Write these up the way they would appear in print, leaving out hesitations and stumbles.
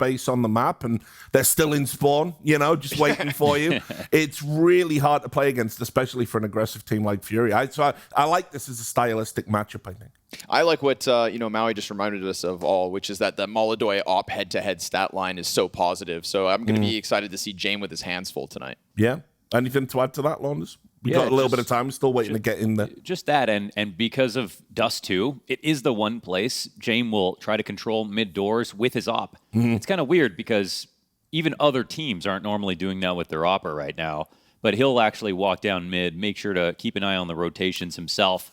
space on the map, and they're still in spawn, you know, just waiting for you. It's really hard to play against, especially for an aggressive team like FURIA. So I like this as a stylistic matchup, I think. I like what Maui just reminded us of all, which is that the molodoy op head-to-head stat line is so positive. So I'm going to be excited to see Jame with his hands full tonight. Yeah. Anything to add to that, Launders? We got a little bit of time. Still waiting to get in there. Just that, and because of Dust2, it is the one place Jame will try to control mid-doors with his op. It's kind of weird because even other teams aren't normally doing that with their opper right now. But he'll actually walk down mid, make sure to keep an eye on the rotations himself.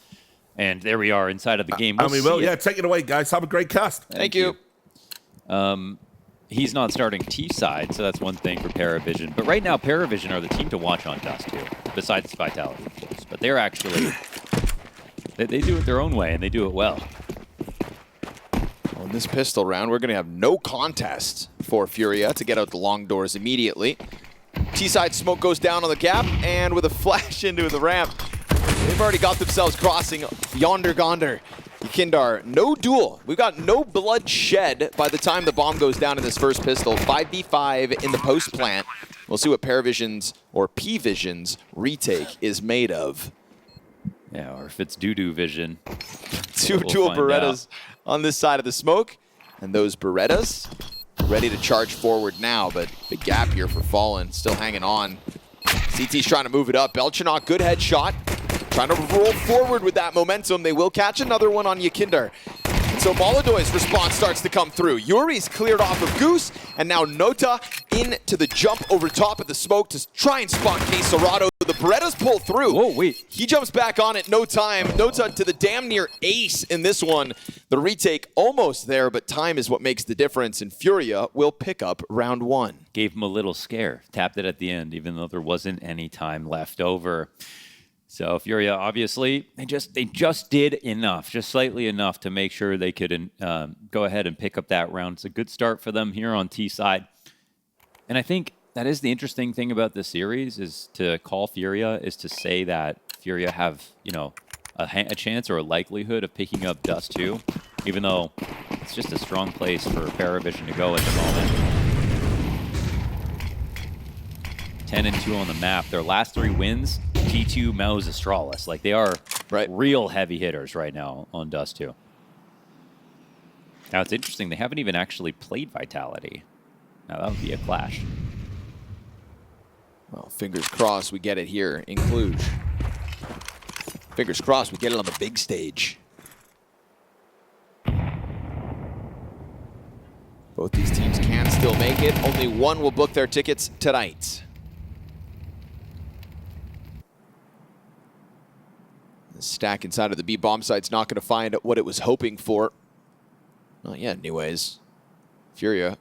And there we are inside of the game. Take it away, guys. Have a great cast. Thank you. He's not starting T-side, so that's one thing for PARIVISION. But right now, PARIVISION are the team to watch on Dust2, besides Vitality, of course. But they're actually, they do it their own way, and they do it well. Well, in this pistol round, we're going to have no contest for FURIA to get out the long doors immediately. T-side smoke goes down on the gap, and with a flash into the ramp, they've already got themselves crossing yonder Gonder. YEKINDAR, no duel. We've got no blood shed by the time the bomb goes down in this first pistol. 5v5 in the post plant. We'll see what PARIVISION's or P-Vision's retake is made of. Yeah, or if it's doo-doo vision. Two dual Berettas on this side of the smoke. And those Berettas ready to charge forward now, but big gap here for Fallen, still hanging on. CT's trying to move it up. Belchanok, good headshot. Trying to roll forward with that momentum. They will catch another one on YEKINDAR. So molodoy's response starts to come through. Yuri's cleared off of Goose, and now Nota into the jump over top of the smoke to try and spot KSorado. The Berettas pull through. Whoa, wait. He jumps back on it, no time. Nota to the damn near ace in this one. The retake almost there, but time is what makes the difference, and FURIA will pick up round one. Gave him a little scare. Tapped it at the end, even though there wasn't any time left over. So FURIA, obviously, they just did enough, just slightly enough to make sure they could go ahead and pick up that round. It's a good start for them here on T side. And I think that is the interesting thing about this series, is to call FURIA, is to say that FURIA have, a chance or a likelihood of picking up Dust2, even though it's just a strong place for PARIVISION to go at the moment. 10-2 on the map. Their last 3 wins, T2, MOUZ, Astralis. Like, they are real heavy hitters right now on Dust2. Now, it's interesting. They haven't even actually played Vitality. Now, that would be a clash. Well, fingers crossed we get it here in Cluj. Fingers crossed we get it on the big stage. Both these teams can still make it. Only one will book their tickets tonight. The stack inside of the B bomb site's not going to find what it was hoping for. Not yet, anyways. FURIA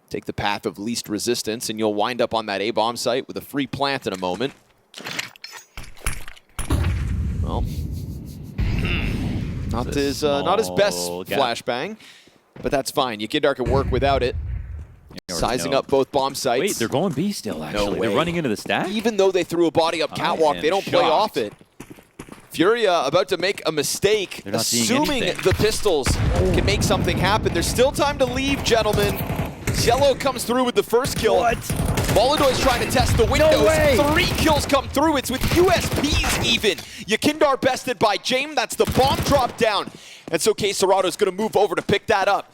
take the path of least resistance, and you'll wind up on that A bomb site with a free plant in a moment. Well, not his best flashbang, but that's fine. YEKINDAR can work without it. Sizing up both bomb sites. Wait, they're going B still, actually. No way. They're running into the stack? Even though they threw a body up catwalk, they don't play off it. FURIA about to make a mistake, assuming the pistols can make something happen. There's still time to leave, gentlemen. Cielo comes through with the first kill. What? molodoy's trying to test the windows. No way. 3 kills come through. It's with USPs even. YEKINDAR bested by Jame. That's the bomb drop down. And so KSorado's going to move over to pick that up.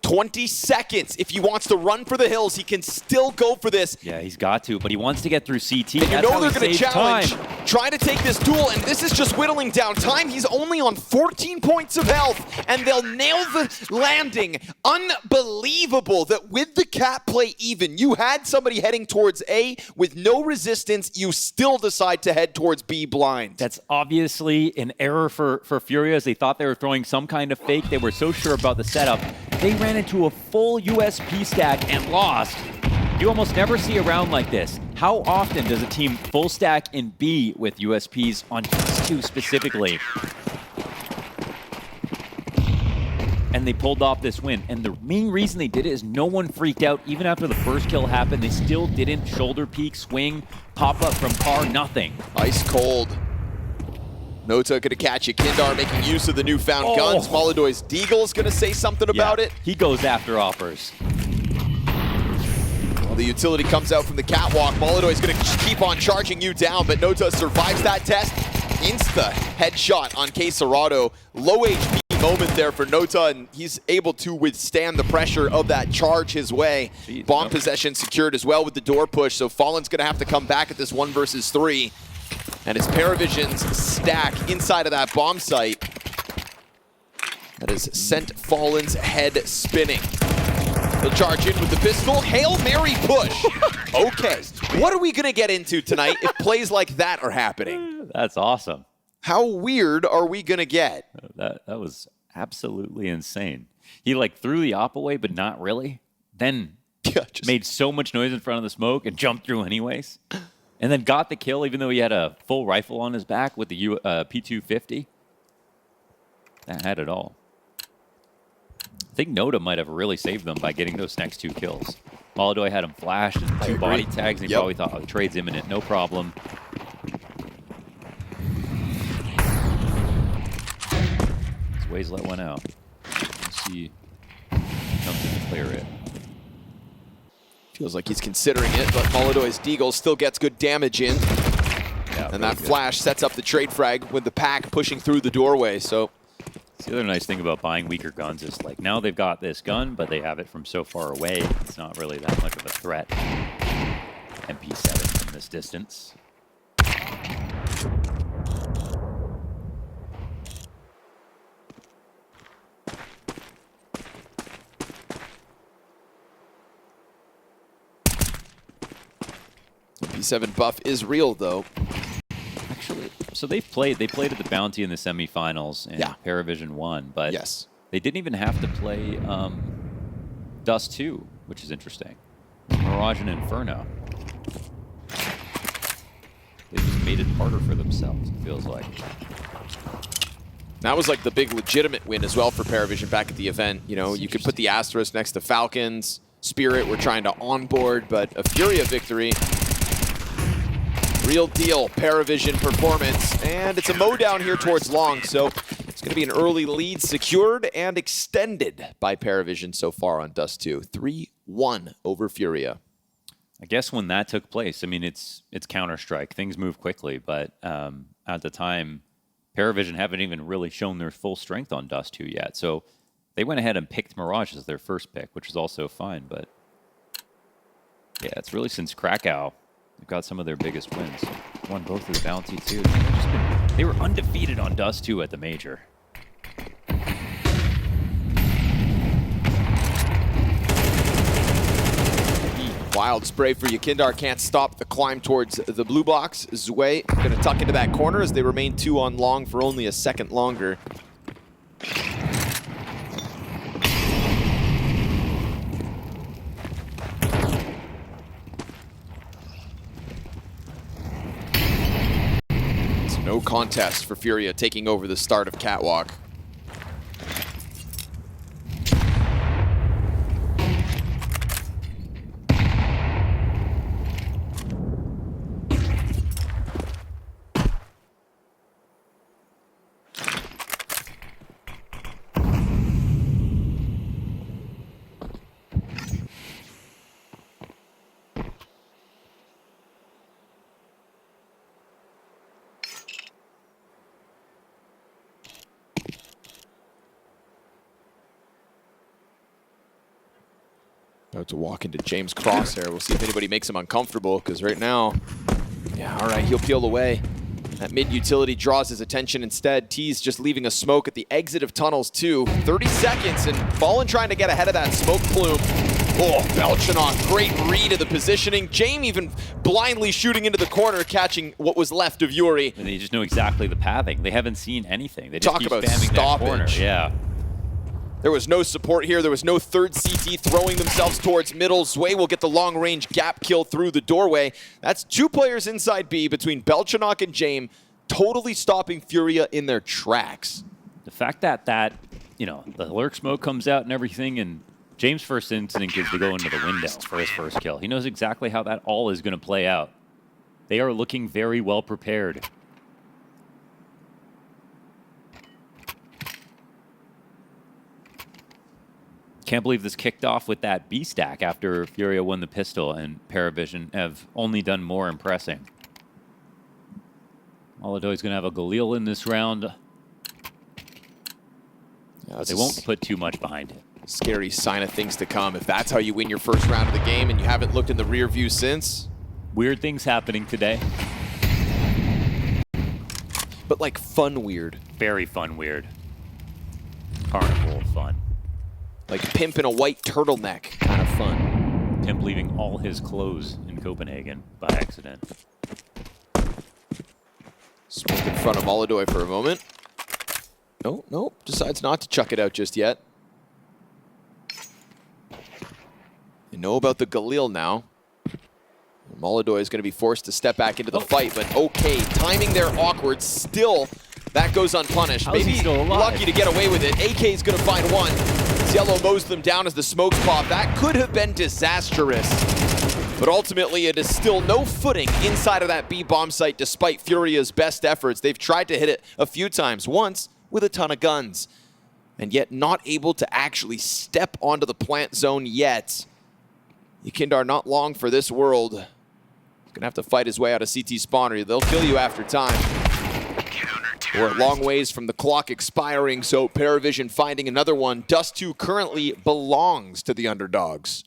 20 seconds. If he wants to run for the hills, he can still go for this. Yeah, he's got to, but he wants to get through CT. And you know they're going to challenge, try to take this duel, and this is just whittling down time. He's only on 14 points of health, and they'll nail the landing. Unbelievable that with the cap play even, you had somebody heading towards A with no resistance, you still decide to head towards B blind. That's obviously an error for FURIA, as they thought they were throwing some kind of fake. They were so sure about the setup. They ran into a full USP stack and lost. You almost never see a round like this. How often does a team full stack in B with USPs on Dust2 specifically? And they pulled off this win. And the main reason they did it is no one freaked out. Even after the first kill happened, they still didn't shoulder peek, swing, pop up from car, nothing. Ice cold. Nota gonna catch YEKINDAR, making use of the newfound guns. molodoy's Deagle's gonna say something about it. He goes after offers. The utility comes out from the catwalk. molodoy is going to keep on charging you down, but Nota survives that test. Insta headshot on Quesarado. Low HP moment there for Nota, and he's able to withstand the pressure of that charge his way. Jeez, Bomb possession secured as well with the door push, so Fallen's going to have to come back at this 1 versus 3. And it's PARIVISION's stack inside of that bomb site that has sent Fallen's head spinning. He'll charge in with the pistol. Hail Mary push. Okay, what are we going to get into tonight if plays like that are happening? That's awesome. How weird are we going to get? That was absolutely insane. He like threw the op away, but not really. Then made so much noise in front of the smoke and jumped through anyways. And then got the kill even though he had a full rifle on his back with the P250. That had it all. I think Nota might have really saved them by getting those next 2 kills. molodoy had him flashed and 2 body tags, and he probably thought, oh, the trade's imminent, no problem. Ways let one out. Let's see if he comes in to clear it. Feels like he's considering it, but molodoy's deagle still gets good damage in. Yeah, and that flash sets up the trade frag with the pack pushing through the doorway. So the other nice thing about buying weaker guns is like now they've got this gun, but they have it from so far away. It's not really that much of a threat. MP7 from this distance. P7 buff is real though. Actually, so they played at the Bounty in the semifinals, and PARIVISION won, but they didn't even have to play Dust2, which is interesting. Mirage and Inferno. They just made it harder for themselves, it feels like. That was like the big legitimate win as well for PARIVISION back at the event. You know, you could put the Astralis next to Falcons. Spirit we're trying to onboard, but a FURIA victory. Real deal PARIVISION performance, and it's a mow down here towards long, so it's going to be an early lead secured and extended by PARIVISION so far on Dust2. 3-1 over FURIA. I guess when that took place, I mean, it's Counter-Strike. Things move quickly, but at the time, PARIVISION haven't even really shown their full strength on Dust2 yet, so they went ahead and picked Mirage as their first pick, which is also fine, but yeah, it's really since Krakow. They've got some of their biggest wins. Won both of the Bounty, too. They were undefeated on Dust2 at the Major. Wild spray for YEKINDAR. Can't stop the climb towards the blue box. Zue going to tuck into that corner as they remain 2 on long for only a second longer. No contest for FURIA taking over the start of Catwalk. About to walk into James Crosshair. We'll see if anybody makes him uncomfortable, because right now, yeah, all right, he'll peel away. That mid-utility draws his attention instead. T's just leaving a smoke at the exit of tunnels, too. 30 seconds, and Fallen trying to get ahead of that smoke plume. Oh, Belchanok, great read of the positioning. Jame even blindly shooting into the corner, catching what was left of Yuri. And they just know exactly the pathing. They haven't seen anything. They just Talk keep about spamming stoppage. that corner. Yeah. There was no support here. There was no third CT throwing themselves towards middle. Zwe will get the long-range gap kill through the doorway. That's 2 players inside B between Belchanok and Jame, totally stopping FURIA in their tracks. The fact that you know, the lurk smoke comes out and everything, and James' first instinct is to go into the window for his first kill. He knows exactly how that all is going to play out. They are looking very well prepared. Can't believe this kicked off with that B stack after FURIA won the pistol, and PARIVISION have only done more impressing. Molodoy's going to have a Galil in this round. Yeah, they won't put too much behind it. Scary sign of things to come if that's how you win your first round of the game and you haven't looked in the rear view since. Weird things happening today. But like fun weird. Very fun weird. Carnival fun. Like Pimp in a white turtleneck kind of fun. Pimp leaving all his clothes in Copenhagen by accident. Smoke in front of molodoy for a moment. Nope, decides not to chuck it out just yet. You know about the Galil now. molodoy is going to be forced to step back into the fight, but okay, timing there awkward. Still, that goes unpunished. Maybe lucky to get away with it. AK is going to find one. Cielo mows them down as the smokes pop. That could have been disastrous. But ultimately, it is still no footing inside of that B bomb site despite FURIA's best efforts. They've tried to hit it a few times, once with a ton of guns, and yet not able to actually step onto the plant zone yet. YEKINDAR not long for this world. He's gonna have to fight his way out of CT spawner. They'll kill you after time. We're a long ways from the clock expiring, so PARIVISION finding another one. Dust2 currently belongs to the underdogs.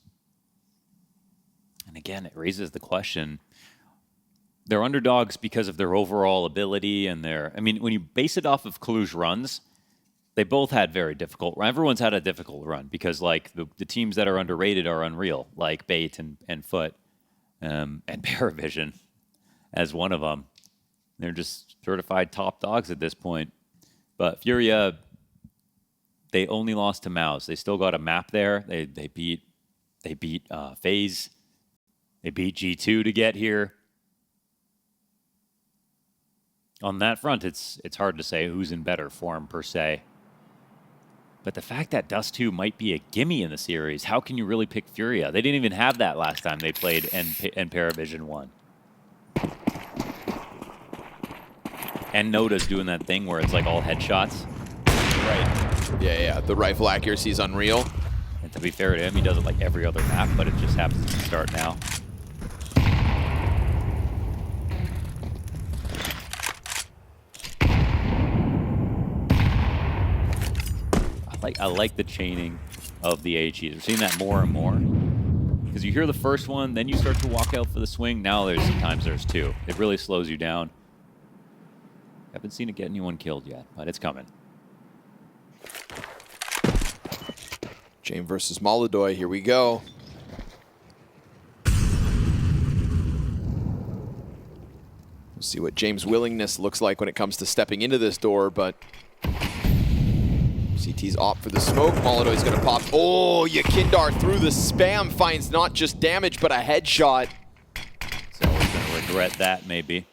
And again, it raises the question. They're underdogs because of their overall ability and their... I mean, when you base it off of Cluj runs, they both had very difficult... Everyone's had a difficult run because, like, the teams that are underrated are unreal, like Bait and FUT and PARIVISION as one of them. They're just certified top dogs at this point. But FURIA, they only lost to MOUZ. They still got a map there. They beat FaZe. They beat G2 to get here. On that front, it's hard to say who's in better form per se. But the fact that Dust2 might be a gimme in the series, how can you really pick FURIA? They didn't even have that last time they played and PARIVISION won. And Nota's doing that thing where it's like all headshots. Right. Yeah. The rifle accuracy is unreal. And to be fair to him, he does it like every other map, but it just happens to start now. I like the chaining of the AHEs. We're seeing that more and more. Because you hear the first one, then you start to walk out for the swing. Now sometimes there's two. It really slows you down. Haven't seen it get anyone killed yet, but it's coming. James versus molodoy, here we go. We'll see what James' willingness looks like when it comes to stepping into this door, but CT's opt for the smoke. molodoy's gonna pop. Oh, YEKINDAR through the spam finds not just damage, but a headshot. So we're gonna regret that, maybe.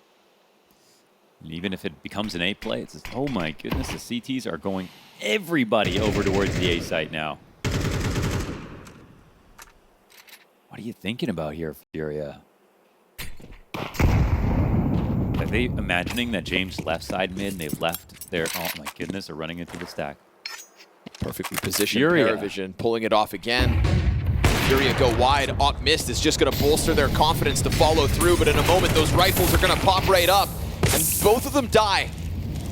And even if it becomes an A play, it's just, oh my goodness, the CTs are going everybody over towards the A site now. What are you thinking about here, FURIA? Are they imagining that James left side mid and they've left their... Oh my goodness, they're running into the stack. Perfectly positioned. PARIVISION pulling it off again. FURIA go wide. Op missed is just going to bolster their confidence to follow through, but in a moment those rifles are going to pop right up, and both of them die.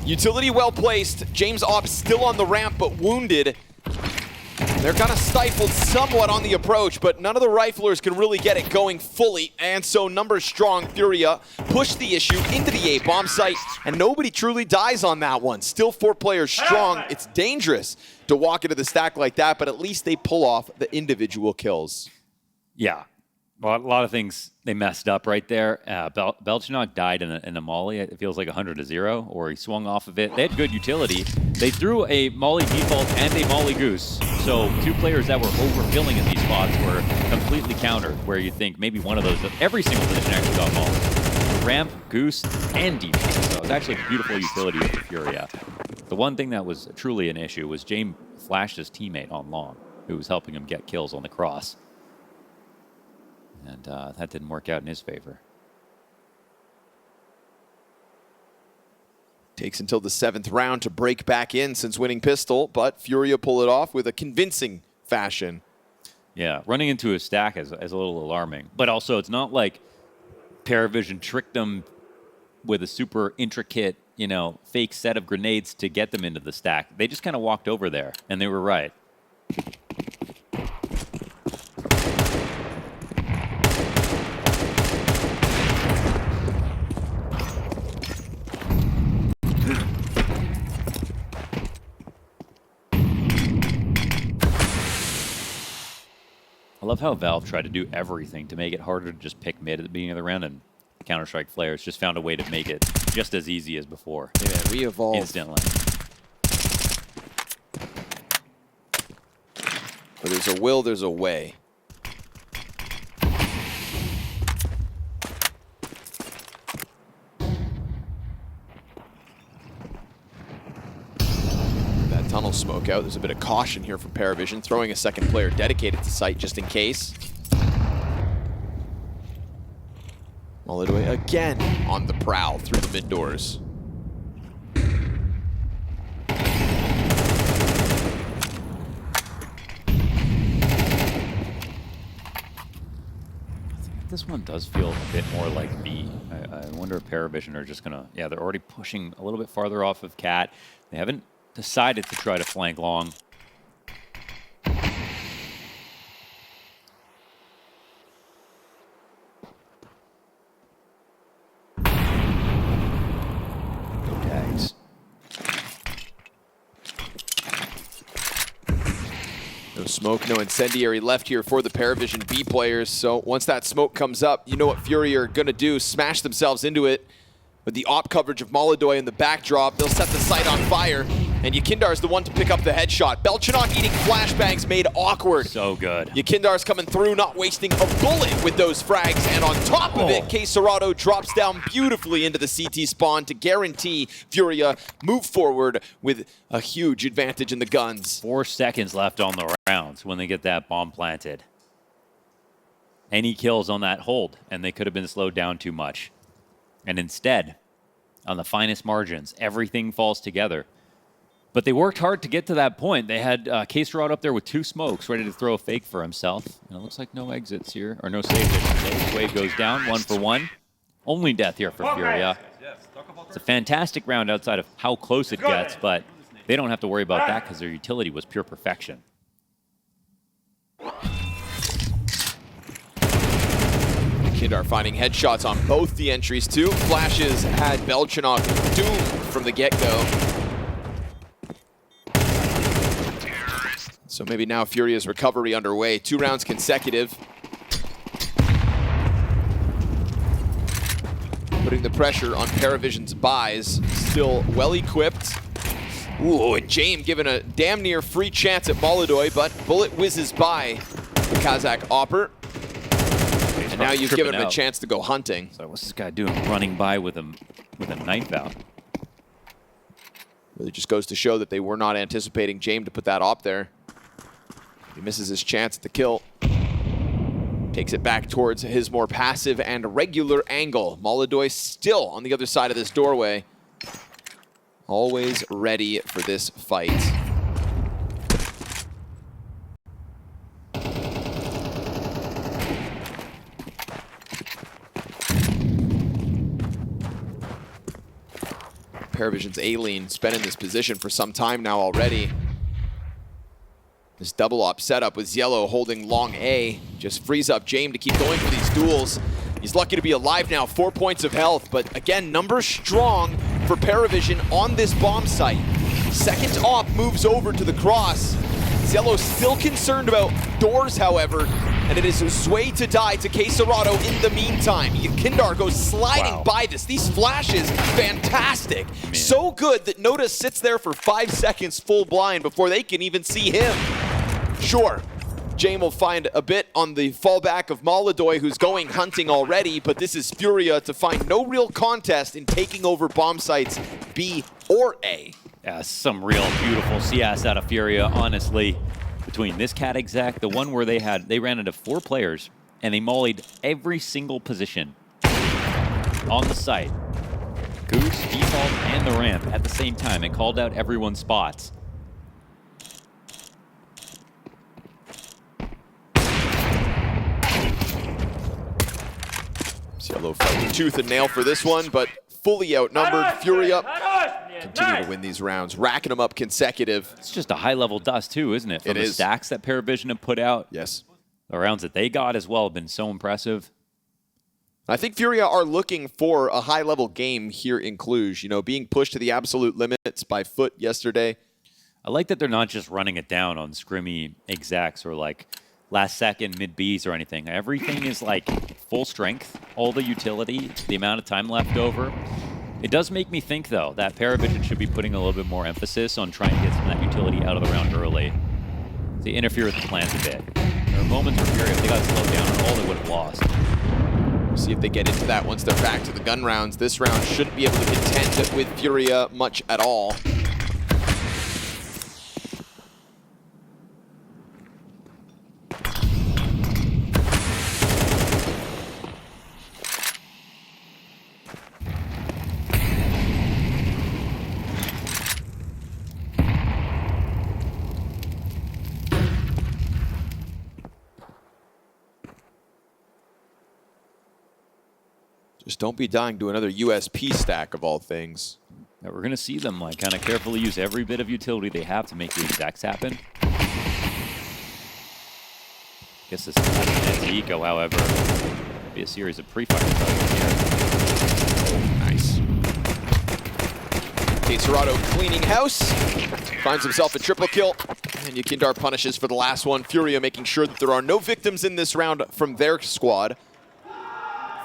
Utility well placed. James Op still on the ramp, but wounded. They're kind of stifled somewhat on the approach, but none of the riflers can really get it going fully, and so numbers strong. FURIA push the issue into the A bomb site, and nobody truly dies on that one. Still 4 players strong. It's dangerous to walk into the stack like that, but at least they pull off the individual kills. Yeah. Well, a lot of things they messed up right there. Belchinok died in a molly. It feels like 100-0, or he swung off of it. They had good utility. They threw a molly default and a molly goose. So 2 players that were overfilling in these spots were completely countered, where you think maybe one of those, every single position actually got molly. Ramp, goose, and default. So it was actually a beautiful utility with the FURIA. The one thing that was truly an issue was James flashed his teammate on long, who was helping him get kills on the cross. And that didn't work out in his favor. Takes until the 7th round to break back in since winning pistol, but FURIA pull it off with a convincing fashion. Yeah, running into a stack is a little alarming. But also, it's not like PARIVISION tricked them with a super intricate, you know, fake set of grenades to get them into the stack. They just kind of walked over there, and they were right. I love how Valve tried to do everything to make it harder to just pick mid at the beginning of the round, and Counter-Strike players just found a way to make it just as easy as before. Yeah, we evolved. Instantly. Where there's a will, there's a way. Tunnel smoke out. There's a bit of caution here from PARIVISION, throwing a second player dedicated to site just in case. molodoy again on the prowl through the mid doors. This one does feel a bit more like B. I wonder if PARIVISION are just gonna, yeah, they're already pushing a little bit farther off of Cat. They haven't decided to try to flank long. No tags. No smoke, no incendiary left here for the PARIVISION B players. So once that smoke comes up, you know what FURIA are gonna do, smash themselves into it. With the op coverage of molodoy in the backdrop, they'll set the site on fire. And YEKINDAR is the one to pick up the headshot. Belchinok eating flashbangs made awkward. So good. YEKINDAR's coming through, not wasting a bullet with those frags. And on top of it, KSerato drops down beautifully into the CT spawn to guarantee FURIA move forward with a huge advantage in the guns. 4 seconds left on the rounds when they get that bomb planted. Any kills on that hold, and they could have been slowed down too much. And instead, on the finest margins, everything falls together. But they worked hard to get to that point. They had KSerato up there with 2 smokes, ready to throw a fake for himself. And it looks like no exits here, or no saves. Wave goes down, 1 for 1. Only death here for FURIA. It's a fantastic round outside of how close it gets, but they don't have to worry about that because their utility was pure perfection. YEKINDAR finding headshots on both the entries too. Flashes had Belchinok doomed from the get-go. So maybe now FURIA's recovery underway. 2 rounds consecutive. Putting the pressure on PARIVISION's buys. Still well-equipped. Ooh, and James given a damn near free chance at molodoy, but bullet whizzes by the Kazakh Opper. And now you've given him a chance to go hunting. So what's this guy doing running by with a knife out? Really just goes to show that they were not anticipating James to put that op there. He misses his chance at the kill. Takes it back towards his more passive and regular angle. molodoy still on the other side of this doorway. Always ready for this fight. PARIVISION's Aileen been in this position for some time now already. This double op setup with Yellow holding long A just frees up James to keep going for these duels. He's lucky to be alive now, 4 points of health, but again, numbers strong for PARIVISION on this bomb site. Second op moves over to the cross. Yellow still concerned about doors, however, and it is Sway to die to KSerato in the meantime. YEKINDAR goes sliding by this. These flashes, fantastic. Man. So good that Nota sits there for 5 seconds full blind before they can even see him. Sure, James will find a bit on the fallback of molodoy, who's going hunting already, but this is FURIA to find no real contest in taking over bomb sites B or A. Yeah, some real beautiful CS out of FURIA, honestly. Between this cat exec, the one where they ran into 4 players, and they mollied every single position on the site. Goose, default, and the ramp at the same time, and called out everyone's spots. Yellow fighting tooth and nail for this one, but fully outnumbered. FURIA continue to win these rounds, racking them up consecutive. It's just a high-level Dust, too, isn't it? From the stacks that PARIVISION have put out. Yes. The rounds that they got as well have been so impressive. I think FURIA are looking for a high-level game here in Cluj. You know, being pushed to the absolute limits by FUT yesterday. I like that they're not just running it down on scrimmy execs or like last second mid Bs or anything. Everything is like full strength, all the utility, the amount of time left over. It does make me think, though, that PARIVISION should be putting a little bit more emphasis on trying to get some of that utility out of the round early to interfere with the plans a bit. There are moments where FURIA, if they got slowed down at all, they would have lost. We'll see if they get into that once they're back to the gun rounds. This round shouldn't be able to contend with FURIA much at all. Just don't be dying to another USP stack of all things. Yeah, we're going to see them like kind of carefully use every bit of utility they have to make the execs happen. Guess this is an eco, however. It'll be a series of pre-fire targets here. Nice. Deserato cleaning house. Finds himself a triple kill. And YEKINDAR punishes for the last one. FURIA making sure that there are no victims in this round from their squad.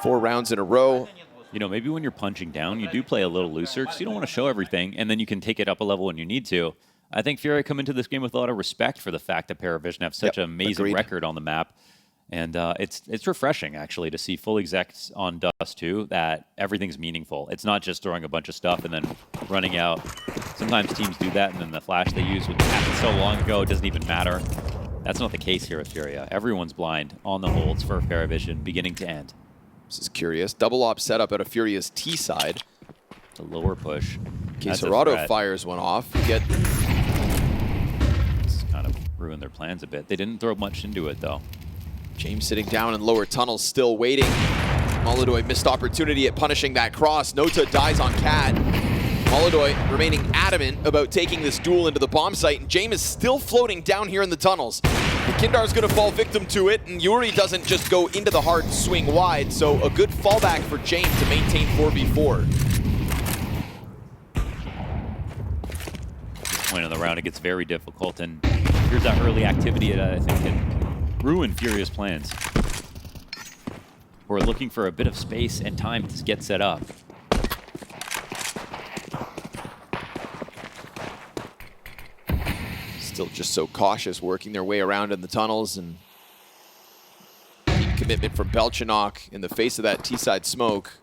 4 rounds in a row. You know, maybe when you're punching down, you do play a little looser because you don't want to show everything, and then you can take it up a level when you need to. I think FURIA come into this game with a lot of respect for the fact that PARIVISION have such an amazing record on the map. And it's refreshing, actually, to see full execs on Dust 2 that everything's meaningful. It's not just throwing a bunch of stuff and then running out. Sometimes teams do that, and then the flash they use, which happened so long ago, it doesn't even matter. That's not the case here with FURIA. Everyone's blind on the holds for PARIVISION, beginning to end. This is curious. Double op setup out of FURIA's T side. The lower push. Deserato fires one off. You get... It's kind of ruined their plans a bit. They didn't throw much into it, though. James sitting down in lower tunnels, still waiting. molodoy missed opportunity at punishing that cross. Nota dies on Cat. molodoy remaining adamant about taking this duel into the bomb site, and James is still floating down here in the tunnels. YEKINDAR's going to fall victim to it, and Yuri doesn't just go into the hard swing wide, so a good fallback for James to maintain 4v4. At this point in the round, it gets very difficult, and here's that early activity that I think can ruin FURIA's plans. We're looking for a bit of space and time to get set up. Still just so cautious, working their way around in the tunnels, and deep commitment from Belchinok in the face of that T-side smoke.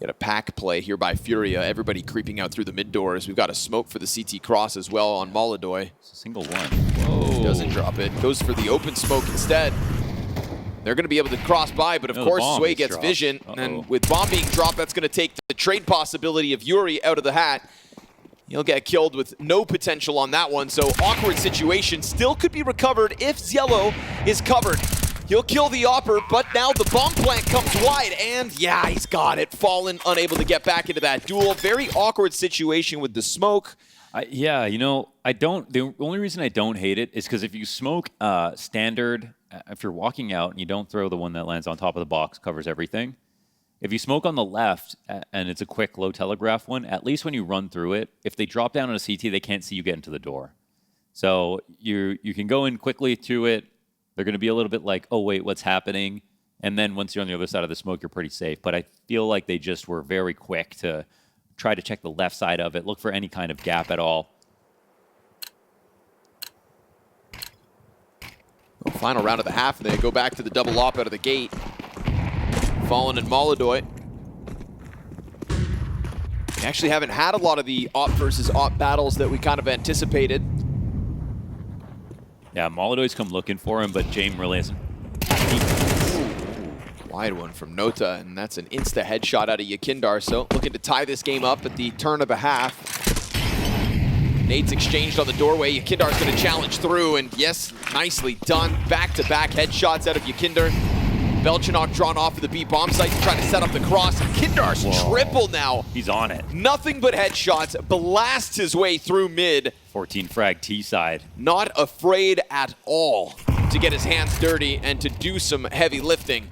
Get a pack play here by FURIA. Everybody creeping out through the mid doors. We've got a smoke for the CT cross as well on molodoy. It's a single one. Whoa. Doesn't drop it. Goes for the open smoke instead. They're going to be able to cross by, but of course Sway gets vision. And with bomb being dropped, that's going to take the trade possibility of Yuri out of the hat. He'll get killed with no potential on that one, so awkward situation. Still could be recovered if Ziello is covered. He'll kill the Opper, but now the bomb plant comes wide, and yeah, he's got it. Fallen, unable to get back into that duel. Very awkward situation with the smoke. Yeah, you know, the only reason I don't hate it is because if you smoke standard, if you're walking out and you don't throw the one that lands on top of the box, covers everything. If you smoke on the left and it's a quick low telegraph one, at least when you run through it, if they drop down on a CT, they can't see you get into the door. So you can go in quickly to it. They're going to be a little bit like, oh, wait, what's happening? And then once you're on the other side of the smoke, you're pretty safe. But I feel like they just were very quick to try to check the left side of it, look for any kind of gap at all. Well, final round of the half, and they go back to the double op out of the gate. Fallen and molodoy. We actually haven't had a lot of the op versus op battles that we kind of anticipated. Yeah, molodoy's come looking for him, but James really isn't. Wide one from Nota, and that's an insta headshot out of YEKINDAR. So looking to tie this game up at the turn of a half. Nades exchanged on the doorway. YEKINDAR's going to challenge through, and yes, nicely done. Back-to-back headshots out of YEKINDAR. Belchinok drawn off of the B bomb site to try to set up the cross. YEKINDAR's triple now. He's on it. Nothing but headshots. Blasts his way through mid. 14 frag T side. Not afraid at all to get his hands dirty and to do some heavy lifting.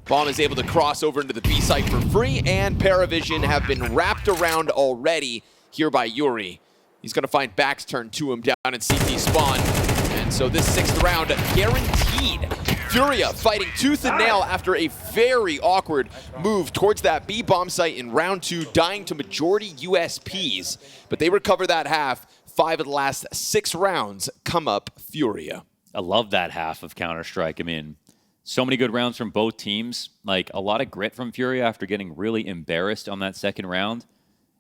Bomb is able to cross over into the B site for free, and PARIVISION have been wrapped around already here by Yuri. He's going to find backs turned to him down in CT spawn. And so this 6th round guaranteed. FURIA fighting tooth and nail after a very awkward move towards that B bomb site in round 2, dying to majority USPs. But they recover that half. 5 of the last 6 rounds come up FURIA. I love that half of Counter-Strike. I mean, so many good rounds from both teams. Like, a lot of grit from FURIA after getting really embarrassed on that 2nd round.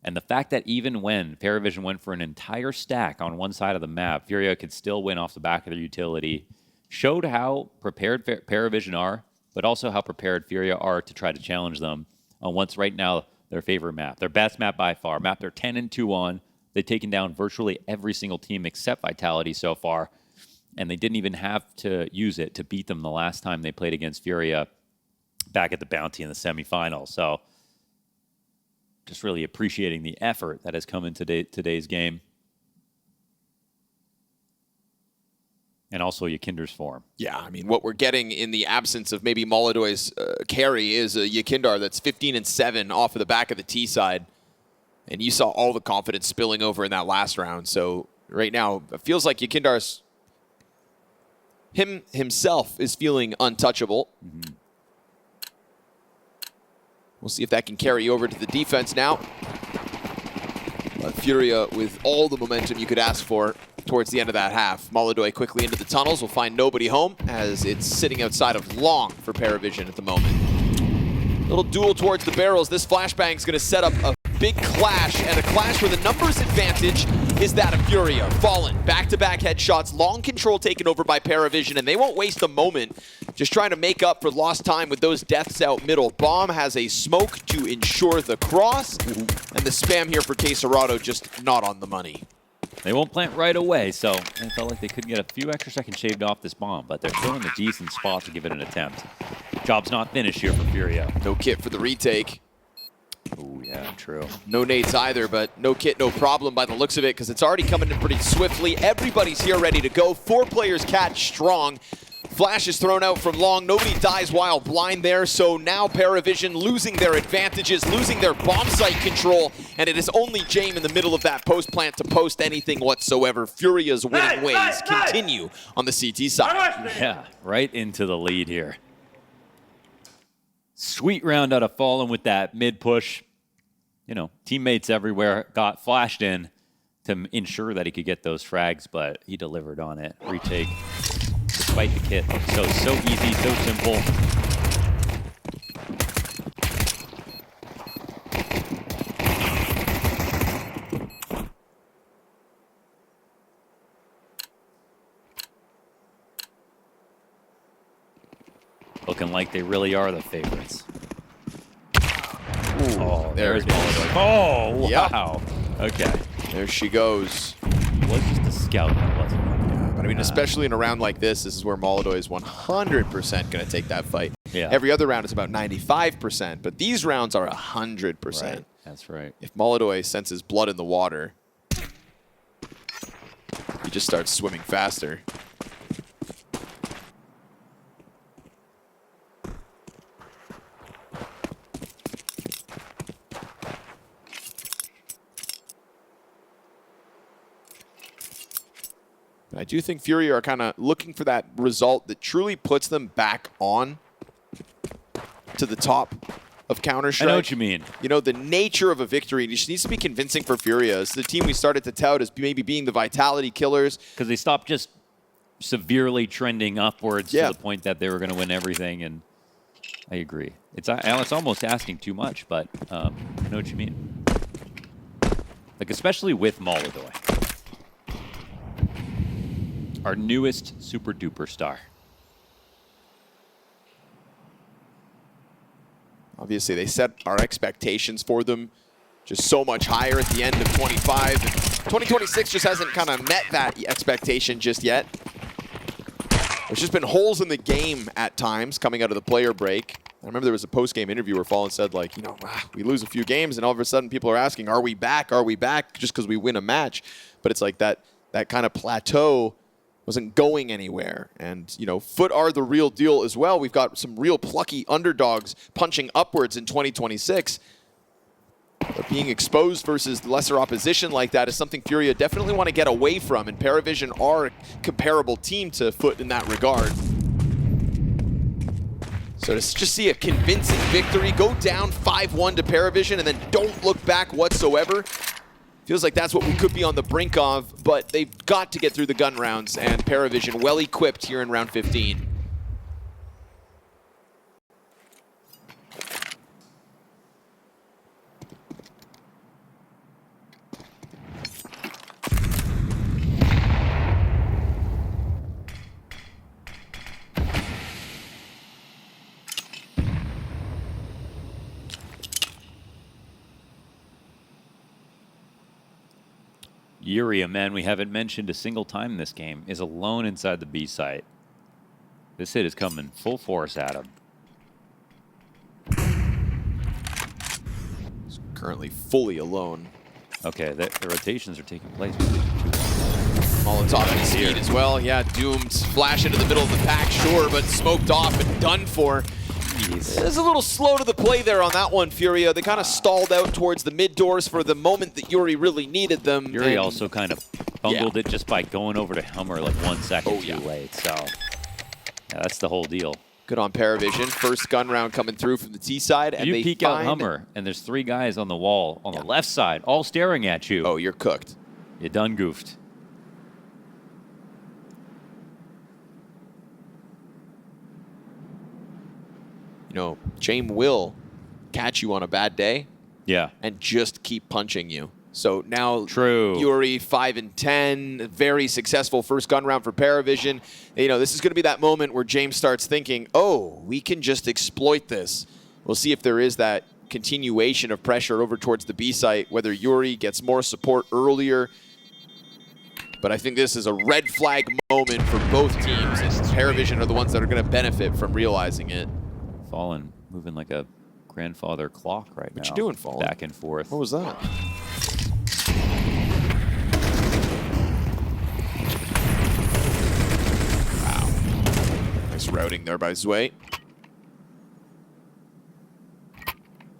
And the fact that even when PARIVISION went for an entire stack on one side of the map, FURIA could still win off the back of their utility, showed how prepared PARIVISION are, but also how prepared FURIA are to try to challenge them on what's right now their favorite map. Their best map by far, map they're 10-2 on. They've taken down virtually every single team except Vitality so far, and they didn't even have to use it to beat them the last time they played against FURIA back at the Bounty in the semifinals. So just really appreciating the effort that has come in today's game. And also YEKINDAR's form. Yeah, I mean, what we're getting in the absence of maybe molodoy's carry is a YEKINDAR that's 15-7 off of the back of the T side. And you saw all the confidence spilling over in that last round. So right now, it feels like YEKINDAR's himself is feeling untouchable. Mm-hmm. We'll see if that can carry over to the defense now. FURIA with all the momentum you could ask for towards the end of that half. molodoy quickly into the tunnels will find nobody home as it's sitting outside of long for PARIVISION at the moment. Little duel towards the barrels. This flashbang is going to set up a big clash, and a clash where the numbers advantage is that of FURIA. Fallen, back-to-back headshots, long control taken over by PARIVISION, and they won't waste a moment just trying to make up for lost time with those deaths out middle. Bomb has a smoke to ensure the cross, and the spam here for Quesarado just not on the money. They won't plant right away, so I felt like they couldn't get a few extra seconds shaved off this bomb, but they're still in a decent spot to give it an attempt. Job's not finished here for FURIA. No kit for the retake. Oh, yeah, true. No nades either, but no kit, no problem by the looks of it, because it's already coming in pretty swiftly. Everybody's here ready to go. 4 players catch strong. Flash is thrown out from long. Nobody dies while blind there, so now PARIVISION losing their advantages, losing their bomb site control, and it is only Jame in the middle of that post plant to post anything whatsoever. FURIA's winning ways continue on the CT side. Yeah, right into the lead here. Sweet round out of Fallen with that mid push. You know, teammates everywhere got flashed in to ensure that he could get those frags, but he delivered on it. Retake, despite the kit. So easy, so simple. Looking like they really are the favorites. Ooh, oh, there's molodoy. Oh, wow. Yep. Okay. There she goes. It was just a scout, wasn't it? Yeah, but I mean, especially in a round like this is where molodoy is 100% going to take that fight. Yeah. Every other round is about 95%, but these rounds are 100%. Right. That's right. If molodoy senses blood in the water, he just starts swimming faster. I do think FURIA are kind of looking for that result that truly puts them back on to the top of Counter-Strike. I know what you mean. You know, the nature of a victory just needs to be convincing for FURIA. It's the team we started to tout as maybe being the Vitality killers. Because they stopped just severely trending upwards to the point that they were going to win everything, and I agree. It's almost asking too much, but I know what you mean. Like, especially with molodoy. Our newest super duper star. Obviously, they set our expectations for them just so much higher at the end of 25. 2026 just hasn't kind of met that expectation just yet. There's just been holes in the game at times coming out of the player break. I remember there was a post-game interview where Fallen said, like, you know, we lose a few games and all of a sudden people are asking, are we back? Are we back? Just because we win a match. But it's like that kind of plateau wasn't going anywhere. And, you know, FUT are the real deal as well. We've got some real plucky underdogs punching upwards in 2026. But being exposed versus lesser opposition like that is something FURIA definitely want to get away from. And PARIVISION are a comparable team to FUT in that regard. So to just see a convincing victory, go down 5-1 to PARIVISION and then don't look back whatsoever. Feels like that's what we could be on the brink of, but they've got to get through the gun rounds, and PARIVISION well equipped here in round 15. Yuri, a man we haven't mentioned a single time in this game, is alone inside the B site. This hit is coming full force at him. He's currently fully alone. Okay, the rotations are taking place. Molotov at speed as well. Yeah, Doomed flash into the middle of the pack, sure, but smoked off and done for. It's a little slow to the play there on that one, FURIA. They kind of stalled out towards the mid doors for the moment that Yuri really needed them. Yuri also kind of bungled it just by going over to Hummer like 1 second too late. So yeah, that's the whole deal. Good on PARIVISION. First gun round coming through from the T side. And you they peek out Hummer, and there's 3 guys on the wall on the left side, all staring at you. Oh, you're cooked. You done goofed. You know, James will catch you on a bad day. Yeah. And just keep punching you. So now True. Yuri 5 and 10, very successful first gun round for PARIVISION. You know, this is going to be that moment where James starts thinking, oh, we can just exploit this. We'll see if there is that continuation of pressure over towards the B site, whether Yuri gets more support earlier. But I think this is a red flag moment for both teams, and PARIVISION are the ones that are going to benefit from realizing it. Fallen moving like a grandfather clock right now. What you doing, Fallen? Back and forth. What was that? Wow. Nice routing there by Zwei.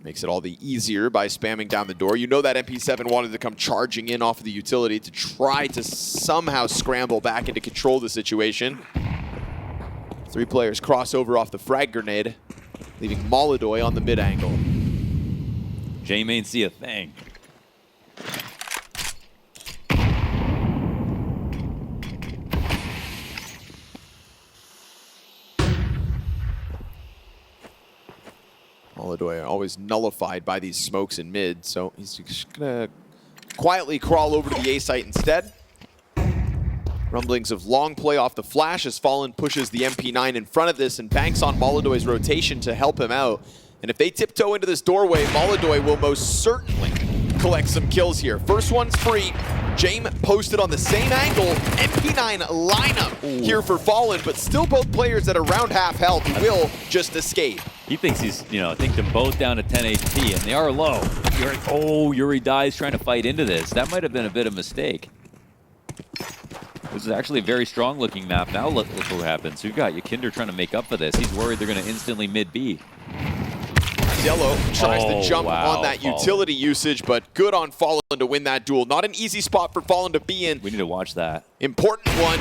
Makes it all the easier by spamming down the door. You know that MP7 wanted to come charging in off of the utility to try to somehow scramble back into control of the situation. 3 players cross over off the frag grenade, leaving molodoy on the mid angle. J ain't see a thing. Molodoy always nullified by these smokes in mid, so he's just gonna quietly crawl over to the A site instead. Rumblings of long play off the flash as Fallen pushes the MP9 in front of this and banks on Molodoy's rotation to help him out. And if they tiptoe into this doorway, Molodoy will most certainly collect some kills here. First one's free. James posted on the same angle. MP9 lineup here for Fallen, but still both players at around half health will just escape. He thinks he's, you know, think them both down to 10 HP, and they are low. Yuri dies trying to fight into this. That might have been a bit of a mistake. This is actually a very strong looking map. Now look what happens. So you've got YEKINDAR trying to make up for this. He's worried they're going to instantly mid B. Yellow tries to jump on that utility usage, but good on Fallen to win that duel. Not an easy spot for Fallen to be in. We need to watch that. Important one.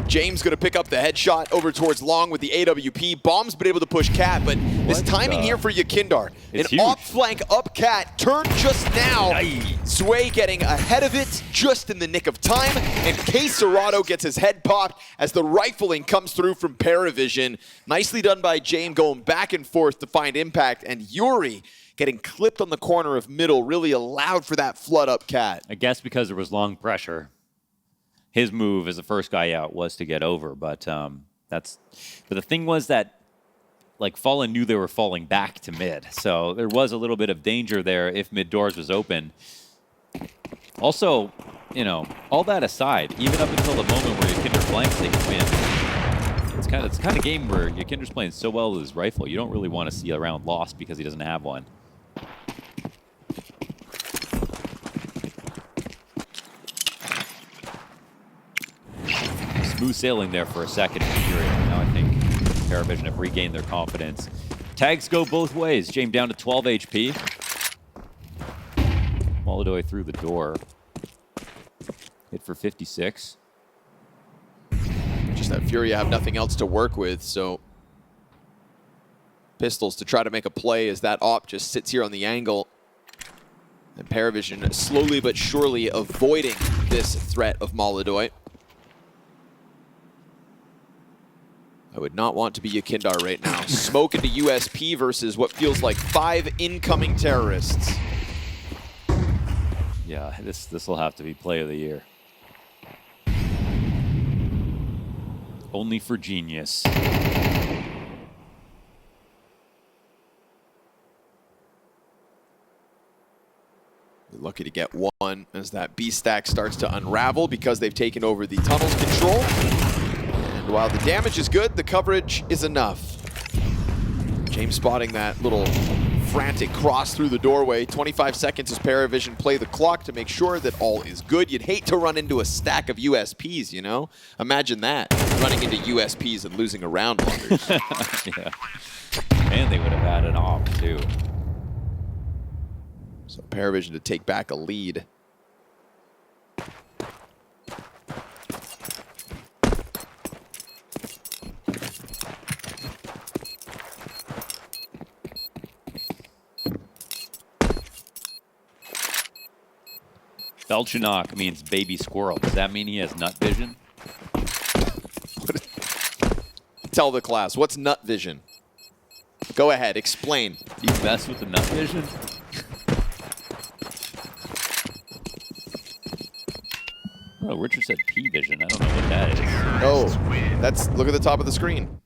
James going to pick up the headshot over towards Long with the AWP. Bomb's been able to push Cat, but this timing here for YEKINDAR. An off-flank up Cat turn just now. Zwei getting ahead of it just in the nick of time, and K Serrato gets his head popped as the rifling comes through from PARIVISION. Nicely done by James going back and forth to find impact, and Yuri getting clipped on the corner of middle really allowed for that flood up Cat. I guess because there was long pressure. His move as the first guy out was to get over, but but the thing was that like Fallen knew they were falling back to mid, so there was a little bit of danger there if mid doors was open. Also, you know, all that aside, even up until the moment where YEKINDAR blanks, they can win. It's the kind of game where YEKINDAR's playing so well with his rifle, you don't really want to see a round lost because he doesn't have one. Smooth sailing there for a second. Now I think PARIVISION have regained their confidence. Tags go both ways. James down to 12 HP. molodoy through the door. Hit for 56. Just that FURIA have nothing else to work with, so pistols to try to make a play as that op just sits here on the angle. And PARIVISION slowly but surely avoiding this threat of molodoy. I would not want to be YEKINDAR right now. Smoke into USP versus what feels like 5 incoming terrorists. Yeah, this will have to be play of the year. Only for genius. We're lucky to get one as that B stack starts to unravel because they've taken over the tunnel's control. And while the damage is good, the coverage is enough. James spotting that little frantic cross through the doorway. 25 seconds as PARIVISION play the clock to make sure that all is good. You'd hate to run into a stack of USPs, you know? Imagine that, running into USPs and losing a round longer. Yeah. And they would have had an op, too. So PARIVISION to take back a lead. Belchinok means baby squirrel. Does that mean he has nut vision? Tell the class, what's nut vision? Go ahead, explain. Do you mess with the nut vision? Oh, Richard said P vision. I don't know what that is. Oh, that's, look at the top of the screen.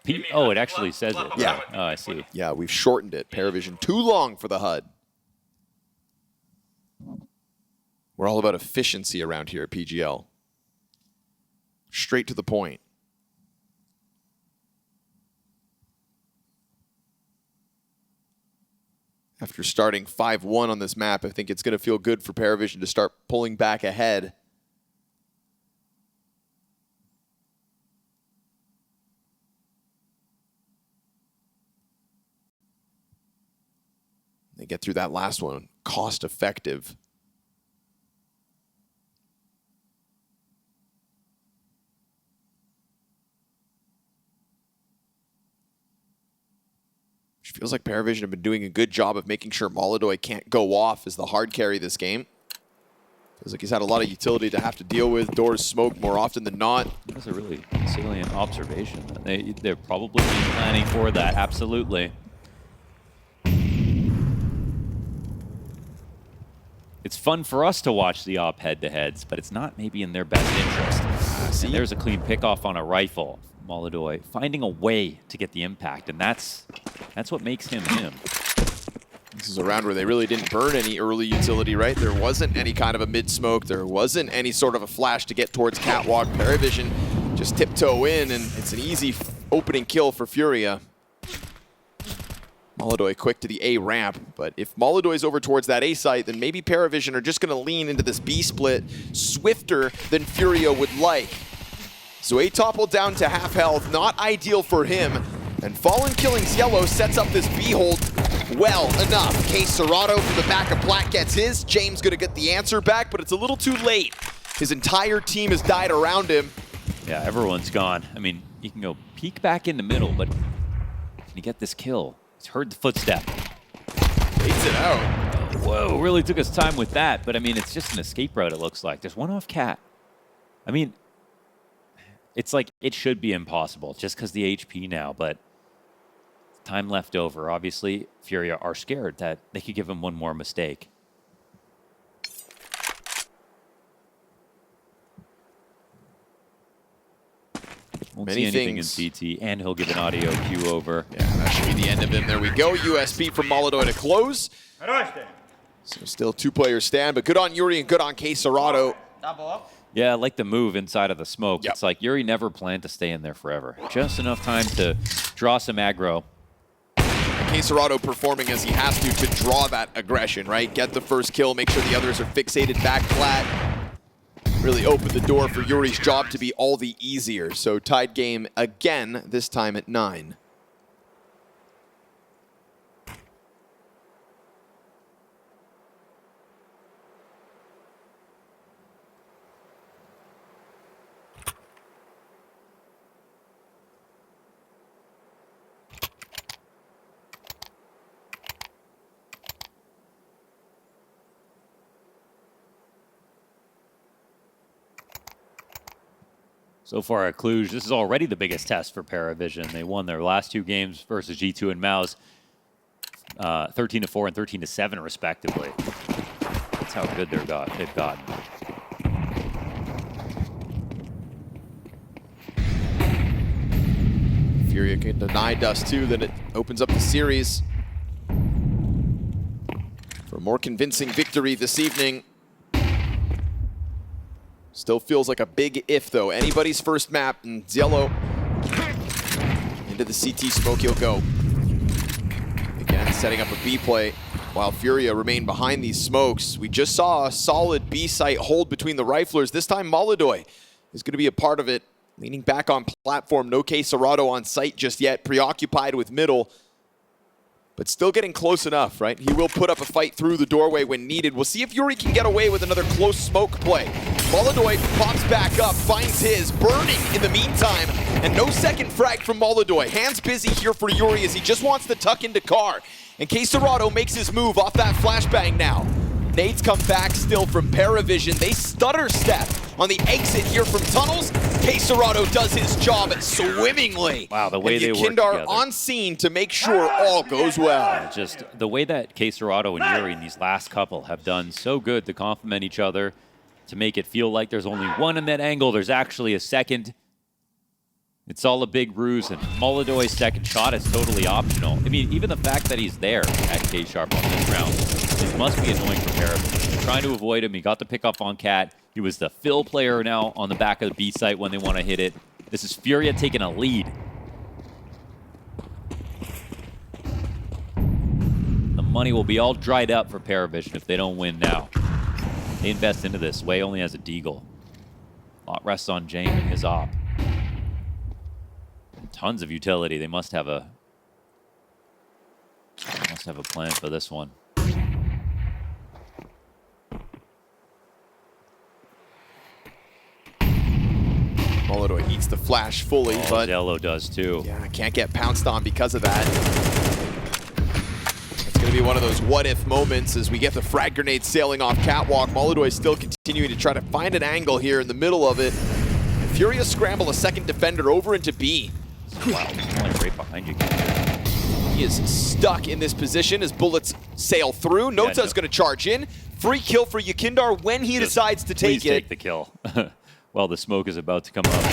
P, oh, it actually says it. Yeah. Oh, I see. Yeah, we've shortened it. PARIVISION too long for the HUD. We're all about efficiency around here at PGL. Straight to the point. After starting 5-1 on this map, I think it's going to feel good for PARIVISION to start pulling back ahead. They get through that last one. Cost effective. Feels like PARIVISION have been doing a good job of making sure molodoy can't go off as the hard carry this game. Feels like he's had a lot of utility to have to deal with. Doors smoke more often than not. That's a really salient observation. They're probably planning for that, absolutely. It's fun for us to watch the op head-to-heads, but it's not maybe in their best interest. And there's a clean pickoff on a rifle. molodoy finding a way to get the impact, and that's what makes him him. This is a round where they really didn't burn any early utility, right? There wasn't any kind of a mid-smoke. There wasn't any sort of a flash to get towards Catwalk. PARIVISION just tiptoe in, and it's an easy opening kill for FURIA. molodoy quick to the A ramp, but if molodoy's over towards that A site, then maybe PARIVISION are just going to lean into this B split swifter than FURIA would like. So A toppled down to half health, not ideal for him. And Fallen Killings Yellow sets up this B hold well enough. Case Serrato from the back of Black gets his. James gonna get the answer back, but it's a little too late. His entire team has died around him. Yeah, everyone's gone. I mean, you can go peek back in the middle, but can you get this kill? He's heard the footstep. Waits it out. Whoa, really took his time with that, but I mean, it's just an escape route, it looks like. There's one off Cat. I mean, it's like it should be impossible just because the HP now, but time left over. Obviously, FURIA are scared that they could give him one more mistake. Won't see anything in CT, and he'll give an audio cue over. Yeah, that should be the end of him. There we go. USP from molodoy to close. So still 2-player stand, but good on Yuri and good on KSCERATO. Yeah, I like the move inside of the smoke. Yep. It's like Yuri never planned to stay in there forever. Just enough time to draw some aggro. KSCERATO performing as he has to draw that aggression, right? Get the first kill, make sure the others are fixated back flat. Really opened the door for Yuri's job to be all the easier. So tied game again, this time at 9. So far at Cluj, this is already the biggest test for PARIVISION. They won their last 2 games versus G2 and MOUZ, 13-4 and 13-7 respectively. That's how good they've gotten. FURIA can deny Dust2, then it opens up the series for a more convincing victory this evening. Still feels like a big if, though. Anybody's first map, and Yellow into the CT smoke he'll go. Again, setting up a B play while FURIA remain behind these smokes. We just saw a solid B site hold between the riflers. This time, molodoy is going to be a part of it. Leaning back on platform, no KSCERATO on site just yet, preoccupied with middle. But still getting close enough, right? He will put up a fight through the doorway when needed. We'll see if Yuri can get away with another close smoke play. molodoy pops back up, finds his, burning in the meantime, and no second frag from molodoy. Hands busy here for Yuri as he just wants to tuck into car. And KSCERATO makes his move off that flashbang now. Nades come back still from PARIVISION. They stutter step on the exit here from tunnels. KSCERATO does his job swimmingly. Wow, the way and they work YEKINDAR together. on scene to make sure all goes well. Just the way that KSCERATO and Yuri in these last couple have done so good to complement each other, to make it feel like there's only one in that angle. There's actually a second. It's all a big ruse, and molodoy's second shot is totally optional. I mean, even the fact that he's there at K-Sharp on this round, it must be annoying for PARIVISION. They're trying to avoid him. He got the pick up on Cat. He was the fill player now on the back of the B site when they want to hit it. This is FURIA taking a lead. The money will be all dried up for PARIVISION if they don't win now. They invest into this. Way only has a deagle. A lot rests on Jame and his op. And tons of utility. They must have a plan for this one. molodoy eats the flash fully, but Yellow does too. yeah, can't get pounced on because of that. It's going to be one of those what-if moments as we get the frag grenade sailing off catwalk. molodoy still continuing to try to find an angle here in the middle of it. FURIA scramble a second defender over into B. Wow, like right behind you. He is stuck in this position as bullets sail through. Nota's going to charge in. Free kill for YEKINDAR when he decides to take Please it. take the kill. Well, the smoke is about to come up.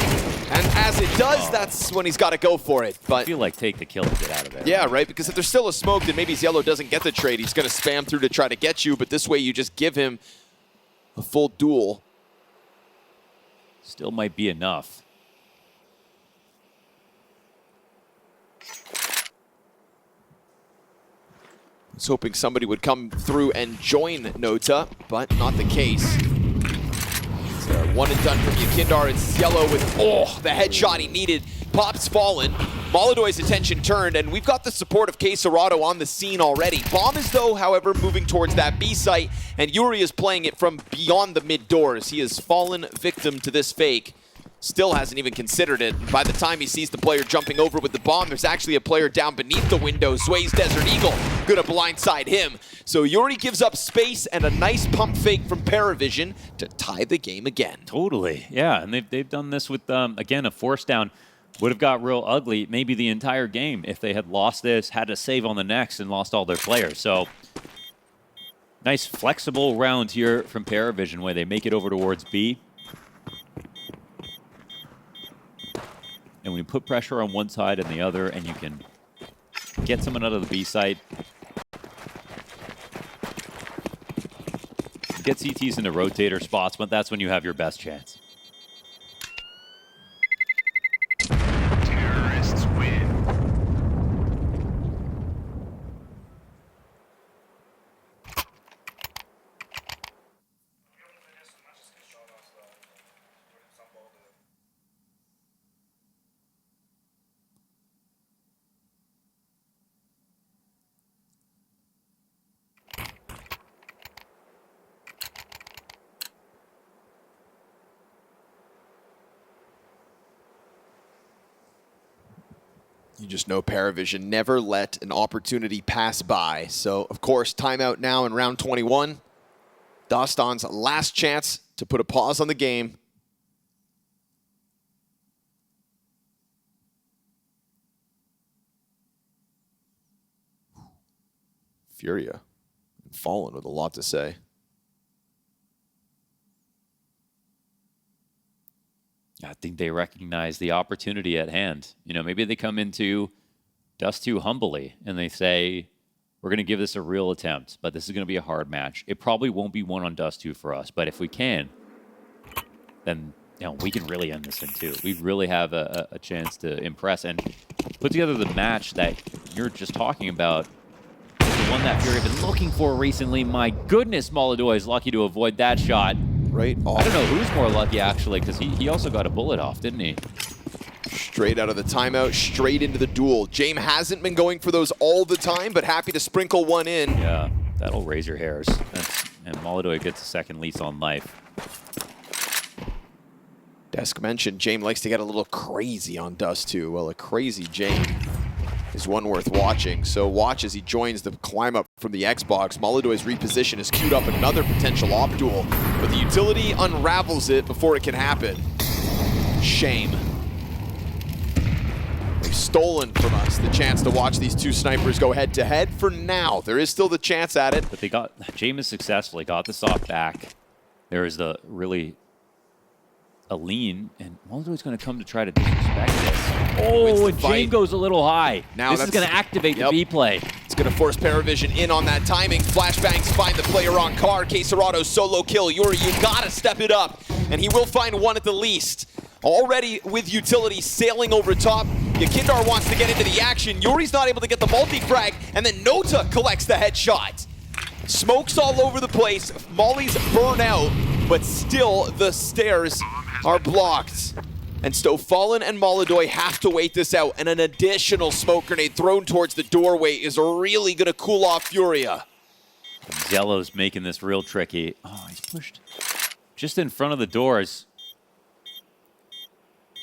And as it does, that's when he's got to go for it. I But feel like take the kill and get out of there. yeah, right, because if there's still a smoke, then maybe Yellow doesn't get the trade. He's going to spam through to try to get you, but this way you just give him a full duel. Still might be enough. I was hoping somebody would come through and join Nota, but not the case. It's a one and done from YEKINDAR. It's Yellow with, the headshot he needed. Pop's fallen. molodoy's attention turned, and we've got the support of KSCERATO on the scene already. Bomb is, though, however, moving towards that B site, and Yuri is playing it from beyond the mid doors. He has fallen victim to this fake. Still hasn't even considered it. By the time he sees the player jumping over with the bomb, there's actually a player down beneath the window. Sway's Desert Eagle gonna blindside him. So Yuri gives up space and a nice pump fake from PARIVISION to tie the game again. Totally, yeah, and they've done this with, again, a force down. Would have got real ugly maybe the entire game if they had lost this, had to save on the next, and lost all their players. So nice flexible round here from PARIVISION where they make it over towards B. And when you put pressure on one side and the other, and you can get someone out of the B site, get CTs into rotator spots, but that's when you have your best chance. Terrorists win. You just know PARIVISION never let an opportunity pass by. So, of course, timeout now in round 21. Dust2's last chance to put a pause on the game. FURIA and Fallen with a lot to say. I think they recognize the opportunity at hand. You know, maybe they come into Dust2 humbly and they say, we're going to give this a real attempt, but this is going to be a hard match. It probably won't be one on Dust2 for us, but if we can, then we can really end this in two. We really have a chance to impress and put together the match that you're just talking about. The one that FURIA have been looking for recently. My goodness, molodoy is lucky to avoid that shot. Right off. I don't know who's more lucky, actually, because he also got a bullet off, didn't he? Straight out of the timeout, straight into the duel. James hasn't been going for those all the time, but happy to sprinkle one in. Yeah, that'll raise your hairs. And molodoy gets a second lease on life. Desk mentioned James likes to get a little crazy on Dust2. Well, a crazy James is one worth watching. So watch as he joins the climb up from the Xbox. molodoy's reposition has queued up another potential op duel, but the utility unravels it before it can happen. Shame. They've stolen from us the chance to watch these two snipers go head to head for now. There is still the chance at it. But they got, James successfully got this off back. There is the really a lean, and molodoy's going to come to try to disrespect this. Oh, and James goes a little high. Now this is going to activate the B play. It's going to force PARIVISION in on that timing. Flashbangs find the player on card. KSerato solo kill. Yuri, you got to step it up, and he will find one at the least. Already with utility sailing over top. YEKINDAR wants to get into the action. Yuri's not able to get the multi-frag, and then Nota collects the headshot. Smokes all over the place. Molly's burn out, but still the stairs are blocked. And so Fallen and molodoy have to wait this out, and an additional smoke grenade thrown towards the doorway is really going to cool off FURIA. Zello's making this real tricky. Oh, he's pushed just in front of the doors.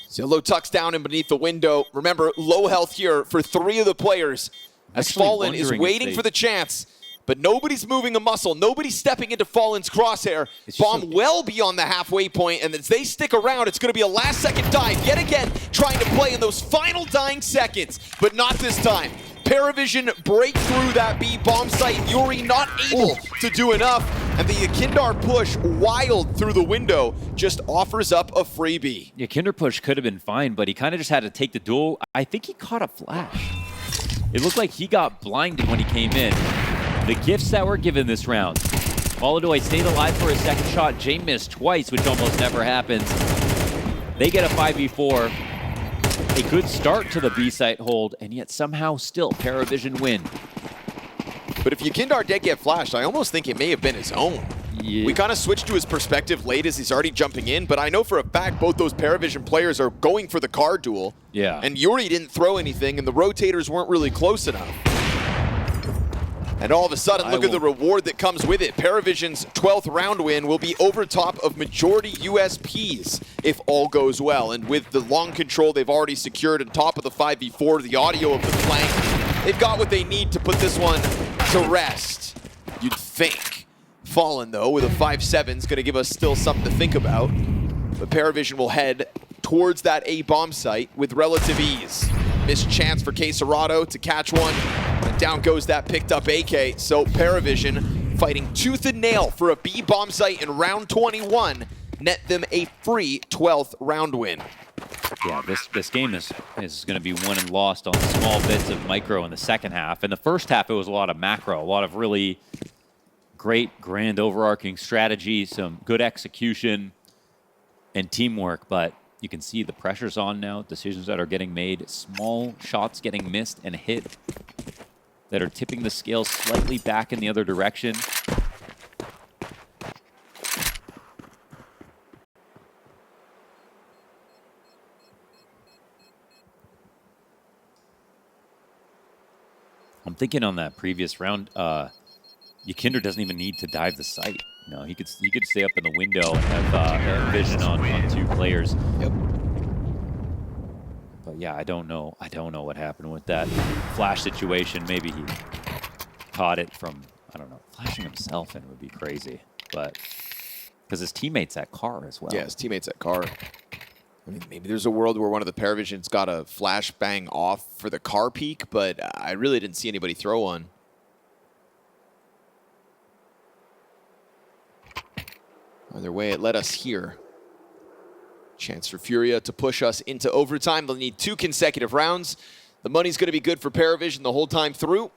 Zello tucks down in beneath the window. Remember, low health here for three of the players, as Fallen is waiting for the chance. But nobody's moving a muscle. Nobody's stepping into Fallen's crosshair. Bomb well beyond the halfway point, and as they stick around, it's going to be a last-second dive. Yet again, trying to play in those final dying seconds, but not this time. PARIVISION break through that B bomb site. Yuri not able to do enough, and the YEKINDAR push wild through the window just offers up a freebie. YEKINDAR push could have been fine, but he kind of just had to take the duel. I think he caught a flash. It looked like he got blinded when he came in. The gifts that were given this round. molodoy stayed alive for a second shot. James missed twice, which almost never happens. They get a 5v4. A good start to the B site hold, and yet somehow still PARIVISION win. But if YEKINDAR did get flashed, I almost think it may have been his own. Yeah. We kind of switched to his perspective late as he's already jumping in, but I know for a fact both those PARIVISION players are going for the card duel. Yeah. And Yuri didn't throw anything, and the rotators weren't really close enough. And all of a sudden, look at the reward that comes with it. PARIVISION's 12th round win will be over top of majority USPs if all goes well. And with the long control they've already secured on top of the 5v4, the audio of the flank, they've got what they need to put this one to rest, you'd think. Fallen, though, with a 5-7 is going to give us still something to think about. But PARIVISION will head towards that A bomb site with relative ease. Missed chance for KSerato to catch one. And down goes that picked up AK. So PARIVISION fighting tooth and nail for a B bomb site in round 21. Net them a free 12th round win. Yeah, this game is going to be won and lost on small bits of micro in the second half. In the first half, it was a lot of macro, a lot of really great grand overarching strategy, some good execution and teamwork, but you can see the pressure's on now, decisions that are getting made, small shots getting missed and hit that are tipping the scale slightly back in the other direction. I'm thinking on that previous round, YEKINDAR doesn't even need to dive the site. You know, he could stay up in the window and have vision on 2 players. Yep. But yeah, I don't know what happened with that flash situation. Maybe he caught it from, I don't know, flashing himself in would be crazy. But because his teammate's at car as well. Yeah, his teammate's at car. I mean, maybe there's a world where one of the PARIVISION's got a flashbang off for the car peek, but I really didn't see anybody throw one. Either way, it led us here. Chance for FURIA to push us into overtime. They'll need 2 consecutive rounds. The money's going to be good for PARIVISION the whole time through.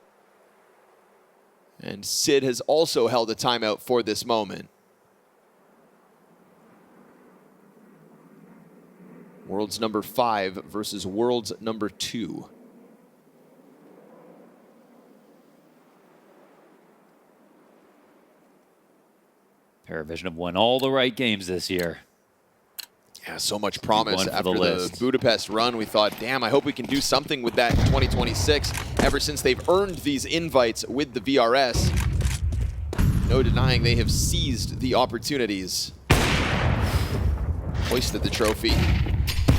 And Sid has also held a timeout for this moment. World's number 5 versus World's number 2. PARIVISION have won all the right games this year. Yeah, so much promise after the list. Budapest run. We thought, damn, I hope we can do something with that in 2026. Ever since they've earned these invites with the VRS, no denying they have seized the opportunities. Hoisted the trophy.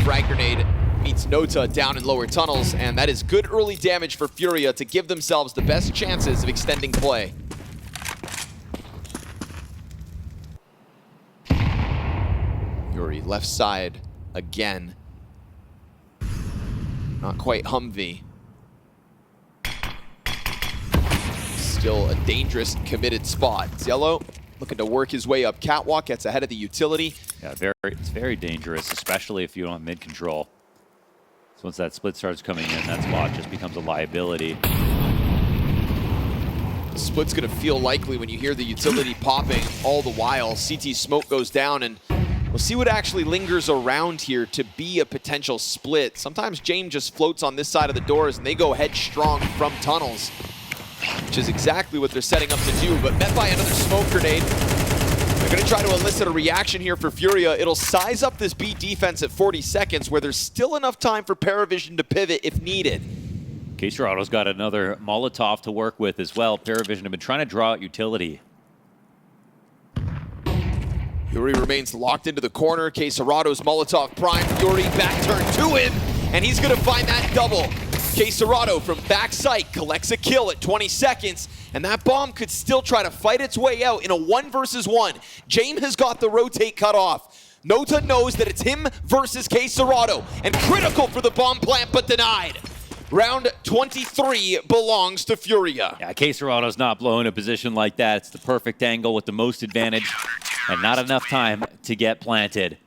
Frag grenade meets Nota down in lower tunnels, and that is good early damage for FURIA to give themselves the best chances of extending play. Yuri, left side again. Not quite Humvee. Still a dangerous, committed spot. Yellow looking to work his way up catwalk, gets ahead of the utility. Yeah, it's very dangerous, especially if you don't have mid control. So once that split starts coming in, that spot just becomes a liability. The split's gonna feel likely when you hear the utility popping all the while. CT smoke goes down, and we'll see what actually lingers around here to be a potential split. Sometimes James just floats on this side of the doors and they go headstrong from tunnels, which is exactly what they're setting up to do, but met by another smoke grenade. They're gonna try to elicit a reaction here for FURIA. It'll size up this B defense at 40 seconds where there's still enough time for PARIVISION to pivot if needed. KSerado's got another Molotov to work with as well. PARIVISION have been trying to draw out utility. Yuri remains locked into the corner. KSerado's Molotov prime. Yuri back turn to him, and he's gonna find that double. KSerado from backside collects a kill at 20 seconds, and that bomb could still try to fight its way out in a 1 versus 1. James has got the rotate cut off. Nota knows that it's him versus KSerado, and critical for the bomb plant, but denied. Round 23 belongs to FURIA. Yeah, KSerado's not blowing a position like that. It's the perfect angle with the most advantage, and not enough time to get planted.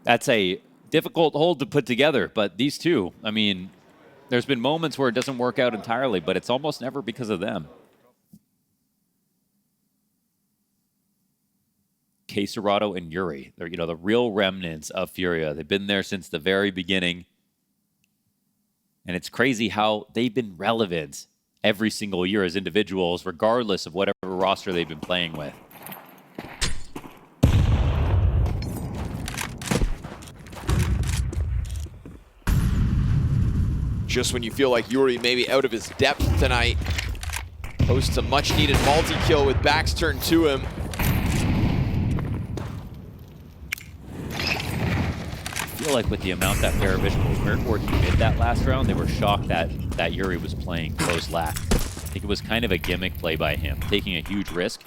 That's a difficult hold to put together, but these two, I mean, there's been moments where it doesn't work out entirely, but it's almost never because of them. KSerado and Yuri, they're, you know, the real remnants of FURIA. They've been there since the very beginning. And it's crazy how they've been relevant every single year as individuals, regardless of whatever roster they've been playing with. Just when you feel like Yuri may be out of his depth tonight, posts a much-needed multi-kill with backs turned to him. I feel like with the amount that PARIVISION was working mid that last round, they were shocked that Yuri was playing close left. I think it was kind of a gimmick play by him, taking a huge risk.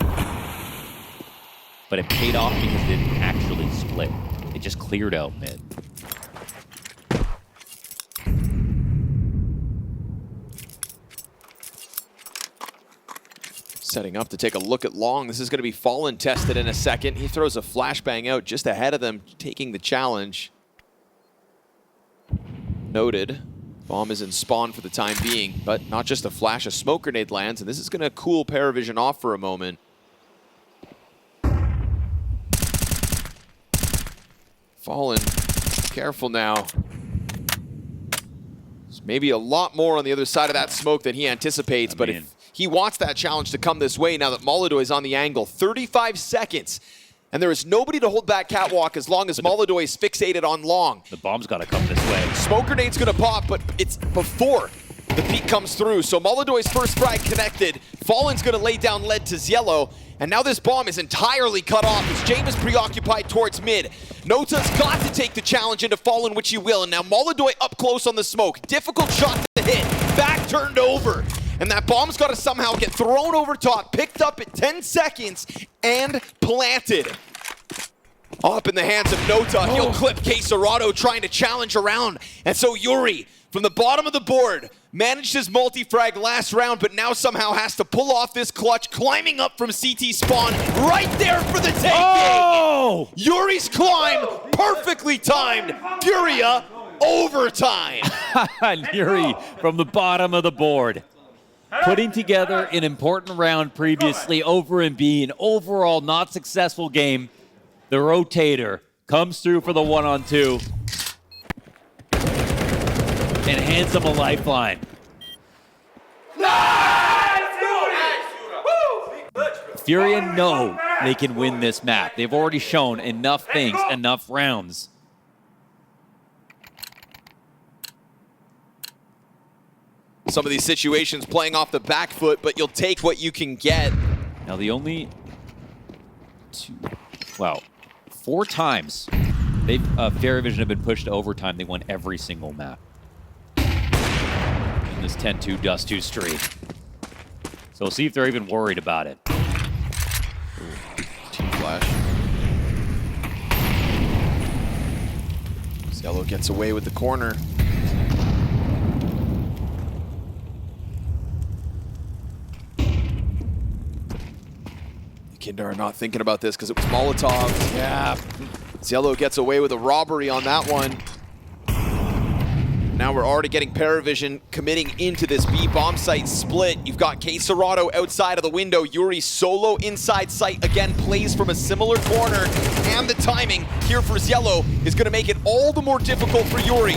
But it paid off because it didn't actually split. It just cleared out mid. Setting up to take a look at Long. This is going to be Fallen tested in a second. He throws a flashbang out just ahead of them, taking the challenge. Noted. Bomb is in spawn for the time being, but not just a flash. A smoke grenade lands, and this is going to cool PARIVISION off for a moment. Fallen, careful now. There's maybe a lot more on the other side of that smoke than he anticipates, but if he wants that challenge to come this way now that molodoy is on the angle, 35 seconds. And there is nobody to hold back catwalk as long as molodoy is fixated on long. The bomb's got to come this way. Smoke grenade's gonna pop, but it's before the peak comes through. So molodoy's first frag connected. Fallen's gonna lay down lead to Ziello. And now this bomb is entirely cut off as James is preoccupied towards mid. Nota's got to take the challenge into Fallen, which he will. And now molodoy up close on the smoke. Difficult shot to hit. Back turned over. And that bomb's got to somehow get thrown over top, picked up at 10 seconds, and planted. Up in the hands of Nota. He'll clip Quesarado trying to challenge around. And so Yuri, from the bottom of the board, managed his multi-frag last round, but now somehow has to pull off this clutch, climbing up from CT spawn, right there for the taking! Oh! Yuri's climb, perfectly timed. FURIA, overtime. Yuri from the bottom of the board. Putting together an important round previously over in B, an overall not successful game. The rotator comes through for the 1-on-2 and hands him a lifeline. FURIA know they can win this map. They've already shown enough things, enough rounds. Some of these situations playing off the back foot, but you'll take what you can get. Now the only four times they've PARIVISION have been pushed to overtime. They won every single map in this 10-2 Dust2 streak. So we'll see if they're even worried about it. Team flash. Ziello gets away with the corner. YEKINDAR not thinking about this because it was Molotov. Yeah. Ziello gets away with a robbery on that one. Now we're already getting PARIVISION committing into this B bomb site split. You've got Quesarado outside of the window. Yuri solo inside sight again, plays from a similar corner. And the timing here for Ziello is going to make it all the more difficult for Yuri.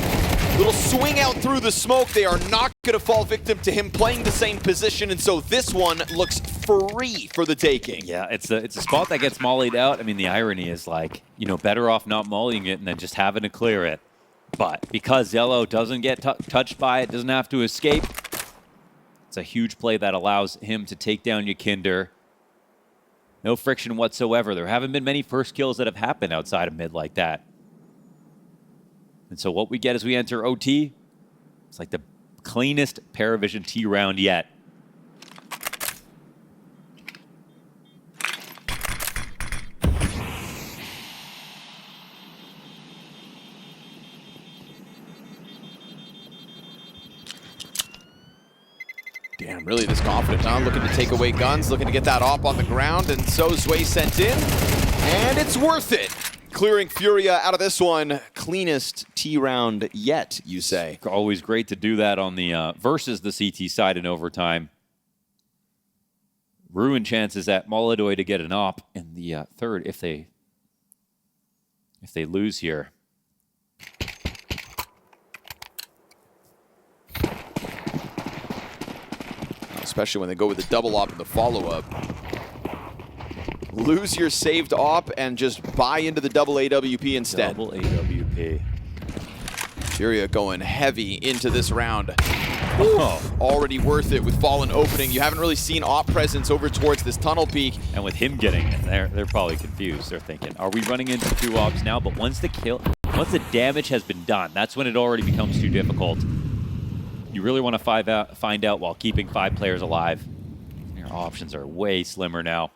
Little swing out through the smoke. They are not going to fall victim to him playing the same position, and so this one looks free for the taking. Yeah, it's a spot that gets mollied out. I mean, the irony is like, you know, better off not mollying it and then just having to clear it. But because Ziello doesn't get touched by it, doesn't have to escape, it's a huge play that allows him to take down YEKINDAR. No friction whatsoever. There haven't been many first kills that have happened outside of mid like that. And so what we get as we enter OT, it's like the cleanest PARIVISION T round yet. Damn, really this confident, huh? Looking to take away guns, looking to get that op on the ground, and so Zway sent in, and it's worth it. Clearing FURIA out of this one. Cleanest T round yet, you say? Always great to do that on the versus the CT side in overtime. Ruin chances at molodoy to get an op in the third if they lose here. Especially when they go with the double op in the follow-up. Lose your saved op and just buy into the double AWP instead. Double AWP. FURIA going heavy into this round. Oh. Already worth it with Fallen opening. You haven't really seen op presence over towards this tunnel peak. And with him getting in there, they're probably confused. They're thinking, are we running into two ops now? But once the damage has been done, that's when it already becomes too difficult. You really want to find out while keeping 5 players alive. Your options are way slimmer now.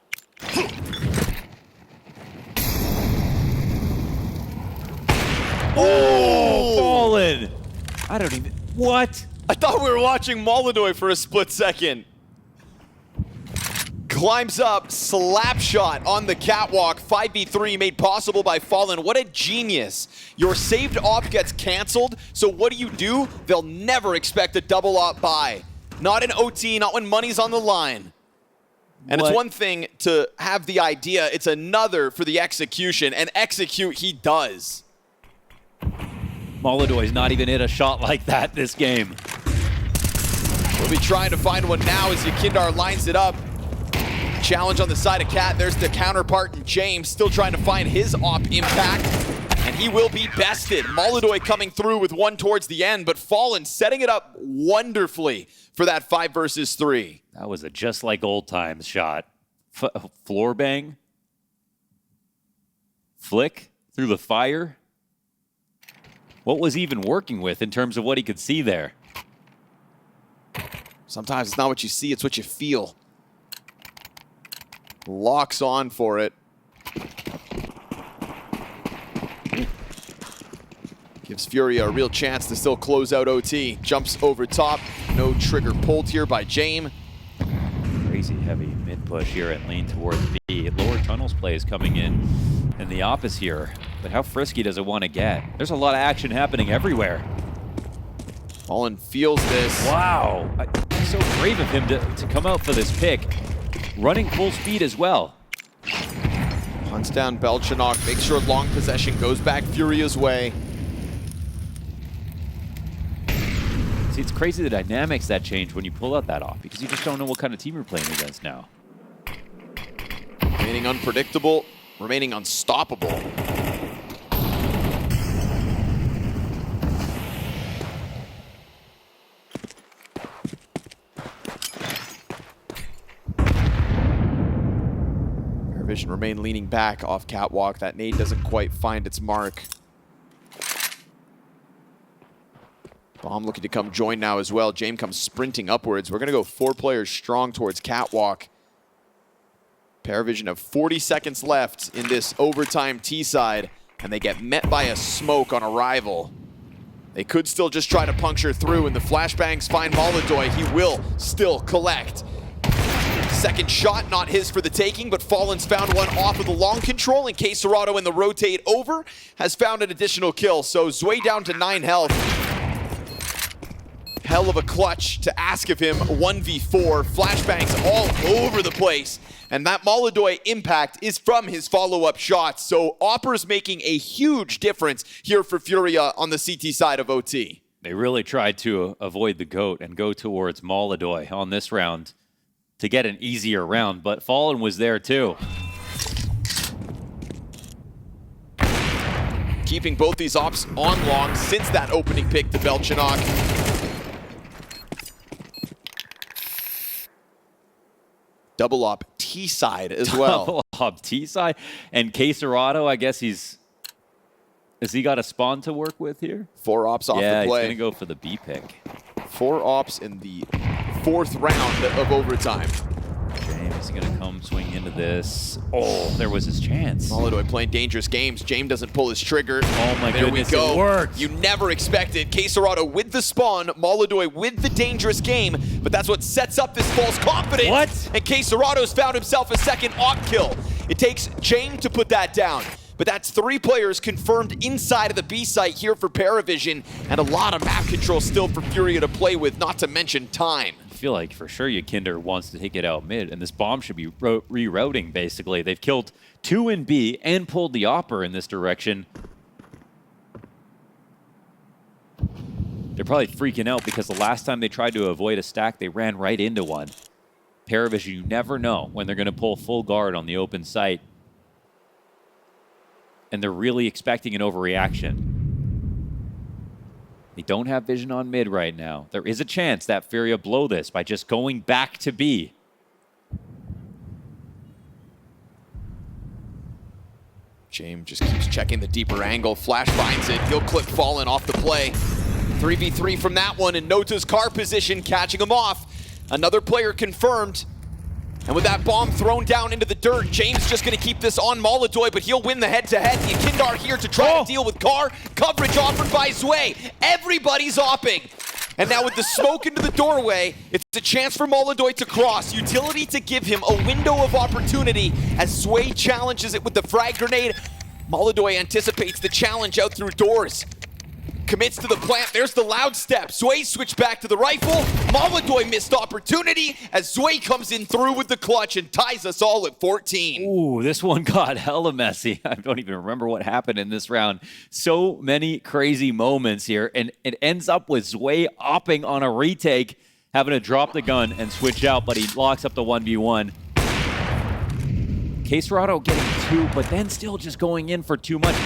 Oh, Fallen! I don't even... What? I thought we were watching molodoy for a split second. Climbs up, slap shot on the catwalk. 5v3 made possible by Fallen. What a genius. Your saved op gets canceled, so what do? They'll never expect a double op buy. Not in OT, not when money's on the line. And it's one thing to have the idea, it's another for the execution, and execute he does. Molodoy's not even hit a shot like that this game. We'll be trying to find one now as YEKINDAR lines it up. Challenge on the side of Cat. There's the counterpart in James, still trying to find his op impact. And he will be bested. molodoy coming through with one towards the end, but Fallen setting it up wonderfully for that 5 versus 3. That was a just like old times shot. Floor bang. Flick through the fire. What was he even working with in terms of what he could see there? Sometimes it's not what you see, it's what you feel. Locks on for it. Gives FURIA a real chance to still close out OT. Jumps over top. No trigger pulled here by James. Crazy heavy mid push here and lean towards B. Lower tunnels play is coming in the opposite here. But how frisky does it want to get? There's a lot of action happening everywhere. Fallen feels this. Wow. It's so brave of him to come out for this pick. Running full speed as well. Hunts down Belchanok. Makes sure long possession goes back FURIA's way. See, it's crazy the dynamics that change when you pull out that off because you just don't know what kind of team you're playing against now. Remaining unpredictable, remaining unstoppable. PARIVISION remain leaning back off catwalk. That nade doesn't quite find its mark. Bomb looking to come join now as well. James comes sprinting upwards. We're going to go 4 players strong towards catwalk. PARIVISION have 40 seconds left in this overtime T-side, and they get met by a smoke on arrival. They could still just try to puncture through, and the flashbangs find molodoy. He will still collect. Second shot, not his for the taking, but Fallen's found one off of the long control, and Caserado in the rotate over has found an additional kill. So Zwei down to 9 health. Hell of a clutch to ask of him. 1v4, flashbangs all over the place. And that molodoy impact is from his follow-up shots. So Opper's making a huge difference here for FURIA on the CT side of OT. They really tried to avoid the GOAT and go towards molodoy on this round to get an easier round, but Fallen was there too. Keeping both these ops on long since that opening pick to Belchanok. Double op T-side as well. Double op T-side. And Caserado, I guess has he got a spawn to work with here? 4 ops off the play. Yeah, he's going to go for the B pick. 4 ops in the 4th round of overtime. James is going to come swing into this. Oh, there was his chance. molodoy playing dangerous games. James doesn't pull his trigger. Oh my goodness, there we go. It worked. You never expect it. Caserado with the spawn, molodoy with the dangerous game, but that's what sets up this false confidence. What? And Caserado's found himself a second op kill. It takes James to put that down. But that's 3 players confirmed inside of the B site here for PARIVISION, and a lot of map control still for FURIA to play with, not to mention time. I feel like for sure YEKINDAR wants to take it out mid, and this bomb should be rerouting, basically. They've killed 2 in B and pulled the Opper in this direction. They're probably freaking out because the last time they tried to avoid a stack, they ran right into one. PARIVISION, you never know when they're going to pull full guard on the open site. And they're really expecting an overreaction. They don't have vision on mid right now. There is a chance that FURIA blow this by just going back to B. James just keeps checking the deeper angle. Flash finds it. He'll clip Fallen off the play. 3v3 from that one, and Nota's car position catching him off. Another player confirmed. And with that bomb thrown down into the dirt, James just going to keep this on molodoy, but he'll win the head-to-head. YEKINDAR here to try to deal with Carr. Coverage offered by Zwei. Everybody's opping. And now with the smoke into the doorway, it's a chance for molodoy to cross. Utility to give him a window of opportunity as Zwei challenges it with the frag grenade. molodoy anticipates the challenge out through doors. commits to the plant. There's the loud step. Zway switched back to the rifle. molodoy missed opportunity as Zway comes in through with the clutch and ties us all at 14. Ooh, this one got hella messy. I don't even remember what happened in this round. So many crazy moments here, and it ends up with Zway opping on a retake, having to drop the gun and switch out, but he locks up the 1v1. Caserado getting 2, but then still just going in for too much.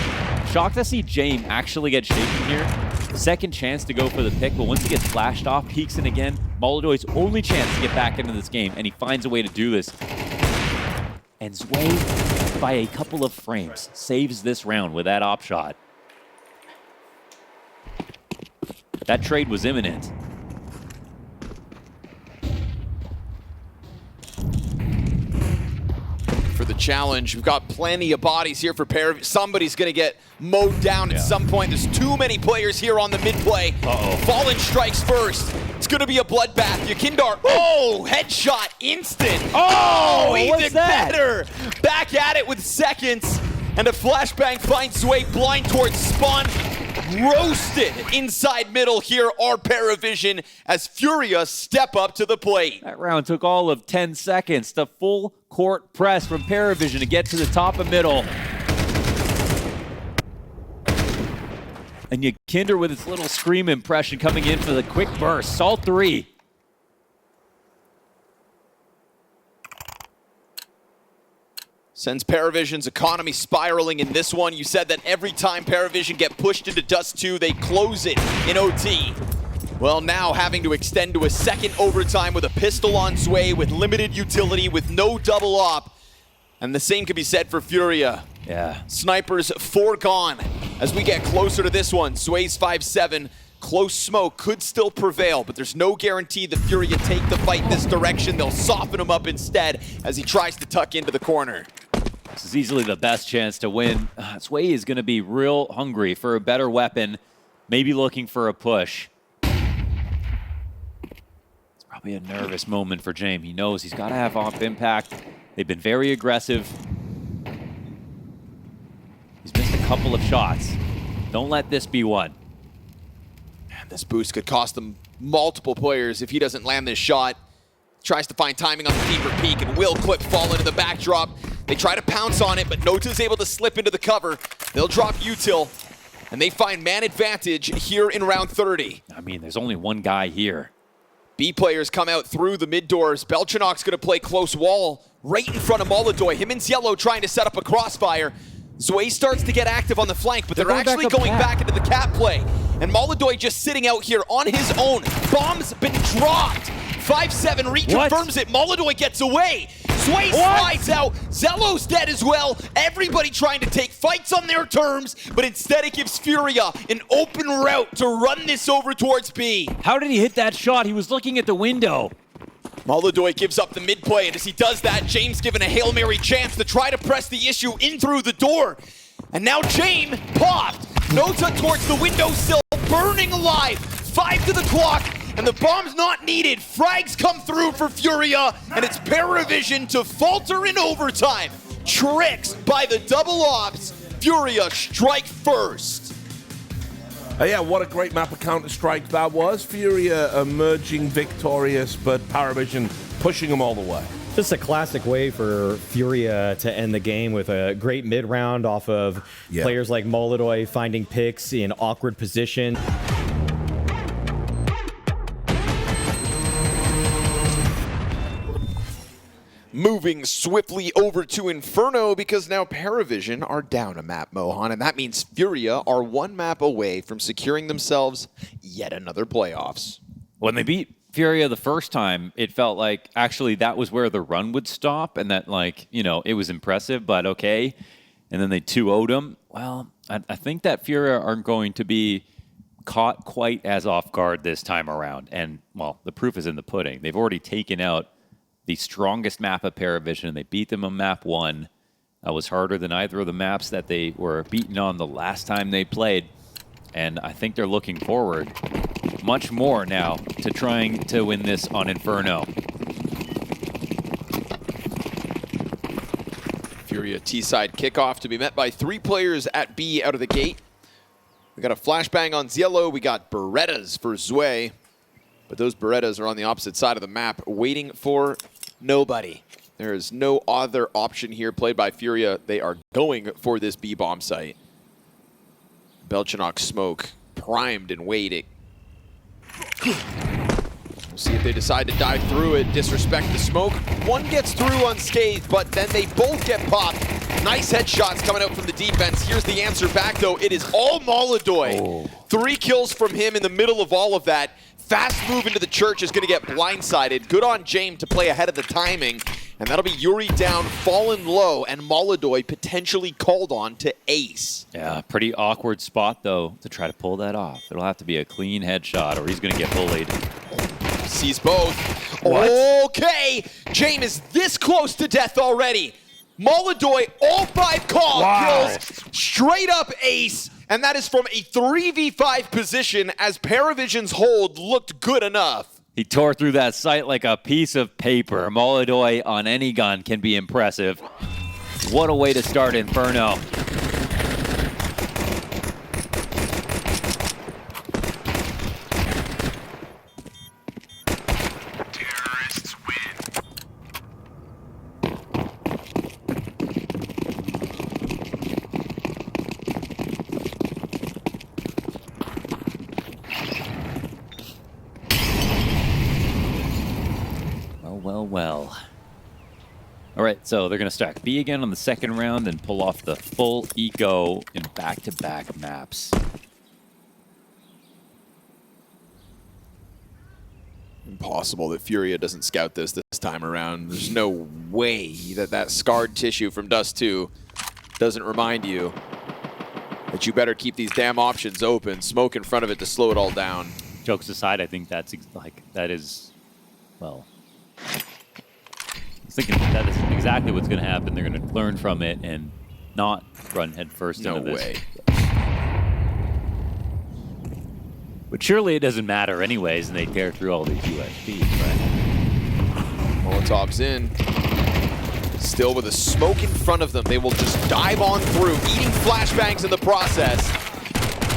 Shocked to see James actually get shaken here. Second chance to go for the pick, but once he gets flashed off, peeks in again. molodoy's only chance to get back into this game, and he finds a way to do this. And Zway, by a couple of frames, saves this round with that op shot. That trade was imminent. For the challenge, we've got plenty of bodies here for PARIVISION. Somebody's going to get mowed down at some point. There's too many players here on the mid play. Fallen strikes first. It's going to be a bloodbath. YEKINDAR, headshot instant. Even better. Back at it with seconds. And a flashbang finds Zway blind towards spawn. Roasted inside middle here are PARIVISION as FURIA step up to the plate. That round took all of 10 seconds. The full court press from PARIVISION to get to the top of middle. And YEKINDAR with its little scream impression coming in for the quick burst. Salt 3. Sends PARIVISION's economy spiraling in this one. You said that every time PARIVISION get pushed into Dust2, they close it in OT. Well, now having to extend to a second overtime with a pistol on Zway, with limited utility, with no double op. And the same could be said for FURIA. Yeah. Snipers 4 gone as we get closer to this one. Zway's 5-7. Close smoke could still prevail, but there's no guarantee that FURIA take the fight this direction. They'll soften him up instead as he tries to tuck into the corner. This is easily the best chance to win. Zway is going to be real hungry for a better weapon, maybe looking for a push. It's probably a nervous moment for James. He knows he's got to have off impact. They've been very aggressive. He's missed a couple of shots. Don't let this be one. Man, this boost could cost them multiple players if he doesn't land this shot. Tries to find timing on the deeper peek and will clip fall into the backdrop. They try to pounce on it, but Nota's able to slip into the cover. They'll drop util, and they find man advantage here in round 30. I mean, there's only one guy here. B players come out through the mid doors. Belchanok's gonna play close wall right in front of molodoy. Him and Yellow trying to set up a crossfire. Zway starts to get active on the flank, but they're actually going back into the cap play. And molodoy just sitting out here on his own. Bomb's been dropped. 5-7 reconfirms it. molodoy gets away. Zway slides out. Zello's dead as well. Everybody trying to take fights on their terms, but instead it gives FURIA an open route to run this over towards B. How did he hit that shot? He was looking at the window. molodoy gives up the mid play, and as he does that, James given a Hail Mary chance to try to press the issue in through the door. And now James popped. Nota towards the windowsill, burning alive. 5 to the clock. And the bomb's not needed. Frags come through for FURIA, and it's PARIVISION to falter in overtime. Tricks by the double ops. FURIA strike first. Yeah, what a great map of Counter-Strike that was. FURIA emerging victorious, but PARIVISION pushing them all the way. Just a classic way for FURIA to end the game with a great mid-round off of players like molodoy finding picks in awkward position. Moving swiftly over to Inferno because now PARIVISION are down a map, Mohan, and that means FURIA are 1 map away from securing themselves yet another playoffs. When they beat FURIA the first time, it felt like actually that was where the run would stop and that, like, you know, it was impressive, but okay. And then they 2-0'd them. Well, I think that FURIA aren't going to be caught quite as off guard this time around. And, well, the proof is in the pudding. They've already taken out the strongest map of PARIVISION. They beat them on map 1. That was harder than either of the maps that they were beaten on the last time they played. And I think they're looking forward much more now to trying to win this on Inferno. FURIA T-side kickoff to be met by 3 players at B out of the gate. We got a flashbang on Ziello. We got Berettas for Zwe. But those Berettas are on the opposite side of the map, waiting for nobody. There is no other option here played by FURIA. They are going for this B-bomb site. Belchanok smoke primed and waiting. We'll see if they decide to dive through it, disrespect the smoke. One gets through unscathed, but then they both get popped. Nice headshots coming out from the defense. Here's the answer back, though. It is all molodoy. Oh. 3 kills from him in the middle of all of that. Fast move into the church is going to get blindsided. Good on James to play ahead of the timing. And that'll be Yuri down, fallen low, and molodoy potentially called on to ace. Yeah, pretty awkward spot, though, to try to pull that off. It'll have to be a clean headshot, or he's going to get bullied. Sees both. What? Okay, James is this close to death already. molodoy, all 5 kills, straight up ace. And that is from a 3v5 position as PARIVISION's hold looked good enough. He tore through that sight like a piece of paper. molodoy on any gun can be impressive. What a way to start Inferno. Well. All right, so they're going to stack B again on the second round and pull off the full eco in back-to-back maps. Impossible that FURIA doesn't scout this time around. There's no way that scarred tissue from Dust2 doesn't remind you that you better keep these damn options open. Smoke in front of it to slow it all down. Jokes aside, I think that is, well, I was thinking that is exactly what's going to happen. They're going to learn from it and not run headfirst into this. No way. But surely it doesn't matter anyways, and they tear through all these USPs, right? Molotov's in. Still with a smoke in front of them. They will just dive on through, eating flashbangs in the process.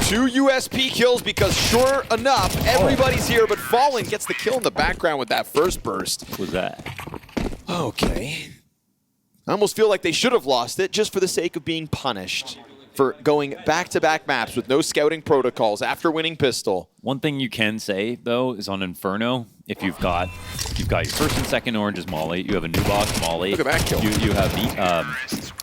2 USP kills because sure enough, everybody's here, but Fallen gets the kill in the background with that first burst. What was that? Okay. I almost feel like they should have lost it just for the sake of being punished for going back-to-back maps with no scouting protocols after winning pistol. One thing you can say, though, is on Inferno, if you've got your first and second oranges molly, you have a new box molly, look at that kill. You have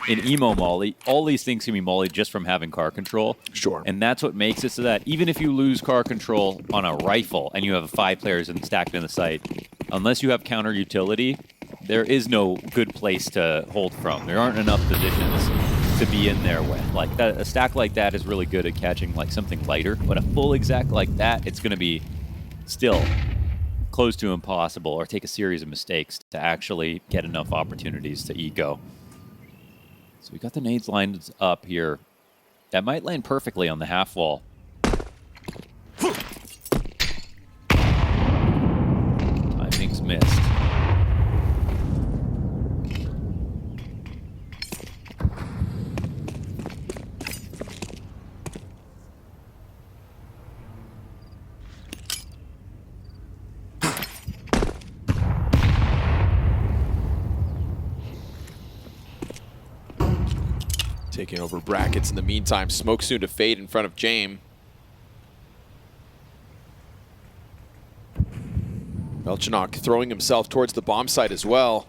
an emo molly, all these things can be molly just from having car control. Sure. And that's what makes it so that even if you lose car control on a rifle and you have 5 players and stacked in the site, unless you have counter utility, there is no good place to hold from. There aren't enough positions to be in there with. Like that, a stack like that is really good at catching like something lighter, but a full exact like that, it's going to be still close to impossible or take a series of mistakes to actually get enough opportunities to eco. So we got the nades lined up here. That might land perfectly on the half wall. Timing's missed. Taking over brackets in the meantime. Smoke soon to fade in front of James. Belchanok throwing himself towards the bomb site as well.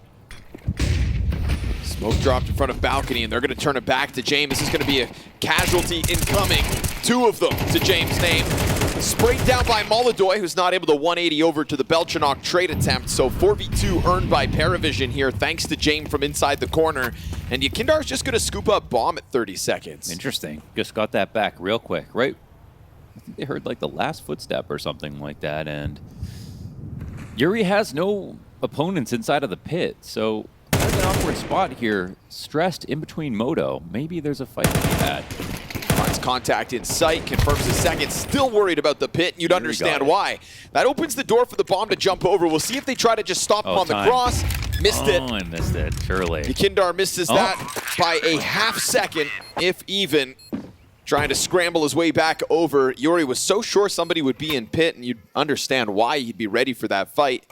Smoke dropped in front of balcony, and they're going to turn it back to James. This is going to be a casualty incoming. 2 of them to James' name. Sprayed down by molodoy, who's not able to 180 over to the Belchanok trade attempt. So 4v2 earned by PARIVISION here, thanks to James from inside the corner. And YEKINDAR's just going to scoop up bomb at 30 seconds. Interesting. Just got that back real quick, right? I think they heard like the last footstep or something like that. And Yuri has no opponents inside of the pit. So there's an awkward spot here, stressed in between Moto. Maybe there's a fight to be had. Finds contact in sight, confirms the second, still worried about the pit, and you'd understand why. That opens the door for the bomb to jump over. We'll see if they try to just stop him on the cross. Missed it. Oh, I missed it, surely. YEKINDAR misses that by a half second, if even. trying to scramble his way back over. Yuri was so sure somebody would be in pit, and you'd understand why he'd be ready for that fight.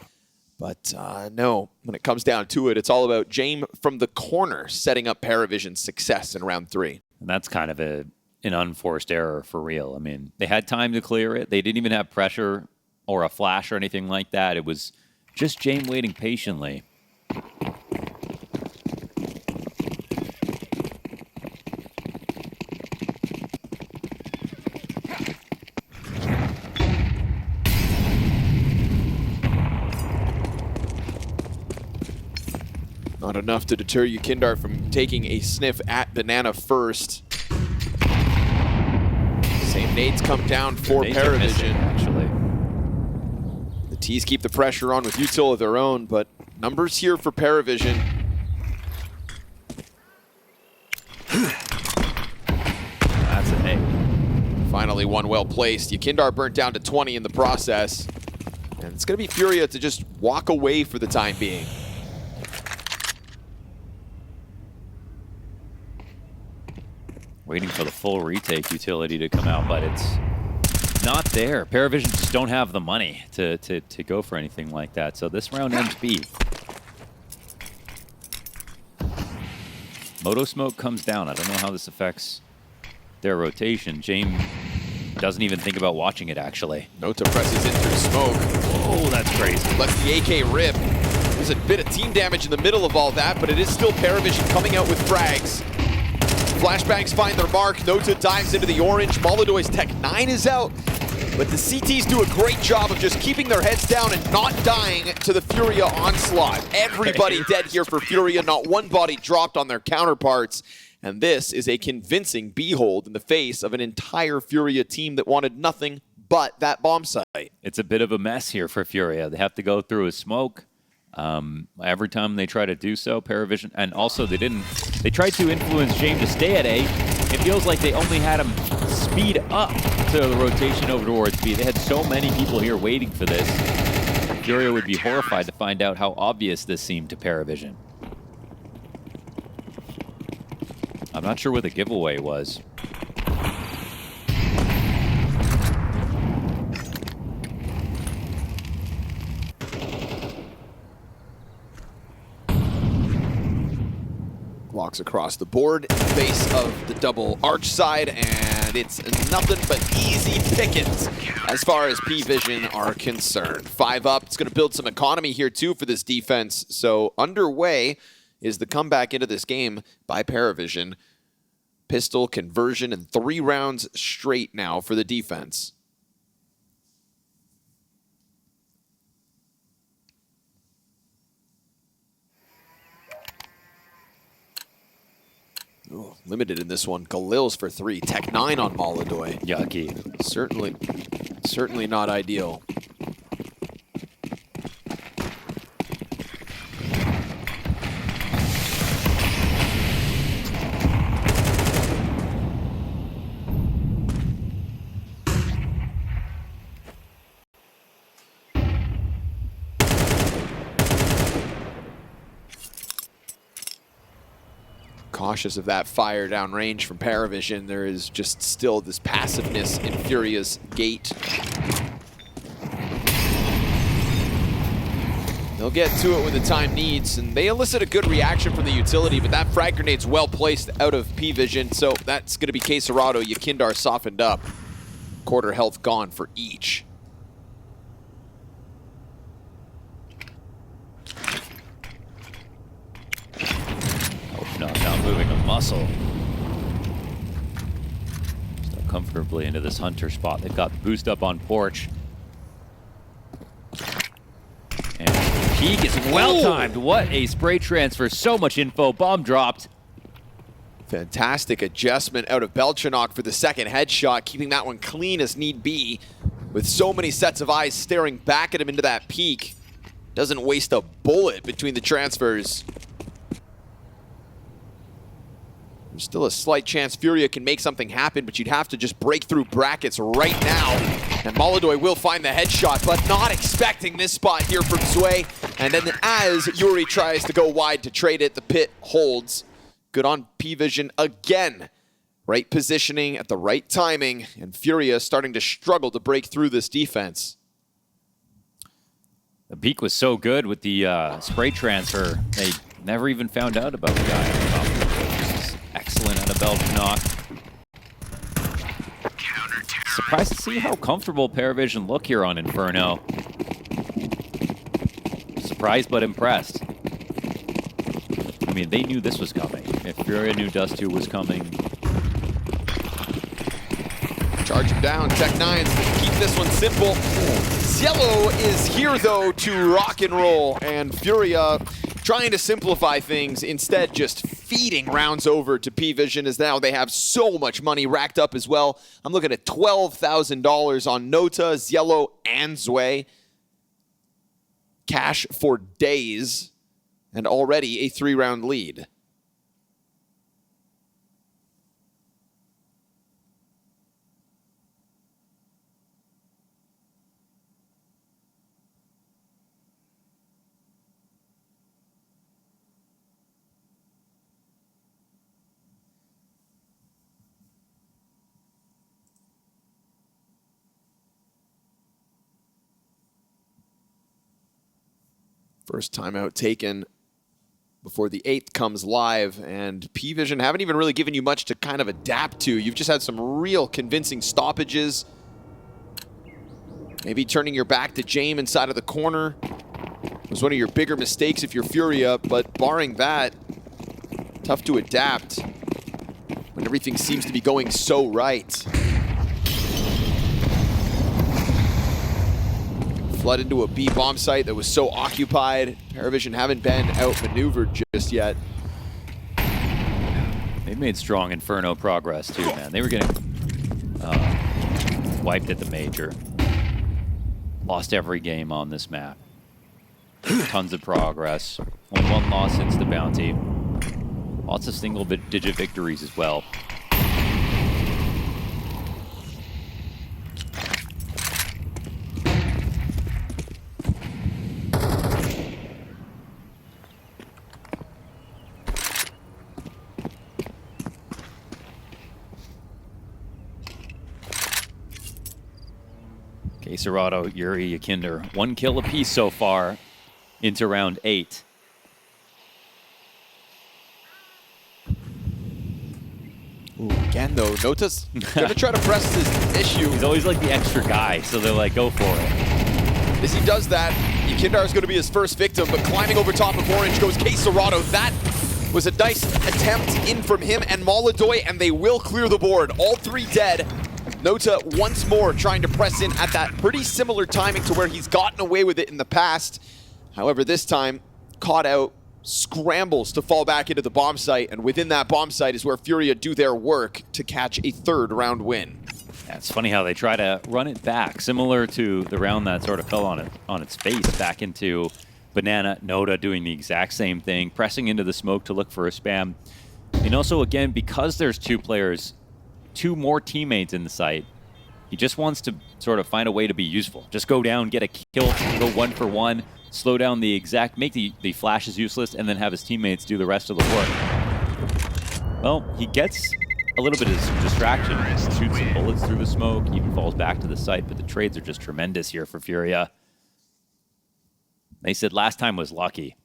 But no, when it comes down to it, it's all about James from the corner setting up PARIVISION's success in round 3. And that's kind of an unforced error for real. I mean, they had time to clear it. They didn't even have pressure or a flash or anything like that. It was just James waiting patiently. Not enough to deter YEKINDAR from taking a sniff at Banana first. Same nades come down for PARIVISION. Actually, the T's keep the pressure on with util of their own, but numbers here for PARIVISION. that's an A. Finally one well placed. YEKINDAR burnt down to 20 in the process. And it's going to be FURIA to just walk away for the time being. Waiting for the full retake utility to come out, but it's not there. PARIVISION just don't have the money to go for anything like that. So this round ends B. Moto smoke comes down. I don't know how this affects their rotation. James doesn't even think about watching it, actually. Nota presses in through smoke. Oh, that's crazy. Lets the AK rip. There's a bit of team damage in the middle of all that, but it is still PARIVISION coming out with frags. Flashbangs find their mark. Nota dives into the orange. molodoy's Tech 9 is out. But the CTs do a great job of just keeping their heads down and not dying to the FURIA onslaught. Everybody dead here for FURIA. Not one body dropped on their counterparts. And this is a convincing behold in the face of an entire FURIA team that wanted nothing but that bomb site. It's a bit of a mess here for FURIA. They have to go through a smoke. Every time they try to do so, PARIVISION, and also they tried to influence James to stay at A. It feels like they only had him speed up to the rotation over towards B. They had so many people here waiting for this. FURIA would be horrified to find out how obvious this seemed to PARIVISION. I'm not sure what the giveaway was. Walks across the board in the face of the double arch side, and it's nothing but easy pickings as far as PVISION are concerned. 5 up. It's going to build some economy here too for this defense. So underway is the comeback into this game by PARIVISION. Pistol conversion and 3 rounds straight now for the defense. Ooh, limited in this one. Galil's for 3. Tech 9 on molodoy. Yucky. Certainly not ideal. Cautious of that fire downrange from PARIVISION. There is just still this passiveness in FURIA's gate. They'll get to it when the time needs, and they elicit a good reaction from the utility, but that frag grenade's well placed out of PVISION, so that's going to be Quesarado. YEKINDAR softened up. Quarter health gone for each. Not moving a muscle. Still comfortably into this hunter spot. They've got the boost up on porch. And the peek is well timed. What a spray transfer. So much info. Bomb dropped. Fantastic adjustment out of Belchanok for the second headshot, keeping that one clean as need be. With so many sets of eyes staring back at him into that peak. Doesn't waste a bullet between the transfers. There's still a slight chance FURIA can make something happen, but you'd have to just break through brackets right now. And molodoy will find the headshot, but not expecting this spot here from Sway. And then as Yuri tries to go wide to trade it, the pit holds. Good on PVISION again Right positioning at the right timing, and FURIA starting to struggle to break through this defense. The peak was so good with the spray transfer, they never even found out about the guy on top. This is excellent on a Belgian knock. Surprised to see how comfortable PARIVISION look here on Inferno. Surprised but impressed. I mean, they knew this was coming. If FURIA knew Dust2 was coming. Charge him down, Tech9, keep this one simple. Yellow is here though to rock and roll, and FURIA trying to simplify things, instead just feeding rounds over to PVISION, as now they have so much money racked up as well. I'm looking at $12,000 on Nota, Yellow, and Zwei. Cash for days, and already a 3-round lead. First timeout taken before the 8th comes live, and PVISION haven't even really given you much to kind of adapt to. You've just had some real convincing stoppages. Maybe turning your back to Jame inside of the corner was one of your bigger mistakes if you're FURIA, but barring that, tough to adapt when everything seems to be going so right. Flood into a B bomb site that was so occupied. PARIVISION haven't been outmaneuvered just yet. They've made strong Inferno progress too, man. They were getting wiped at the major. Lost every game on this map. Tons of progress. Only one loss since the bounty. Lots of single-digit victories as well. Serato, Yuri, YEKINDAR, 1 kill apiece so far into round 8. Ooh, again though, Nota's gonna try to press his issue. He's always like the extra guy, so they're like, go for it. As he does that, YEKINDAR is gonna be his first victim, but climbing over top of Orange goes Serato. That was a nice attempt in from him and molodoy, and they will clear the board. All 3 dead. Nota once more trying to press in at that pretty similar timing to where he's gotten away with it in the past. However, this time, caught out, scrambles to fall back into the bomb site, and within that bomb site is where FURIA do their work to catch a 3rd round win. Yeah, it's funny how they try to run it back, similar to the round that sort of fell on its face back into Banana. Nota doing the exact same thing, pressing into the smoke to look for a spam. And also, again, because there's 2 players, 2 more teammates in the site, he just wants to sort of find a way to be useful. Just go down, get a kill, go 1 for 1, slow down the exact, make the flashes useless, and then have his teammates do the rest of the work. Well, he gets a little bit of distraction, shoots some bullets through the smoke, even falls back to the site, but the trades are just tremendous here for FURIA. They said last time was lucky.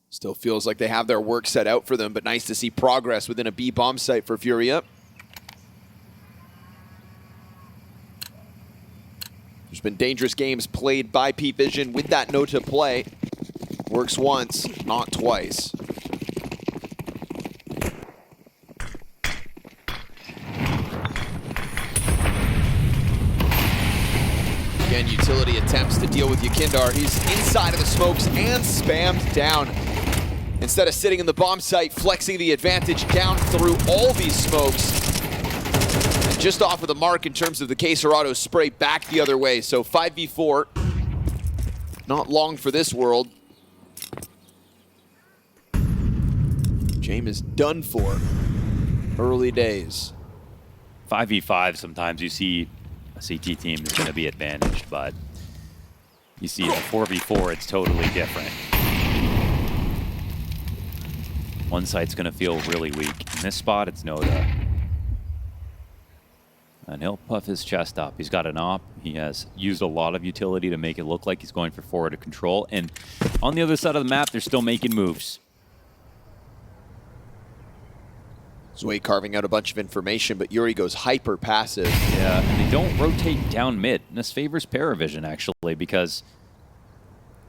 Still feels like they have their work set out for them, but nice to see progress within a B bomb site for FURIA. There's been dangerous games played by PVISION with that Nota play. Works once, not twice. Again, utility attempts to deal with YEKINDAR. He's inside of the smokes and spammed down. Instead of sitting in the bomb site, flexing the advantage down through all these smokes. And just off of the mark in terms of the Serato spray back the other way. So 5v4, not long for this world. Jame is done for. Early days. 5v5, sometimes you see a CT team is going to be advantaged, but you see in a 4v4, it's totally different. one side's going to feel really weak. In this spot, it's Nota. And he'll puff his chest up. He's got an op. He has used a lot of utility to make it look like he's going for forward control. And on the other side of the map, they're still making moves. Zway carving out a bunch of information, but Yuri goes hyper passive. Yeah, and they don't rotate down mid. And this favors PARIVISION, actually, because...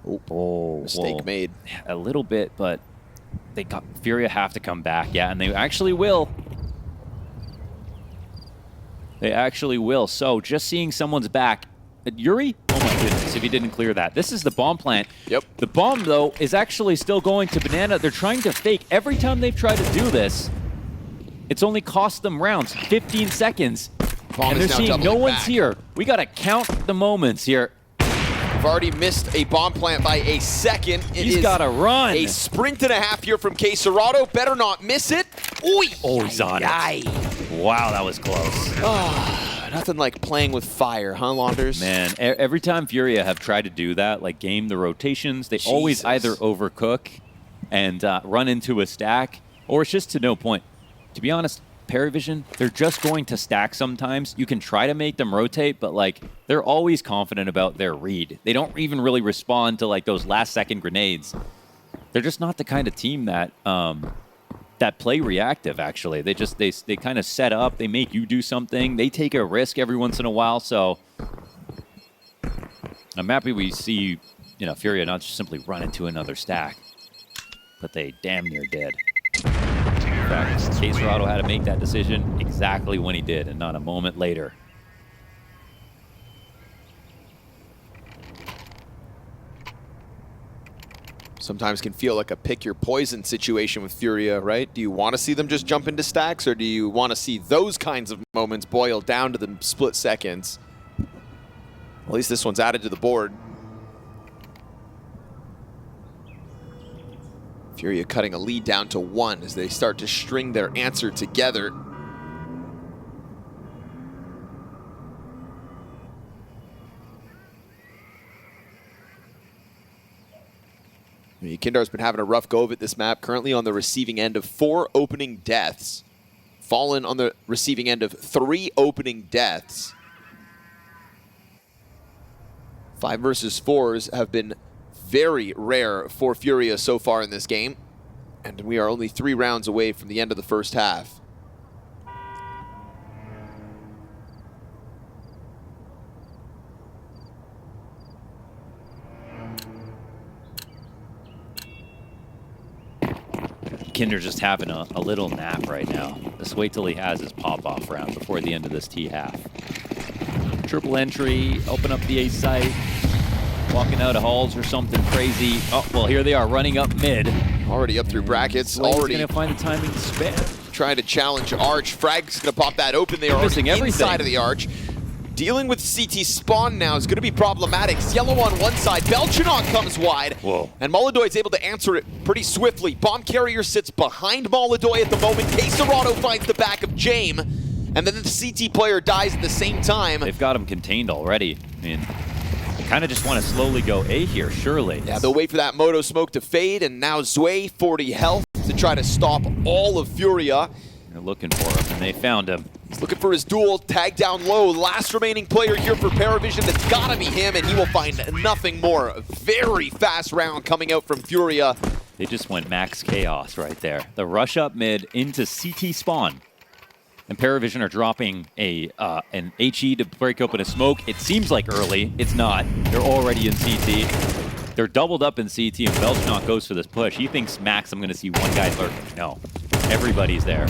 Mistake made. A little bit, but they got FURIA have to come back. Yeah, and they actually will. They actually will. So just seeing someone's back. Yuri? Oh my goodness, if he didn't clear that. This is the bomb plant. Yep. The bomb, though, is actually still going to Banana. They're trying to fake. Every time they've tried to do this, it's only cost them rounds, 15 seconds. Bomb and they're seeing no one's back. here. We got to count the moments here. We've already missed a bomb plant by a second. He's got to run. A sprint and a half here from K Serato. Better not miss it. Oy. Oh, he's on it. Wow, that was close. Nothing like playing with fire, huh, Launders? Man, every time FURIA have tried to do that, like game the rotations, they always either overcook and run into a stack, or it's just to no point. To be honest, PARIVISION, they're just going to stack sometimes. You can try to make them rotate, but like they're always confident about their read. They don't even really respond to like those last-second grenades. They're just not the kind of team that that play reactive. Actually, they kind of set up. They make you do something. They take a risk every once in a while. So I'm happy we see FURIA not just simply run into another stack, but they damn near did. In fact, K Serato had to make that decision exactly when he did, and not a moment later. Sometimes can feel like a pick your poison situation with FURIA, right? Do you want to see them just jump into stacks, or do you want to see those kinds of moments boil down to the split seconds? At least this one's added to the board. FURIA cutting a lead down to 1 as they start to string their answer together. YEKINDAR's been having a rough go of it this map, currently on the receiving end of 4 opening deaths. Fallen on the receiving end of 3 opening deaths. 5 versus 4s have been very rare for FURIA so far in this game, and we are only 3 rounds away from the end of the first half. YEKINDAR just having a little nap right now. Just wait till he has his pop-off round before the end of this T-half. Triple entry, open up the A site, walking out of halls or something crazy. Oh, well, here they are running up mid. Already up through brackets. Slay's already going to find the timing to spam. Trying to challenge Arch. Frag's going to pop that open. They are missing already everything. inside of the Arch. Dealing with CT spawn now is going to be problematic. Yellow on one side. Belchanok comes wide. Whoa. And molodoy is able to answer it pretty swiftly. Bomb carrier sits behind molodoy at the moment. K Serato finds the back of Jame. And then the CT player dies at the same time. They've got him contained already. I mean, they kind of just want to slowly go A here, surely. Yeah, they'll wait for that Moto smoke to fade. And now Zway, 40 health to try to stop all of FURIA. They're looking for him, and they found him. He's looking for his duel, tag down low. Last remaining player here for PARIVISION. That's gotta be him, and he will find nothing more. A very fast round coming out from FURIA. They just went max chaos right there. The rush up mid into CT spawn. And PARIVISION are dropping an HE to break open a smoke. It seems like early. It's not. They're already in CT. They're doubled up in CT, and Belchanok goes for this push. He thinks, Max, I'm going to see one guy lurking. No. Everybody's there.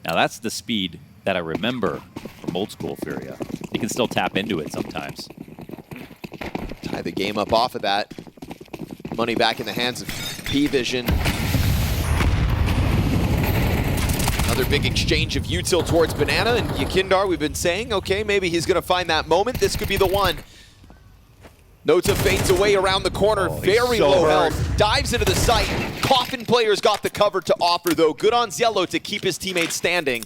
Now that's the speed that I remember from old school FURIA. You can still tap into it sometimes. Tie the game up off of that. Money back in the hands of PVISION. Another big exchange of util towards Banana, and YEKINDAR, we've been saying, okay, maybe he's going to find that moment. This could be the one. Nota fades away around the corner, very low health, dives into the site. Coffin players got the cover to offer, though. Good on Ziello to keep his teammates standing.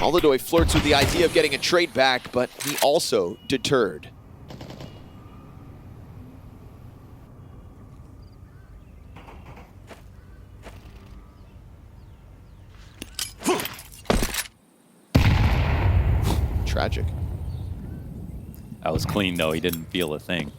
molodoy flirts with the idea of getting a trade back, but he also deterred. Tragic. That was clean, though. He didn't feel a thing.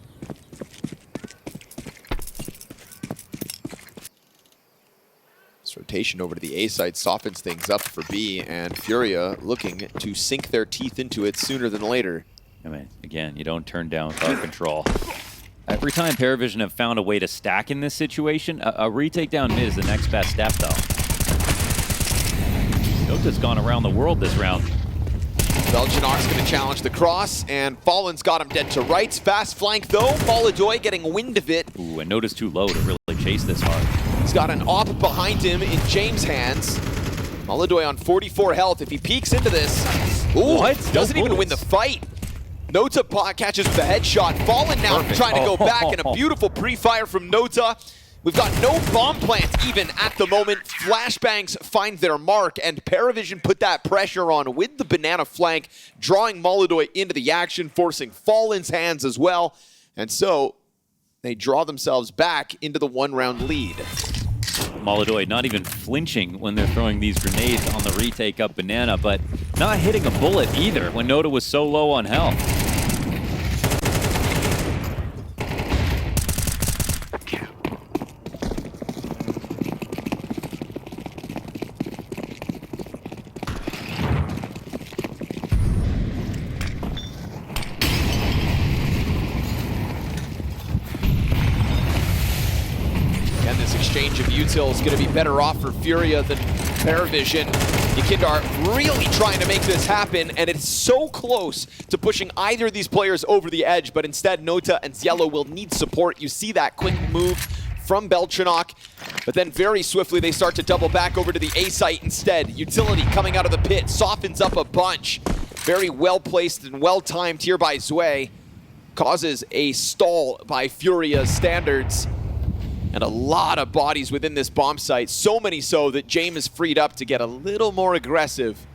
This rotation over to the A side softens things up for B, and FURIA looking to sink their teeth into it sooner than later. I mean, again, you don't turn down car control. Every time PARIVISION have found a way to stack in this situation, a retake down mid is the next best step, though. Nota's gone around the world this round. Belginok's going to challenge the cross, and Fallen's got him dead to rights. Fast flank, though. molodoy getting wind of it. Ooh, and Nota's too low to really chase this hard. He's got an op behind him in James' hands. molodoy on 44 health. If he peeks into this, ooh, What? doesn't No even win the fight. Nota catches the headshot. Fallen now trying to go back, and a beautiful pre-fire from Nota. We've got no bomb plant even at the moment. Flashbangs find their mark, and PARIVISION put that pressure on with the banana flank, drawing molodoy into the action, forcing Fallen's hands as well. And so they draw themselves back into the one-round lead. molodoy not even flinching when they're throwing these grenades on the retake up banana, but not hitting a bullet either when Nota was so low on health. Exchange of util is going to be better off for FURIA than PARIVISION. YEKINDAR really trying to make this happen, and it's so close to pushing either of these players over the edge, but instead Nota and Cielo will need support. You see that quick move from Belginok, but then very swiftly they start to double back over to the A site instead. Utility coming out of the pit, softens up a bunch. Very well placed and well timed here by Zwei. Causes a stall by FURIA's standards. And a lot of bodies within this bomb site. So many so that James is freed up to get a little more aggressive.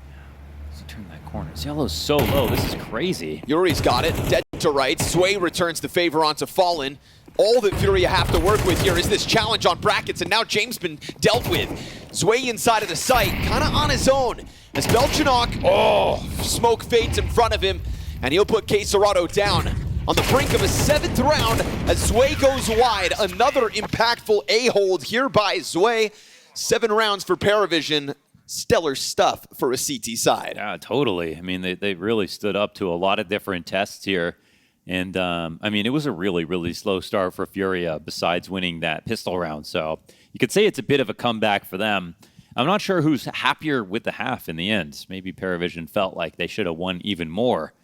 Let's turn that corner. Cielo's so low. This is crazy. Yuri's got it. Dead to right. Zwei returns the favor onto Fallen. All that FURIA have to work with here is this challenge on brackets, and now James been dealt with. Zwei inside of the site, kind of on his own. As Belginok, smoke fades in front of him, and he'll put K-Serrato down. On the brink of a 7th round, as Zwei goes wide. Another impactful A-hold here by Zwei. 7 rounds for PARIVISION. Stellar stuff for a CT side. Yeah, totally. I mean, they really stood up to a lot of different tests here. And, I mean, it was a really, really slow start for FURIA besides winning that pistol round. So you could say it's a bit of a comeback for them. I'm not sure who's happier with the half in the end. Maybe PARIVISION felt like they should have won even more.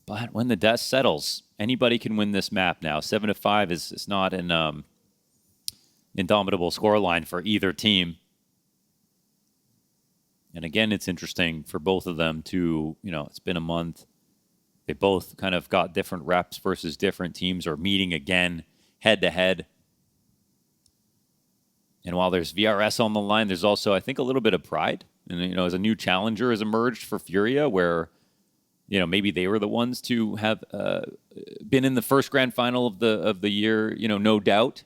But when the dust settles, anybody can win this map now. 7-5 is not an indomitable scoreline for either team. And again, it's interesting for both of them to, it's been a month. They both kind of got different reps versus different teams or meeting again head-to-head. And while there's VRS on the line, there's also, I think, a little bit of pride. And, as a new challenger has emerged for FURIA where maybe they were the ones to have been in the first grand final of the year, no doubt.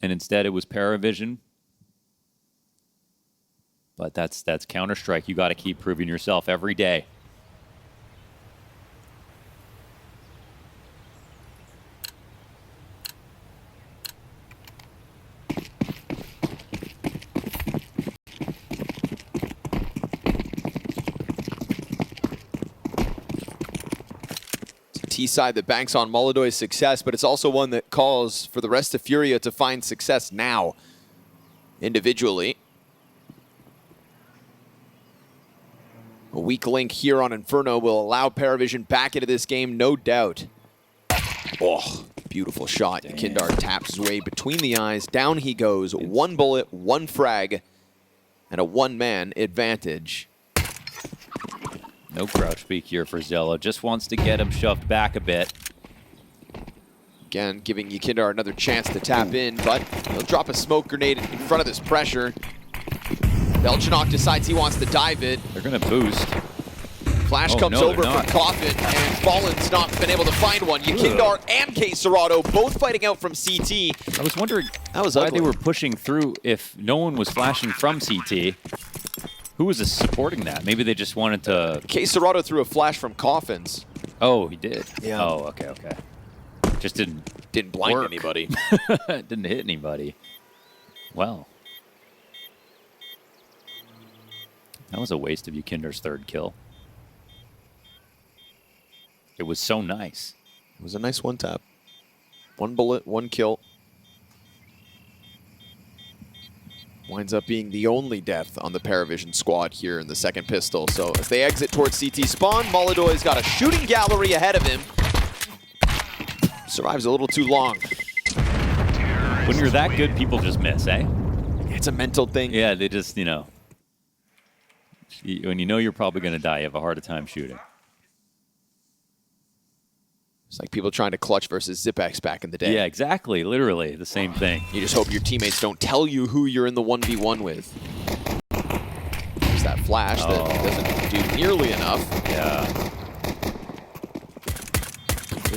And instead it was PARIVISION. But that's Counter-Strike. You got to keep proving yourself every day. T-side that banks on molodoy's success, but it's also one that calls for the rest of FURIA to find success now, individually. A weak link here on Inferno will allow PARIVISION back into this game, no doubt. Oh, beautiful shot. YEKINDAR taps Zwei between the eyes. Down he goes. 1 bullet, 1 frag, and a one-man advantage. No crouch peek here for Zello. Just wants to get him shoved back a bit. Again, giving YEKINDAR another chance to tap in, but he'll drop a smoke grenade in front of this pressure. Belginok decides he wants to dive it. They're going to boost. Flash comes over from Coffin, and Fallen's not been able to find one. YEKINDAR and K-Serrato both fighting out from CT. I was wondering why they were pushing through if no one was flashing from CT. Who was supporting that? Maybe they just wanted to... Serato threw a flash from Coffins. Oh, he did? Yeah. Oh, okay, okay. Just didn't blind work. anybody. Didn't hit anybody. Well. That was a waste of YEKINDAR's third kill. It was so nice. It was a nice one tap. One bullet, one kill. Winds up being the only death on the PARIVISION squad here in the second pistol. So as they exit towards CT spawn, molodoy's got a shooting gallery ahead of him. Survives a little too long. When you're that good, people just miss, eh? It's a mental thing. Yeah, they just, you know. When you know you're probably going to die, you have a harder time shooting. It's like people trying to clutch versus Zipex back in the day. Yeah, exactly. Literally the same thing. You just hope your teammates don't tell you who you're in the 1v1 with. There's that flash that doesn't do nearly enough. Yeah.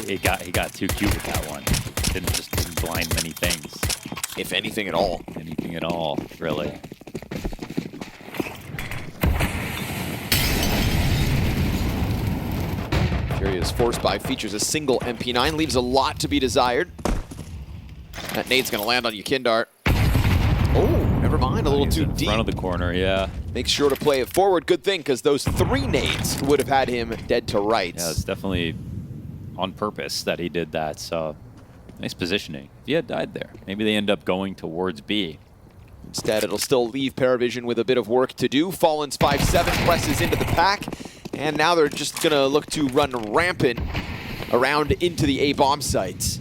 He got too cute with that one. Didn't blind many things. If anything at all. Anything at all, really. FURIA is forced by, features a single MP9, leaves a lot to be desired. That nade's gonna land on YEKINDAR. Oh, never mind, a little too deep. Front of the corner, yeah. Makes sure to play it forward. Good thing, because those 3 nades would have had him dead to rights. Yeah, it's definitely on purpose that he did that, so nice positioning. If he had died there, maybe they end up going towards B. Instead, it'll still leave PARIVISION with a bit of work to do. Fallen's 5-7 presses into the pack, and now they're just gonna look to run rampant around into the A-bomb sites.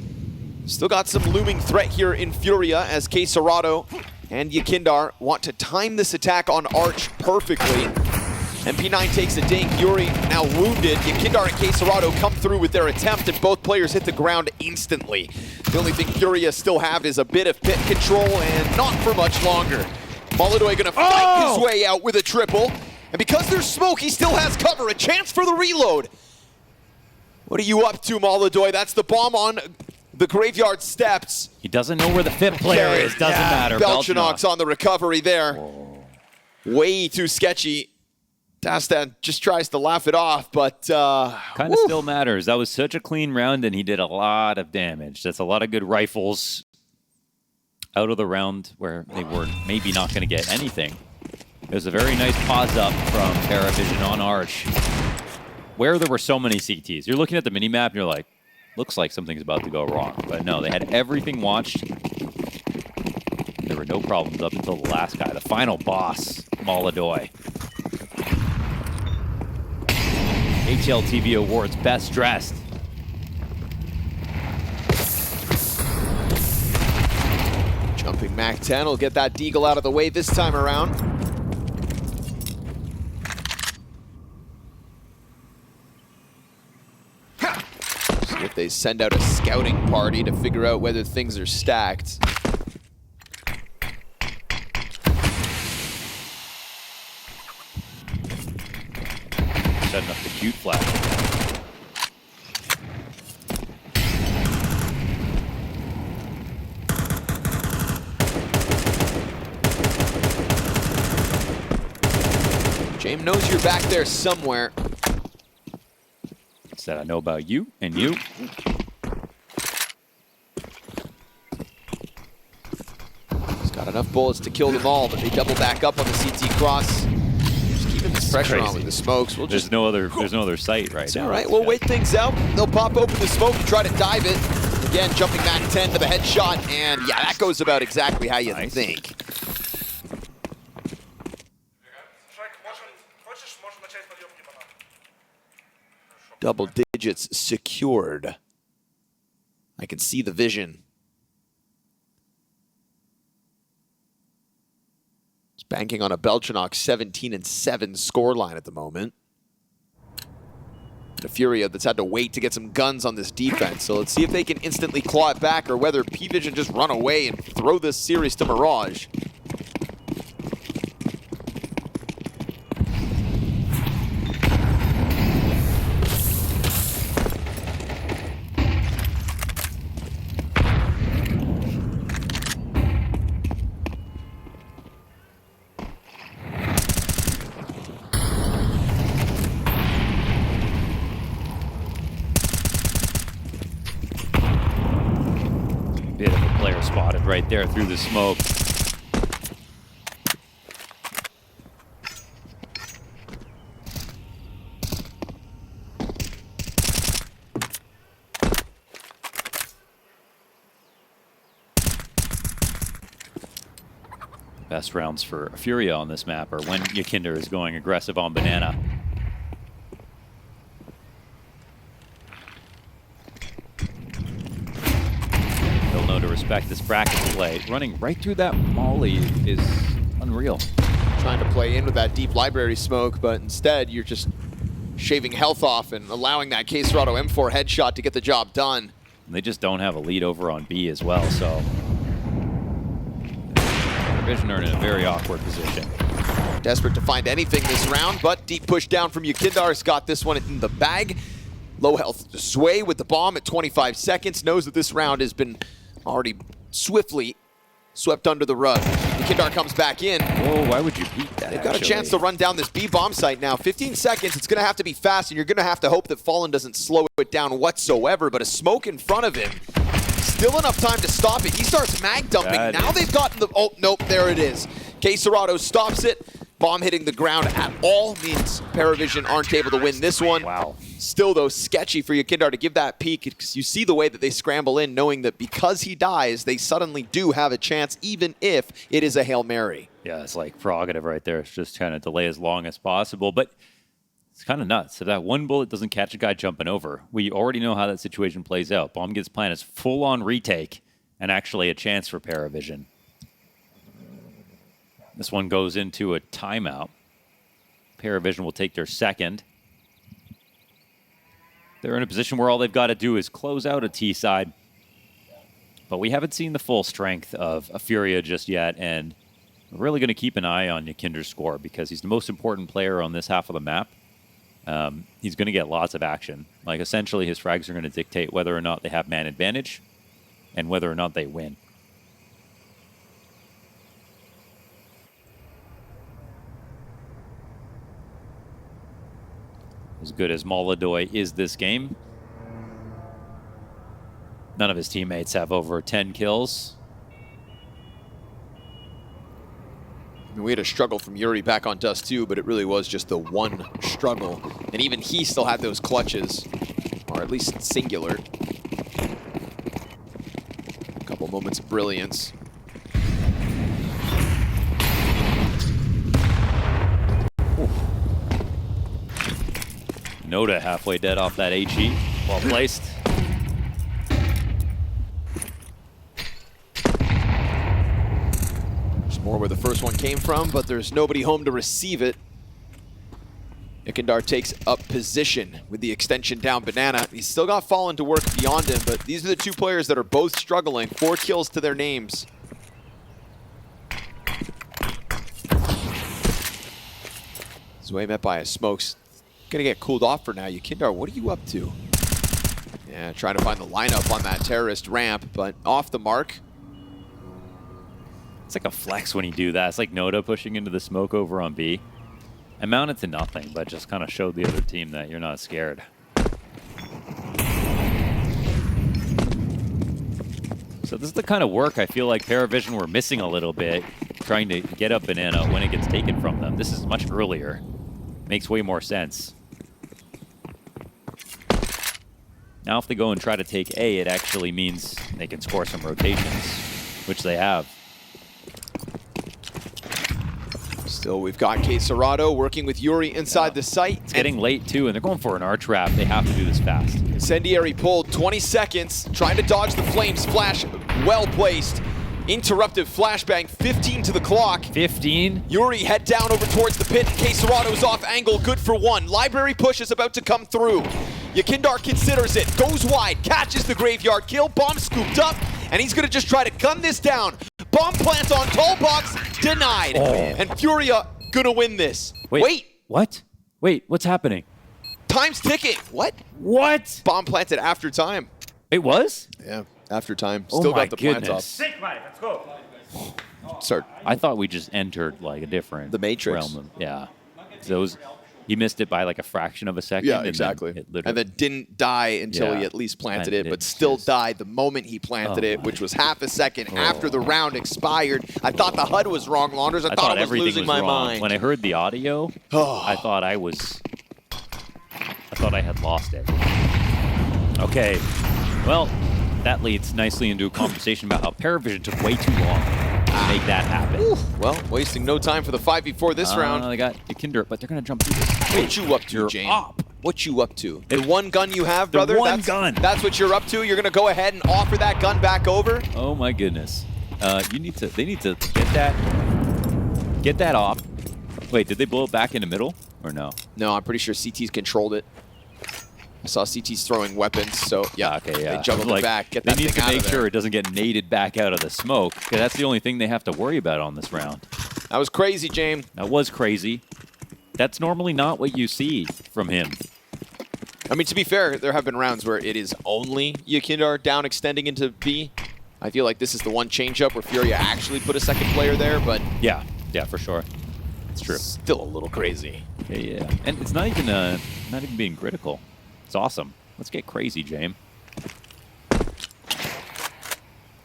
Still got some looming threat here in FURIA as Serato and YEKINDAR want to time this attack on Arch perfectly. MP9 takes a ding, Yuri now wounded. YEKINDAR and Serato come through with their attempt, and both players hit the ground instantly. The only thing FURIA still have is a bit of pit control, and not for much longer. molodoy gonna fight his way out with a triple, and because there's smoke, he still has cover, a chance for the reload. What are you up to, molodoy? That's the bomb on the graveyard steps. He doesn't know where the 5th player is, doesn't matter. Belchinok's on the recovery there. Whoa. Way too sketchy. Dust2 just tries to laugh it off, but kind of still matters. That was such a clean round, and he did a lot of damage. That's a lot of good rifles out of the round where they were maybe not going to get anything. It was a very nice pause up from PARIVISION on Arch, where there were so many CTs. You're looking at the minimap, and you're like, looks like something's about to go wrong. But no, they had everything watched. There were no problems up until the last guy, the final boss, molodoy. HLTV Awards Best Dressed. Jumping Mac 10 will get that deagle out of the way this time around. See if they send out a scouting party to figure out whether things are stacked. Setting up the cute flash. James knows you're back there somewhere. Said I know about you and you. He's got enough bullets to kill them all, but they double back up on the CT cross. This pressure on with the smokes. There's no other sight right now. All right, we'll wait things out. They'll pop open the smoke and try to dive it. Again, jumping Mac 10 to the headshot, and yeah, that goes about exactly how you think. Double digits secured. I can see the vision. Banking on a Belchinok 17-7 scoreline at the moment. And a FURIA that's had to wait to get some guns on this defense. So let's see if they can instantly claw it back or whether PVISION just run away and throw this series to Mirage. bit of a player spotted right there through the smoke. Best rounds for FURIA on this map are when YEKINDAR is going aggressive on banana. They'll know to respect this bracket play. Running right through that molly is unreal. Trying to play in with that deep library smoke, but instead you're just shaving health off and allowing that KSerrato M4 headshot to get the job done. And they just don't have a lead over on B as well, so PARIVISION are in a very awkward position. Desperate to find anything this round, but deep push down from YEKINDAR's got this one in the bag. Low health Sway with the bomb at 25 seconds. Knows that this round has been already swiftly swept under the rug. YEKINDAR comes back in. Whoa, why would you beat that? They've got a chance to run down this B bomb site now. 15 seconds, it's gonna have to be fast, and you're gonna have to hope that Fallen doesn't slow it down whatsoever, but a smoke in front of him. Still enough time to stop it. He starts mag dumping. Now they've gotten the, oh, nope, there it is. KSerrato stops it. Bomb hitting the ground at all means PARIVISION aren't able to win this one. Wow. Still, though, sketchy for YEKINDAR to give that peek, because you see the way that they scramble in, knowing that because he dies, they suddenly do have a chance, even if it is a Hail Mary. Yeah, it's like prerogative right there. It's just trying to delay as long as possible, but it's kind of nuts. If that one bullet doesn't catch a guy jumping over, we already know how that situation plays out. Bomb gets planted, it's full-on retake, and actually a chance for PARIVISION. This one goes into a timeout. PARIVISION will take their second. They're in a position where all they've got to do is close out a T side. But we haven't seen the full strength of FURIA just yet, and we're really going to keep an eye on YEKINDAR's score because he's the most important player on this half of the map. He's going to get lots of action. Like, essentially, his frags are going to dictate whether or not they have man advantage and whether or not they win. As good as molodoy is this game, none of his teammates have over 10 kills. I mean, we had a struggle from Yuri back on Dust2, but it really was just the one struggle. And even he still had those clutches, or at least singular. A couple moments of brilliance. Nota halfway dead off that HE. Well placed. There's more where the first one came from, but there's nobody home to receive it. YEKINDAR takes up position with the extension down banana. He's still got Fallen to work beyond him, but these are the two players that are both struggling. 4 kills to their names. Zway met by a smokes. Gonna get cooled off for now. YEKINDAR, what are you up to? Yeah, trying to find the lineup on that terrorist ramp, but off the mark. It's like a flex when you do that. It's like Nota pushing into the smoke over on B. Amounted to nothing, but just kind of showed the other team that you're not scared. So this is the kind of work I feel like PARIVISION were missing a little bit, trying to get up banana when it gets taken from them. This is much earlier. Makes way more sense. Now if they go and try to take A, it actually means they can score some rotations, which they have. Still, we've got KSerrato working with Yuri inside the site. It's getting late too, and they're going for an arch trap. They have to do this fast. Incendiary pulled, 20 seconds, trying to dodge the flames. Flash, well placed. Interruptive flashbang, 15 to the clock. 15? Yuri head down over towards the pit. KSerrato's off angle, good for 1. Library push is about to come through. YEKINDAR considers it, goes wide, catches the graveyard kill, bomb scooped up, and he's gonna just try to gun this down. Bomb plant on tall box, denied. Oh. And FURIA gonna win this. Wait. What? Wait, what's happening? Time's ticking. What? What? Bomb planted after time. It was? Yeah, after time. Oh Still my got the plant goodness. up. Let's go. Start. I thought we just entered like a different The Matrix. realm of, yeah. Those He missed it by like a fraction of a second. Yeah, exactly. And then didn't die until he at least planted it, but still died the moment he planted it, which was half a second after the round expired. I thought the HUD was wrong, Launders. I thought I was losing my mind. When I heard the audio, I thought I had lost it. Okay, well, that leads nicely into a conversation about how PARIVISION took way too long to make that happen. Well, wasting no time for the 5v4 this round. They got YEKINDAR, but they're going to jump through this. What you up to, Jane? What you up to? The one gun you have, brother? That's what you're up to? You're going to go ahead and offer that gun back over? Oh my goodness. They need to get that off. Wait, did they blow it back in the middle or no? No, I'm pretty sure CT's controlled it. I saw CT's throwing weapons, so yeah, they juggled it back. Get that thing out of there. They need to make sure it doesn't get naded back out of the smoke, because that's the only thing they have to worry about on this round. That was crazy, James. That was crazy. That's normally not what you see from him. I mean, to be fair, there have been rounds where it is only YEKINDAR down extending into B. I feel like this is the one change-up where FURIA actually put a second player there, but... Yeah, for sure. It's true. Still a little crazy. Yeah. And it's not even being critical. It's awesome. Let's get crazy, James.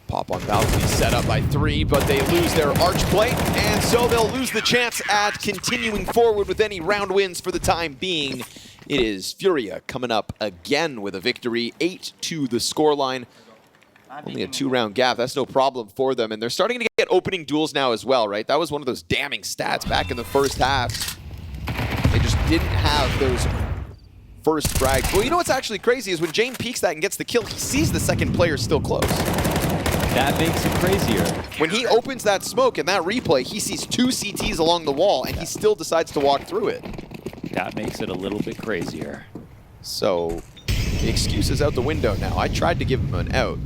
Pop on balcony set up by 3, but they lose their arch plate, and so they'll lose the chance at continuing forward with any round wins for the time being. It is FURIA coming up again with a victory, 8-2 the scoreline. Only a 2-round gap, that's no problem for them, and they're starting to get opening duels now as well, right? That was one of those damning stats back in the first half. They just didn't have those first frags. Well, you know what's actually crazy is when Jane peeks that and gets the kill, he sees the second player still close. That makes it crazier. When he opens that smoke in that replay, he sees 2 CTs along the wall, and he still decides to walk through it. That makes it a little bit crazier. So, the excuse is out the window now. I tried to give him an out.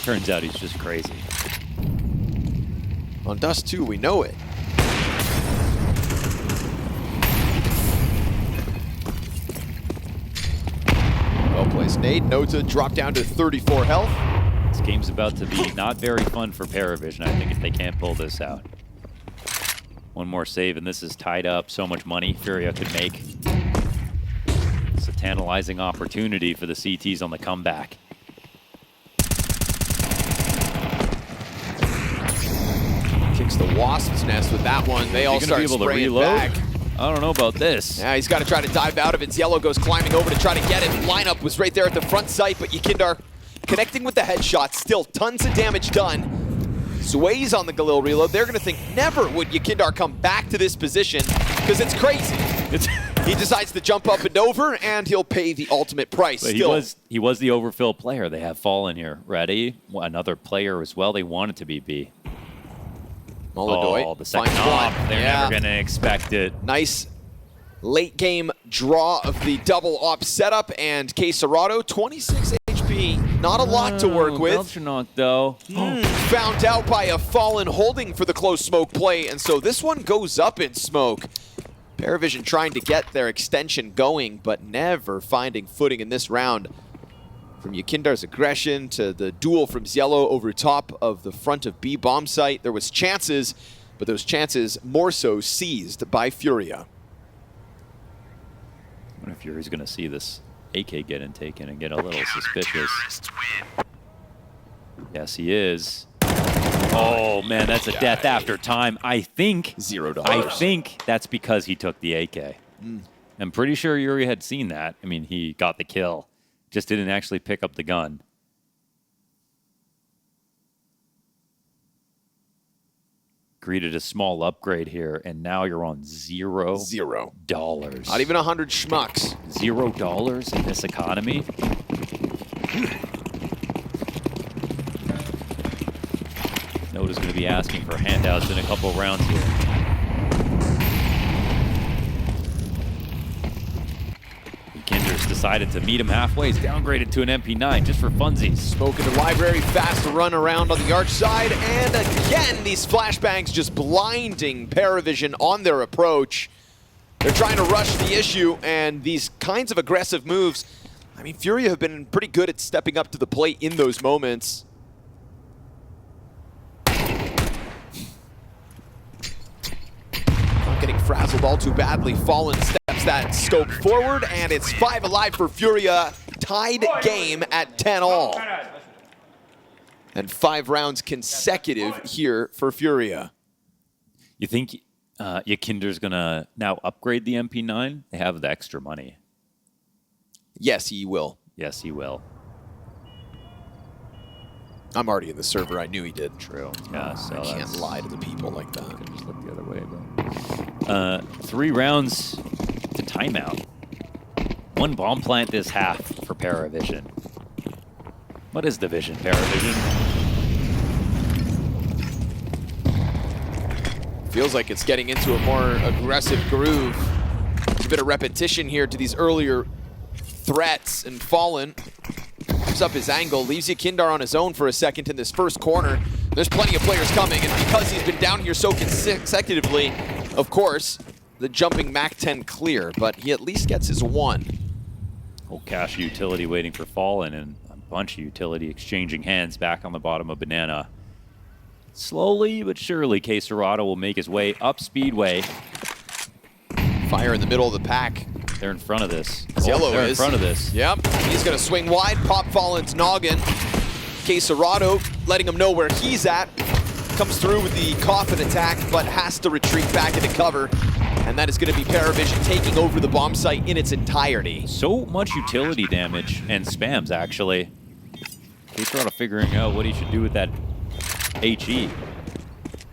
Turns out he's just crazy. On Dust2, we know it. Well-placed nade. Nota dropped down to 34 health. This game's about to be not very fun for PARIVISION, I think, if they can't pull this out. One more save, and this is tied up. So much money FURIA could make. It's a tantalizing opportunity for the CTs on the comeback. Kicks the Wasp's nest with that one. They all start spraying back. I don't know about this. Yeah, he's got to try to dive out of it. Yellow goes climbing over to try to get it. Lineup was right there at the front sight, but YEKINDAR connecting with the headshot. Still tons of damage done. Sways on the Galil reload. They're going to think never would YEKINDAR come back to this position because it's crazy. He decides to jump up and over, and he'll pay the ultimate price. But he was the overfill player. They have Fallen here. Ready? Another player as well. They want it to be B. molodoy. The second op. They're never going to expect it. Nice late game draw of the double op setup, and Quesarado, 26 HP. Not a lot to work with. Beltranok, though. Found out by a Fallen holding for the close smoke play, and so this one goes up in smoke. PARIVISION trying to get their extension going, but never finding footing in this round. From YEKINDAR's aggression to the duel from Yellow over top of the front of B bomb site, there was chances, but those chances more so seized by FURIA. I wonder if FURIA's going to see this AK getting taken and get a little suspicious. Yes, he is. Oh, man, that's a death after time. I think $0. I think that's because he took the AK. I'm pretty sure Yuri had seen that. I mean, he got the kill. Just didn't actually pick up the gun. Greeted a small upgrade here, and now you're on $0. Not even 100 schmucks. $0 in this economy? Nota's going to be asking for handouts in a couple rounds here. YEKINDAR's decided to meet him halfway. He's downgraded to an MP9 just for funsies. Smoke in the library, fast run around on the arch side, and again, these flashbangs just blinding PARIVISION on their approach. They're trying to rush the issue, and these kinds of aggressive moves, I mean, FURIA have been pretty good at stepping up to the plate in those moments. Not getting frazzled all too badly. Fallen steps that scope forward, and it's 5 alive for FURIA. Tied game at 10-all. And 5 rounds consecutive here for FURIA. You think YEKINDAR's going to now upgrade the MP9? They have the extra money. Yes, he will. Yes, he will. I'm already in the server. I knew he did. True. Yeah, so I can't lie to the people like that. I just look the other way, but 3 rounds to timeout. 1 bomb plant this half for PARIVISION. What is the vision, PARIVISION? Feels like it's getting into a more aggressive groove. There's a bit of repetition here to these earlier threats, and Fallen moves up his angle, leaves YEKINDAR on his own for a second in this first corner. There's plenty of players coming, and because he's been down here so consecutively, of course, the jumping MAC-10 clear, but he at least gets his 1. Whole cache utility waiting for Fallen, and a bunch of utility exchanging hands back on the bottom of Banana. Slowly but surely, KSCERATO will make his way up Speedway. Fire in the middle of the pack. They're in front of this. Yellow they're is. in front of this. Yep, he's gonna swing wide, pop Fallen's noggin. KSCERATO letting him know where he's at. Comes through with the coffin attack, but has to retreat back into cover. And that is gonna be PARIVISION taking over the bomb site in its entirety. So much utility damage and spams, actually. KSCERATO figuring out what he should do with that HE.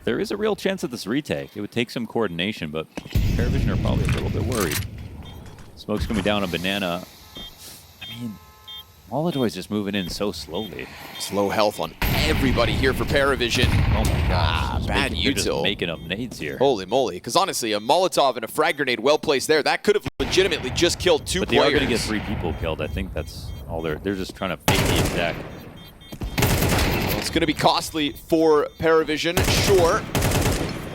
There is a real chance of this retake. It would take some coordination, but PARIVISION are probably a little bit worried. Smoke's coming down on Banana. I mean, molodoy's just moving in so slowly. Slow health on everybody here for PARIVISION. Oh my gosh. Bad They're just util. making up nades here. Holy moly. Because honestly, a Molotov and a frag grenade well placed there, that could have legitimately just killed 2 But they players. are going to get 3 people killed. I think that's all they're just trying to fake the attack. Well, it's going to be costly for PARIVISION, sure.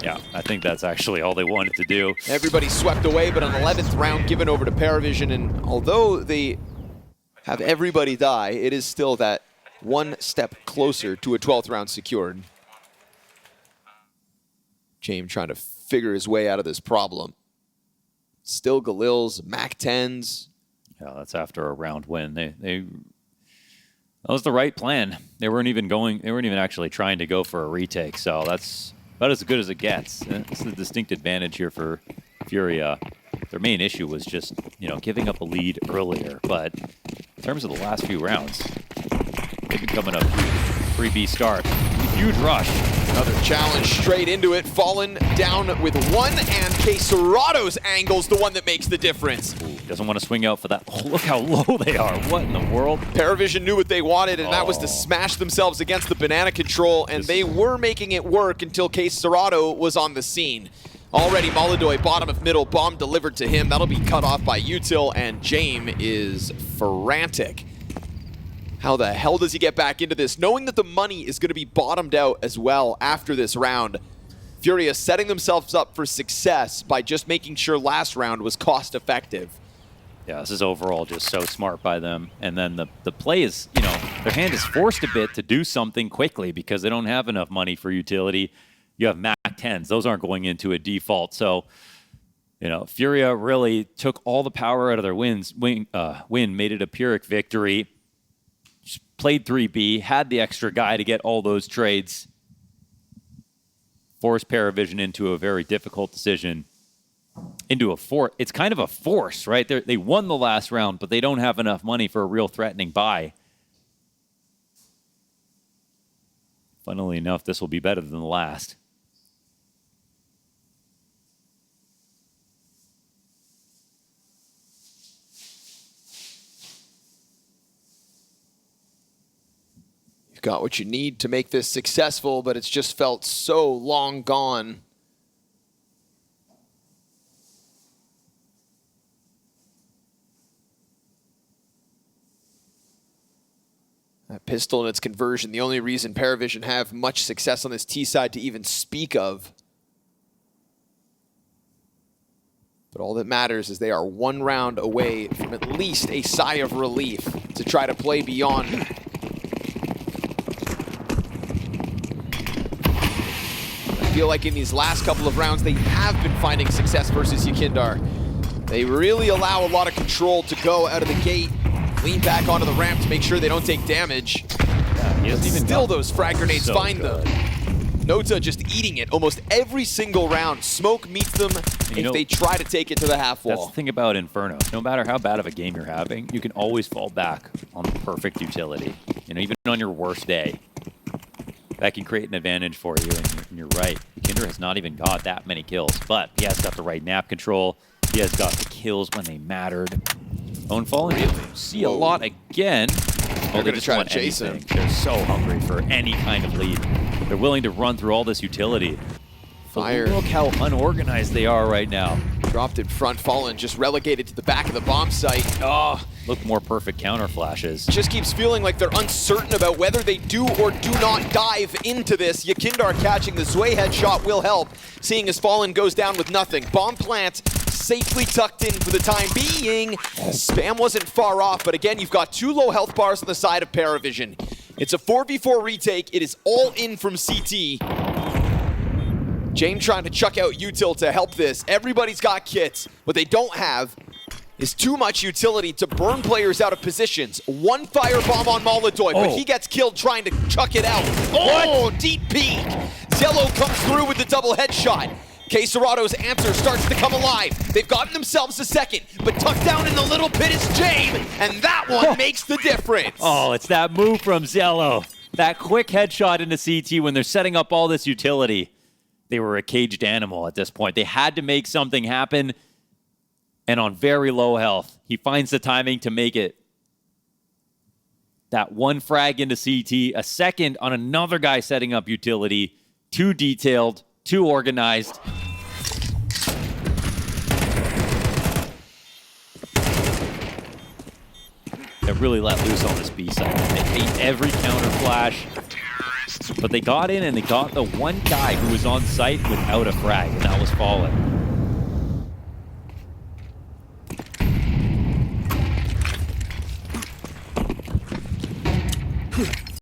Yeah, I think that's actually all they wanted to do. Everybody swept away, but an 11th round given over to PARIVISION, and although they have everybody die, it is still that 1 step closer to a 12th round secured. James trying to figure his way out of this problem. Still Galil's, MAC-10s. Yeah, that's after a round win. That was the right plan. They weren't even actually trying to go for a retake, so that's about as good as it gets. It's a distinct advantage here for FURIA. Their main issue was just, giving up a lead earlier, but in terms of the last few rounds, they've been coming up huge. 3B start. Huge rush. Another challenge straight into it. Fallen down with 1, and KSCERATO's angle's the one that makes the difference. Ooh, doesn't want to swing out for that. Oh, look how low they are. What in the world? PARIVISION knew what they wanted, and that was to smash themselves against the banana control, and they were making it work until KSCERATO was on the scene. Already molodoy, bottom of middle, bomb delivered to him. That'll be cut off by util, and James is frantic. How the hell does he get back into this, knowing that the money is going to be bottomed out as well after this round? FURIA setting themselves up for success by just making sure last round was cost effective. Yeah, this is overall just so smart by them. And then the play is, their hand is forced a bit to do something quickly because they don't have enough money for utility. You have MAC-10s. Those aren't going into a default. So, FURIA really took all the power out of their win, made it a Pyrrhic victory. Just played 3B, had the extra guy to get all those trades. Forced PARIVISION into a very difficult decision. Into a force. It's kind of a force, right? They won the last round, but they don't have enough money for a real threatening buy. Funnily enough, this will be better than the last. You've got what you need to make this successful, but it's just felt so long gone. That pistol and its conversion, the only reason PARIVISION have much success on this T side to even speak of. But all that matters is they are 1 round away from at least a sigh of relief to try to play beyond. I feel like in these last couple of rounds, they have been finding success versus YEKINDAR. They really allow a lot of control to go out of the gate, lean back onto the ramp to make sure they don't take damage. Yeah, he doesn't even Still, those frag grenades so find good. them. Nota just eating it almost every single round. Smoke meets them if they try to take it to the half wall. That's the thing about Inferno. No matter how bad of a game you're having, you can always fall back on the perfect utility. You know, even on your worst day, that can create an advantage for you. And you're right. YEKINDAR has not even got that many kills, but he has got the right nap control. He has got the kills when they mattered. Oh, and Fallen, you see a lot again. They're going to try to chase him. They're so hungry for any kind of lead. They're willing to run through all this utility. Fire. But look how unorganized they are right now. Dropped in front, Fallen just relegated to the back of the bomb site. Oh, Look more perfect counter flashes. just keeps feeling like they're uncertain about whether they do or do not dive into this. YEKINDAR catching the Zwei headshot will help, seeing as Fallen goes down with nothing. Bomb plant safely tucked in for the time being. Spam wasn't far off, but again, you've got 2 low health bars on the side of PARIVISION. It's a 4v4 retake. It is all in from CT. James trying to chuck out util to help this. Everybody's got kits. What they don't have is too much utility to burn players out of positions. 1 firebomb on molodoy, but he gets killed trying to chuck it out. Oh, deep peek. Zello comes through with the double headshot. Queserado's answer starts to come alive. They've gotten themselves a second, but tucked down in the little pit is James, and that one makes the difference. Oh, it's that move from Zello. That quick headshot into CT when they're setting up all this utility. They were a caged animal at this point. They had to make something happen, and on very low health, he finds the timing to make it. That 1 frag into CT, a second on another guy setting up utility. Too detailed, too organized. They really let loose on this B side. They ate every counter flash. But they got in and they got the one guy who was on site without a frag, and that was Fallen.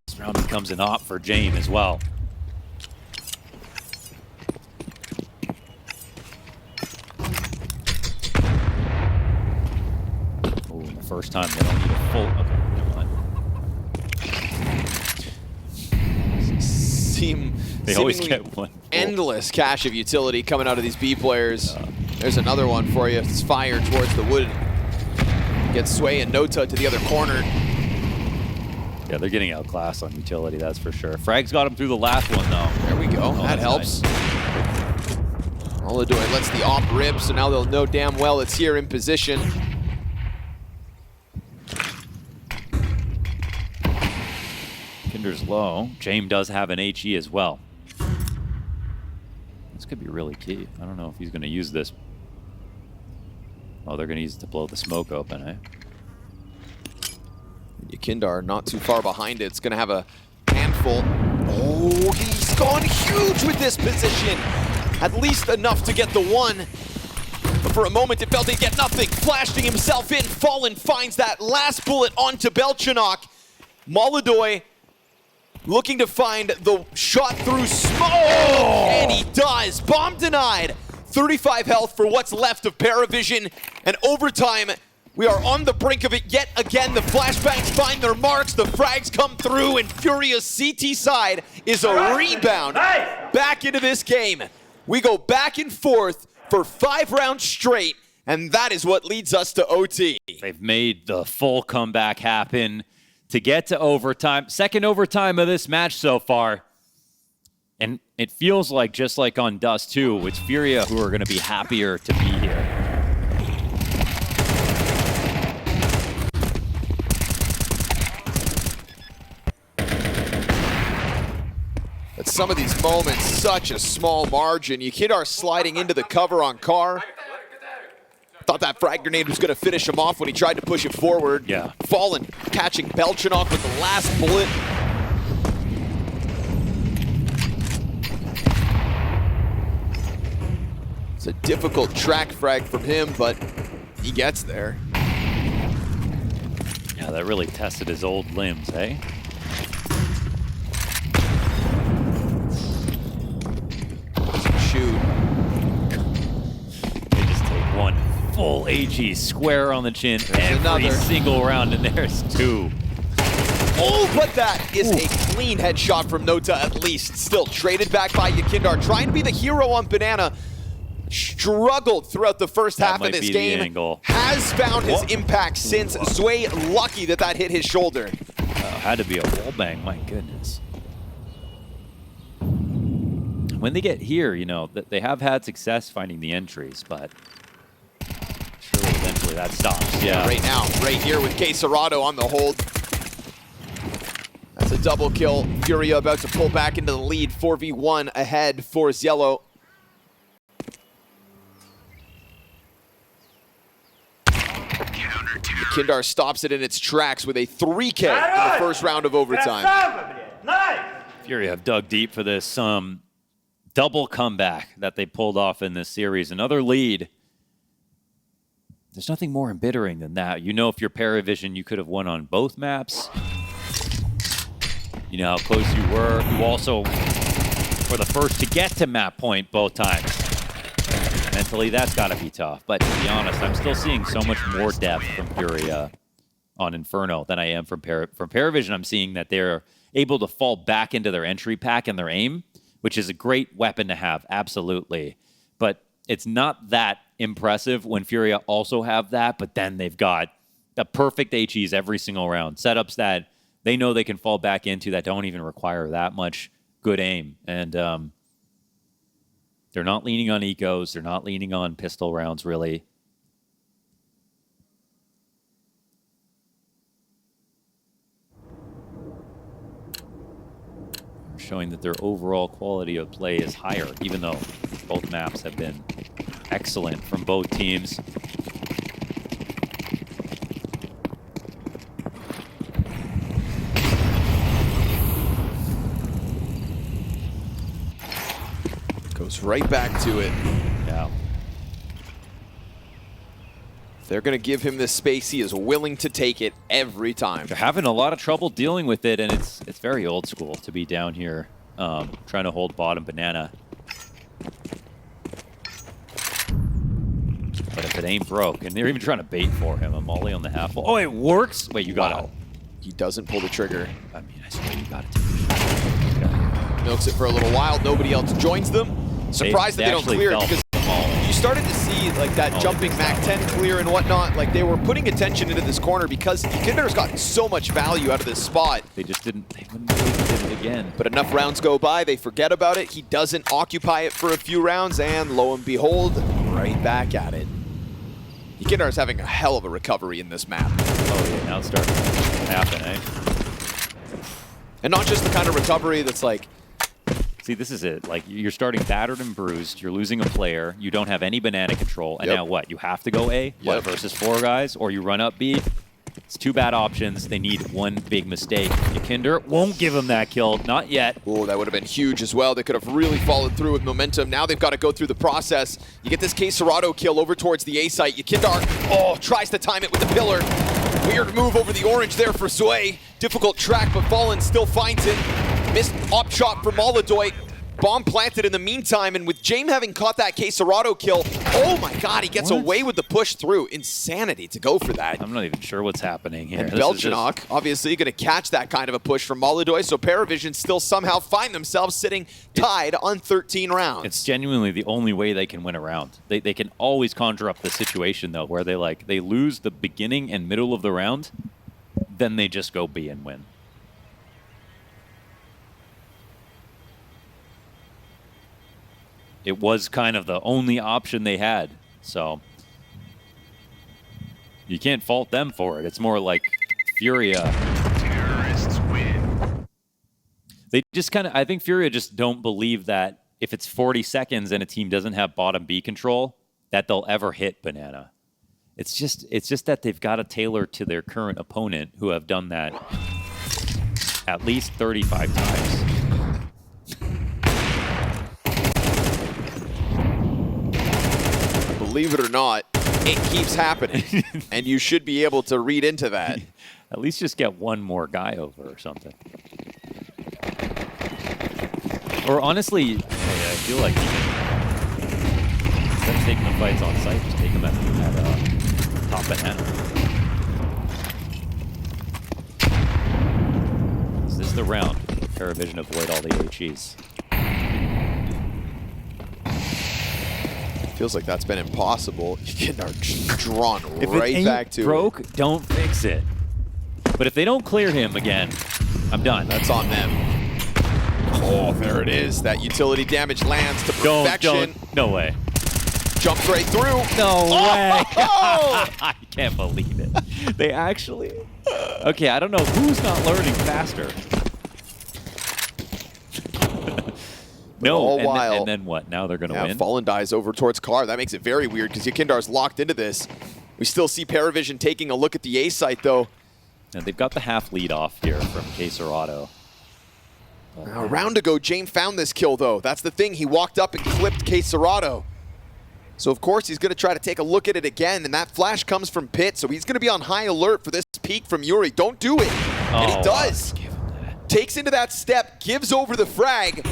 This round becomes an op for James as well. Oh, the first time they don't need a full. Okay, never mind. They always get one. Endless cache of utility coming out of these B players. There's another one for you. It's fire towards the wood. Gets Zwei and Nota to the other corner. Yeah, they're getting outclassed on utility, that's for sure. Frag's got him through the last one, though. There we go. That helps. Nice. molodoy lets the op rip, so now they'll know damn well it's here in position. YEKINDAR's low. James does have an HE as well. This could be really key. I don't know if he's going to use this. Oh, they're going to use it to blow the smoke open, eh? YEKINDAR not too far behind it. It's going to have a handful. Oh, he's gone huge with this position. At least enough to get the one. But for a moment, it felt they'd get nothing. Flashing himself in. Fallen finds that last bullet onto Belchanok. molodoy looking to find the shot through smoke, and he does. Bomb denied. 35 health for what's left of PARIVISION, and overtime, we are on the brink of it yet again. The flashbangs find their marks, the frags come through, and FURIA's CT side is a rebound back into this game. We go back and forth for 5 rounds straight, and that is what leads us to OT. They've made the full comeback happen to get to overtime. Second overtime of this match so far. And it feels like, just like on Dust2, it's FURIA who are going to be happier to be here. At some of these moments, such a small margin. YEKINDAR sliding into the cover on Carr. Thought that frag grenade was going to finish him off when he tried to push it forward. Yeah. Fallen catching Belchanok with the last bullet. It's a difficult track frag from him, but he gets there. Yeah, that really tested his old limbs, eh? Doesn't shoot. They just take one full Double AG square on the chin. There's every another. single round, and there's 2. Oh, but that is a clean headshot from Nota at least. Still traded back by YEKINDAR, trying to be the hero on Banana. Struggled throughout the first half of this game. Has found his impact since. Zwei lucky that hit his shoulder. Had to be a wall bang, my goodness. When they get here, you know, they have had success finding the entries, but surely eventually that stops. Yeah. Right now, right here with Quesarado on the hold. That's a double kill. Furia about to pull back into the lead. 4v1 ahead for Yellow. YEKINDAR stops it in its tracks with a 3K in the first round of overtime. Furia have dug deep for this double comeback that they pulled off in this series. Another lead. There's nothing more embittering than that. You know, if you're PARIVISION, you could have won on both maps. You know how close you were. You also were the first to get to map point both times. Mentally, that's got to be tough. But to be honest, I'm still seeing so much more depth from Furia on Inferno than I am from PARIVISION. I'm seeing that they're able to fall back into their entry pack and their aim, which is a great weapon to have, absolutely. But it's not that impressive when Furia also have that, but then they've got the perfect HEs every single round. Setups that they know they can fall back into that don't even require that much good aim. And they're not leaning on ecos. They're not leaning on pistol rounds, really. Showing that their overall quality of play is higher, even though both maps have been excellent from both teams. Goes right back to it. Yeah. If they're going to give him this space, he is willing to take it every time. They're having a lot of trouble dealing with it, and it's very old school to be down here trying to hold bottom Banana. But if it ain't broke, and they're even trying to bait for him, a molly on the half wall. Oh, it works? Wait, you got it. He doesn't pull the trigger. I mean, I swear you got to take the shot. Milks it for a little while. Nobody else joins them. Surprised that they don't clear it because you started to see like that jumping Mac 10 clear and whatnot. Like they were putting attention into this corner because YEKINDAR's gotten so much value out of this spot. They just didn't. They wouldn't do it again. But enough rounds go by, they forget about it. He doesn't occupy it for a few rounds, and lo and behold, right back at it. YEKINDAR's having a hell of a recovery in this map. Oh yeah, now it's starting to happen, eh? And not just the kind of recovery that's like, see, this is it. Like, you're starting battered and bruised. You're losing a player. You don't have any banana control. And now what? You have to go A? What, versus 4 guys? Or you run up B? It's 2 bad options. They need one big mistake. YEKINDAR won't give him that kill. Not yet. Oh, that would have been huge as well. They could have really followed through with momentum. Now they've got to go through the process. You get this Quesarado kill over towards the A site. YEKINDAR, tries to time it with the pillar. Weird move over the orange there for Zwei. Difficult track, but Fallen still finds it. Missed op shot for molodoy. Bomb planted in the meantime, and with James having caught that Quesarado kill, oh my god, he gets away with the push through. Insanity to go for that. I'm not even sure what's happening here. And Belchinok, obviously going to catch that kind of a push from molodoy, so PARIVISION still somehow find themselves sitting tied on 13 rounds. It's genuinely the only way they can win a round. They can always conjure up the situation, though, where they lose the beginning and middle of the round, then they just go B and win. It was kind of the only option they had, so you can't fault them for it. It's more like Furia. Terrorists win. They just kind of, I think Furia just don't believe that if it's 40 seconds and a team doesn't have bottom B control, that they'll ever hit Banana. It's just that they've got to tailor to their current opponent, who have done that at least 35 times. Believe it or not, it keeps happening, and you should be able to read into that. At least just get one more guy over or something. Or honestly, I feel like Instead of taking the fights on site, just take them at top banana. Is this the round? PARIVISION avoid all the HEs. Feels like that's been impossible. YEKINDAR drawn If right it back to broke, it. don't fix it. But if they don't clear him again, I'm done. That's on them. Oh, there it is. That utility damage lands to perfection. No way. Jumps right through. No way. Oh! I can't believe it. They actually... Okay, I don't know who's not learning faster. No, all while, and then what? Now they're going to win? Fallen dies over towards Car. That makes it very weird because YEKINDAR's locked into this. We still see PARIVISION taking a look at the A site, though. And they've got the half lead off here from Caserado. Now, a round ago, James found this kill, though. That's the thing. He walked up and clipped Caserado. So, of course, he's going to try to take a look at it again, and that flash comes from Pitt, so he's going to be on high alert for this peek from Yuri. Don't do it. And he does. Takes into that step, gives over the frag.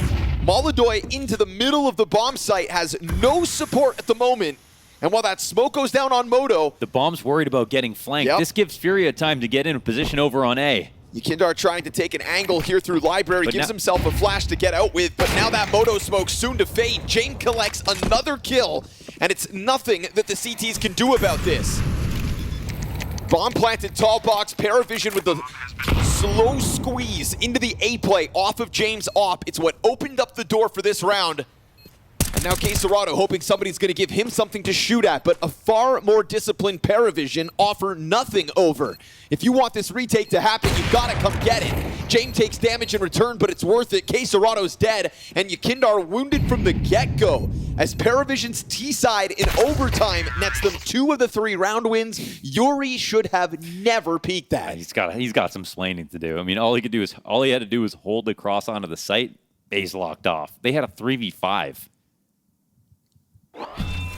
molodoy into the middle of the bomb site, has no support at the moment. And while that smoke goes down on Moto... The bomb's worried about getting flanked. This gives FURIA time to get in a position over on A. YEKINDAR trying to take an angle here through Library, gives himself a flash to get out with, but now that Moto smoke soon to fade. Jane collects another kill, and it's nothing that the CTs can do about this. Bomb planted tall box, PARIVISION with the slow squeeze into the A play off of James op. It's what opened up the door for this round. And now Caserado hoping somebody's going to give him something to shoot at, but a far more disciplined PARIVISION offer nothing over. If you want this retake to happen, you've got to come get it. James takes damage in return, but it's worth it. Caserado's dead, and YEKINDAR wounded from the get-go. As PARIVISION's T-side in overtime nets them 2 of the 3 round wins, Yuri should have never peaked that. He's got some splaining to do. I mean, all he had to do was hold the cross onto the site. Base locked off. They had a 3v5.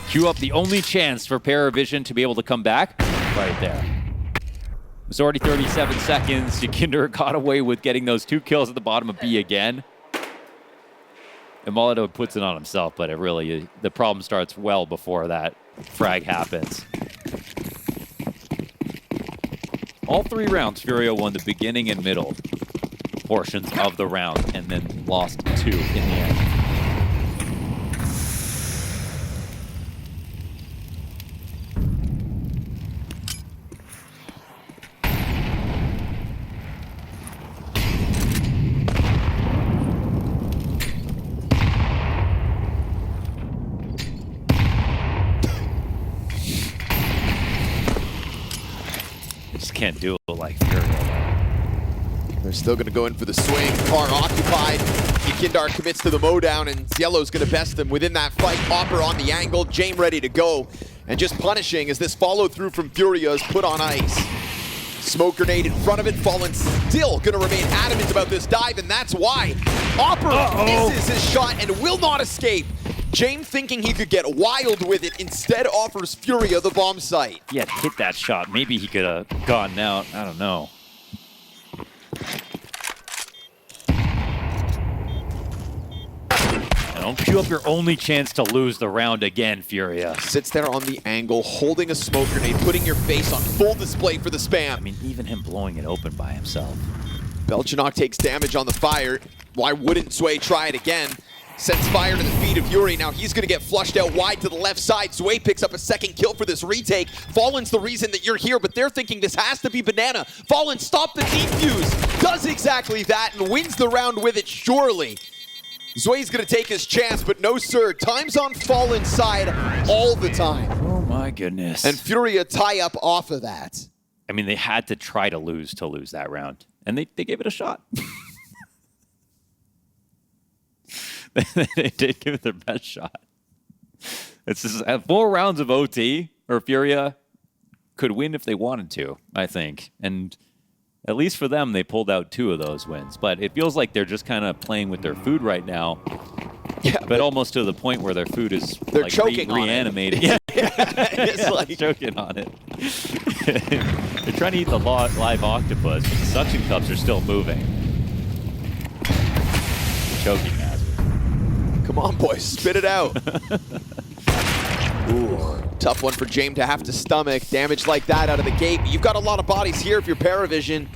Queue up the only chance for PARIVISION to be able to come back right there. It was already 37 seconds. YEKINDAR got away with getting those 2 kills at the bottom of B again. And molodoy puts it on himself, but it really, the problem starts well before that frag happens. All 3 rounds, FURIA won the beginning and middle portions of the round, and then lost 2 in the end. Can't do it like FURIA. They're still going to go in for the swing. Car occupied. YEKINDAR commits to the mowdown, and Yellow's going to best them within that fight. Hopper on the angle. Jame ready to go. And just punishing as this follow-through from FURIA is put on ice. Smoke grenade in front of it. Fallen still going to remain adamant about this dive, and that's why. Hopper misses his shot and will not escape. Jame thinking he could get wild with it, instead offers FURIA the bomb site. He had hit that shot. Maybe he could have gotten out. I don't know. And don't queue up your only chance to lose the round again, FURIA. Sits there on the angle, holding a smoke grenade, putting your face on full display for the spam. I mean, even him blowing it open by himself. Belchanok takes damage on the fire. Why wouldn't Sway try it again? Sends fire to the feet of Yuri. Now he's going to get flushed out wide to the left side. Sway picks up a second kill for this retake. Fallen's the reason that you're here, but they're thinking this has to be Banana. Fallen, stop the defuse. Does exactly that and wins the round with it, surely. Zway's going to take his chance, but no, sir. Time's on Fallen's side all the time. Oh, my goodness. And FURIA tie up off of that. I mean, they had to try to lose that round, and they gave it a shot. They did give it their best shot. It's just 4 rounds of OT, or FURIA could win if they wanted to, I think. And at least for them, they pulled out 2 of those wins. But it feels like they're just kind of playing with their food right now. Yeah, but almost to the point where their food is they're like choking reanimated. On it. It's like choking on it. They're trying to eat the live octopus, but the suction cups are still moving. Choking hazard. Come on, boys, spit it out. Ooh, tough one for James to have to stomach. Damage like that out of the gate. You've got a lot of bodies here if you're PARIVISION.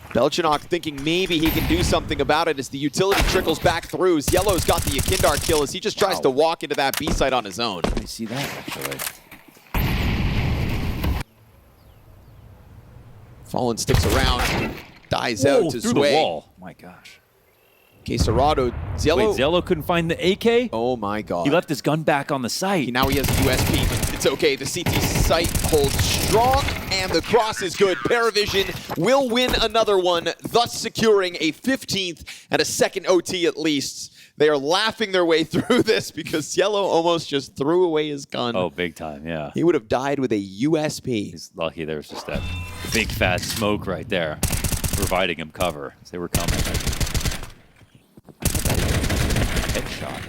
Belchinok thinking maybe he can do something about it as the utility trickles back through. Yellow's got the YEKINDAR kill as he just tries to walk into that B site on his own. I see that, actually. Fallen sticks around, dies out to through Sway. the wall. My gosh. Quesarado, Yellow. Wait, Zello couldn't find the AK? Oh my god. He left his gun back on the site. Now he has a USP, but it's okay. The CT site holds strong, and the cross is good. PARIVISION will win another one, thus securing a 15th and a second OT at least. They are laughing their way through this because Yellow almost just threw away his gun. Oh, big time, yeah. He would have died with a USP. He's lucky there was just that big fat smoke right there, providing him cover as they were coming. Headshot.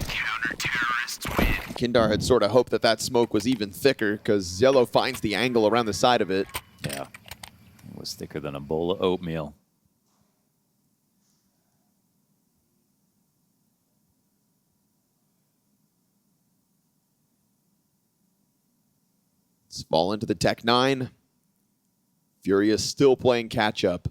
Counter-terrorists win. Kindar had sort of hoped that that smoke was even thicker because Yellow finds the angle around the side of it. Yeah, it was thicker than a bowl of oatmeal. It's fallen to the Tech 9. FURIA still playing catch-up.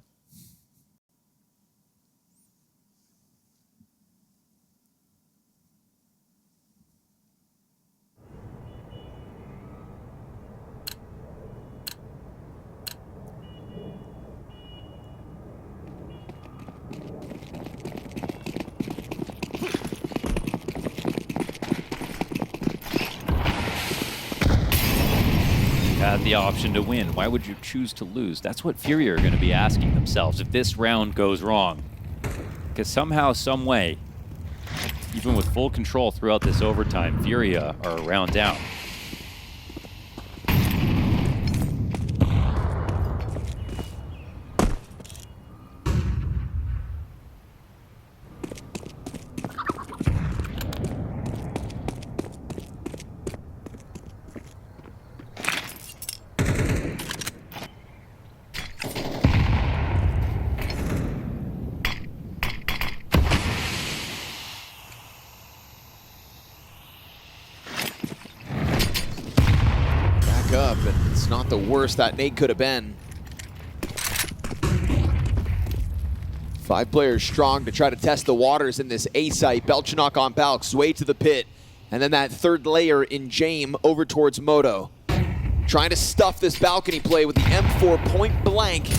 Had the option to win. Why would you choose to lose? That's what FURIA are going to be asking themselves if this round goes wrong. Because somehow, some way, even with full control throughout this overtime, FURIA are a round down. Up, and it's not the worst that nade could have been. 5 players strong to try to test the waters in this A site. Belchinok on Balk, Sway to the pit, and then that third layer in Jame over towards Moto. Trying to stuff this balcony play with the M4 point blank,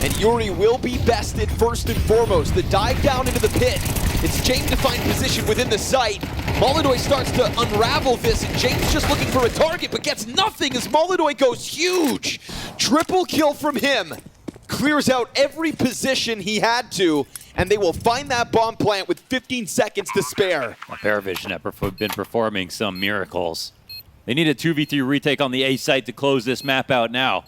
and Yuri will be bested first and foremost. The dive down into the pit. It's James to find position within the site. molodoy starts to unravel this, and James just looking for a target, but gets nothing as molodoy goes huge. Triple kill from him. Clears out every position he had to, and they will find that bomb plant with 15 seconds to spare. PARIVISION have been performing some miracles. They need a 2v3 retake on the A site to close this map out now.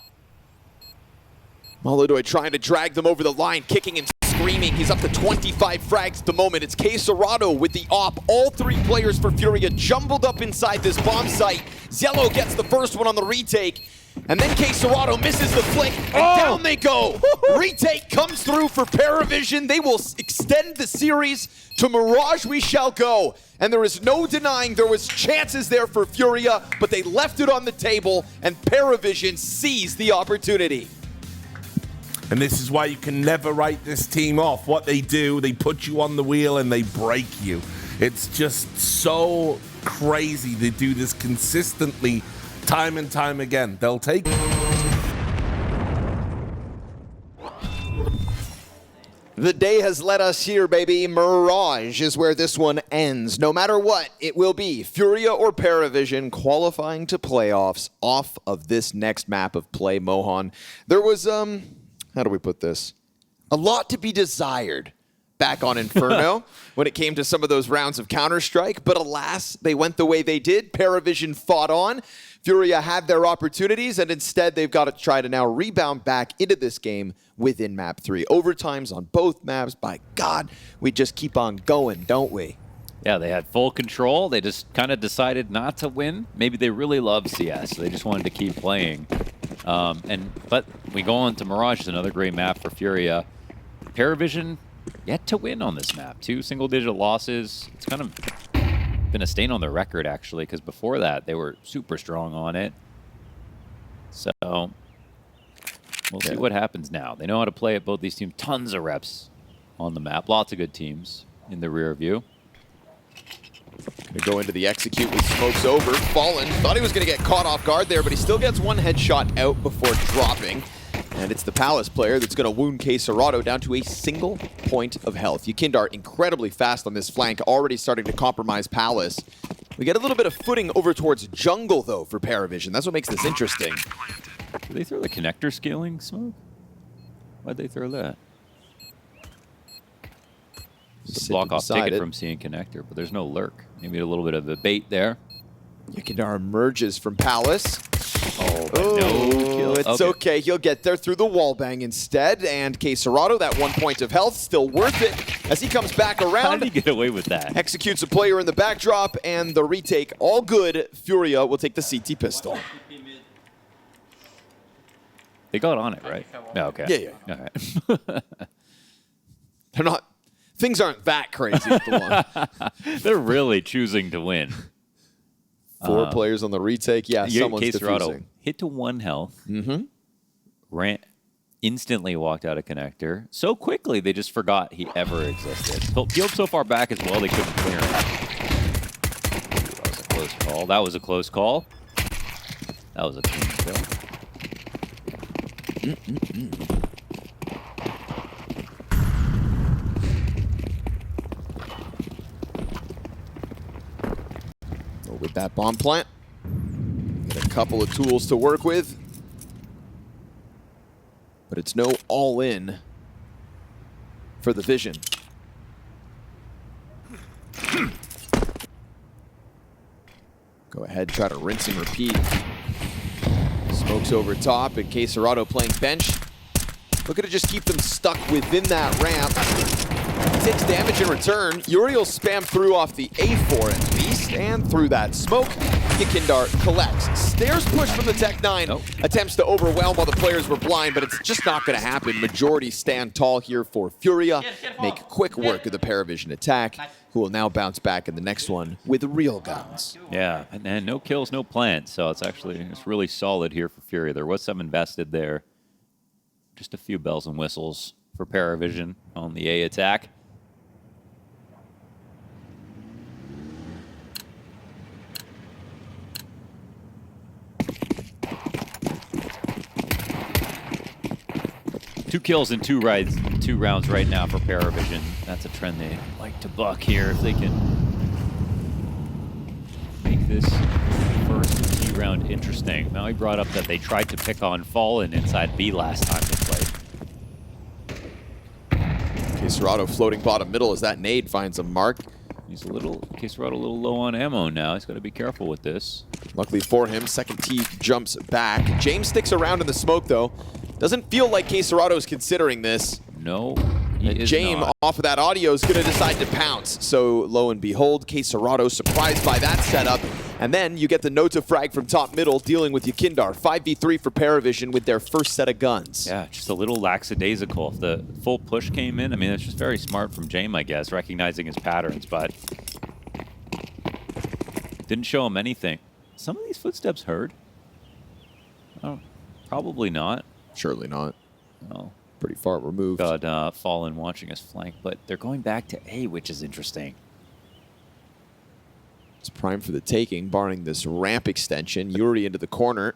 molodoy trying to drag them over the line, kicking and screaming. He's up to 25 frags at the moment. It's Quesarado with the op. All 3 players for FURIA jumbled up inside this bomb site. Zello gets the first one on the retake. And then Quesarado misses the flick, and down they go. Retake comes through for PARIVISION. They will extend the series to Mirage we shall go. And there is no denying there was chances there for FURIA, but they left it on the table, and PARIVISION seized the opportunity. And this is why you can never write this team off. What they do, they put you on the wheel and they break you. It's just so crazy to do this consistently, time and time again. They'll take The day has led us here, baby. Mirage is where this one ends. No matter what, it will be FURIA or PARIVISION qualifying to playoffs off of this next map of play, Mohan. There was, how do we put this? A lot to be desired back on Inferno when it came to some of those rounds of Counter-Strike, but alas, they went the way they did. PARIVISION fought on. FURIA had their opportunities, and instead they've got to try to now rebound back into this game within map 3. Overtimes on both maps. By God, we just keep on going, don't we? Yeah, they had full control. They just kind of decided not to win. Maybe they really love CS. They just wanted to keep playing. But we go on to Mirage, another great map for FURIA. PARIVISION yet to win on this map. 2 single-digit losses. It's kind of been a stain on their record, actually, because before that, they were super strong on it. So we'll see what happens now. They know how to play at both these teams. Tons of reps on the map. Lots of good teams in the rear view. Gonna go into the execute with smokes over. Fallen thought he was gonna get caught off guard there, but he still gets 1 headshot out before dropping. And it's the Palace player that's gonna wound KSCERATO down to a single point of health. YEKINDAR incredibly fast on this flank, already starting to compromise Palace. We get a little bit of footing over towards jungle though for PARIVISION. That's what makes this interesting. Did they throw the connector scaling smoke? Why'd they throw that? It's a block-off ticket from seeing connector, but there's no lurk. Maybe a little bit of a bait there. YEKINDAR emerges from Palace. Oh, no kill. It's okay. He'll get there through the wall bang instead. And KSCERATO, that 1 point of health, still worth it as he comes back around. How did he get away with that? Executes a player in the backdrop, and the retake all good. FURIA will take the CT pistol. They got on it, right? No, okay. Yeah. All right. They're not. Things aren't that crazy at the one. They're really choosing to win. 4 players on the retake. Yeah, someone's defusing. Hit to 1 health. Ran, instantly walked out of connector. So quickly, they just forgot he ever existed. Healed so far back as well, they couldn't clear him. That was a close call. That was a close call. That was a clean kill. With that bomb plant, get a couple of tools to work with, but it's no all-in for the Vision. Go ahead, try to rinse and repeat. Smokes over top, and KSCERATO playing bench. Looking to just keep them stuck within that ramp. Takes damage in return. Yuri will spam through off the A4 at least, and through that smoke, YEKINDAR collects. Stairs push from the Tech-9, attempts to overwhelm while the players were blind, but it's just not going to happen. Majority stand tall here for FURIA, make quick work of the PARIVISION attack, who will now bounce back in the next one with real guns. Yeah, and no kills, no plants, so it's really solid here for FURIA. There was some invested there. Just a few bells and whistles for PARIVISION on the A attack. Two kills in 2 rounds right now for PARIVISION. That's a trend they like to buck here if they can make this first T round interesting. Now he brought up that they tried to pick on Fallen inside B last time they played. KSCERATO floating bottom middle as that nade finds a mark. He's KSCERATO a little low on ammo now. He's got to be careful with this. Luckily for him, second T jumps back. James sticks around in the smoke though. Doesn't feel like KSCERATO is considering this. No, he is James not. off of that audio is going to decide to pounce. So lo and behold, KSCERATO surprised by that setup. And then you get the nota frag from top middle dealing with YEKINDAR. 5v3 for PARIVISION with their first set of guns. Yeah, just a little lackadaisical. If the full push came in, I mean, it's just very smart from James, I guess, recognizing his patterns, but didn't show him anything. Some of these footsteps heard? Oh, probably not. Surely not. No. Pretty far removed. Got Fallen watching us flank, but they're going back to A, which is interesting. It's prime for the taking, barring this ramp extension. Yuri into the corner.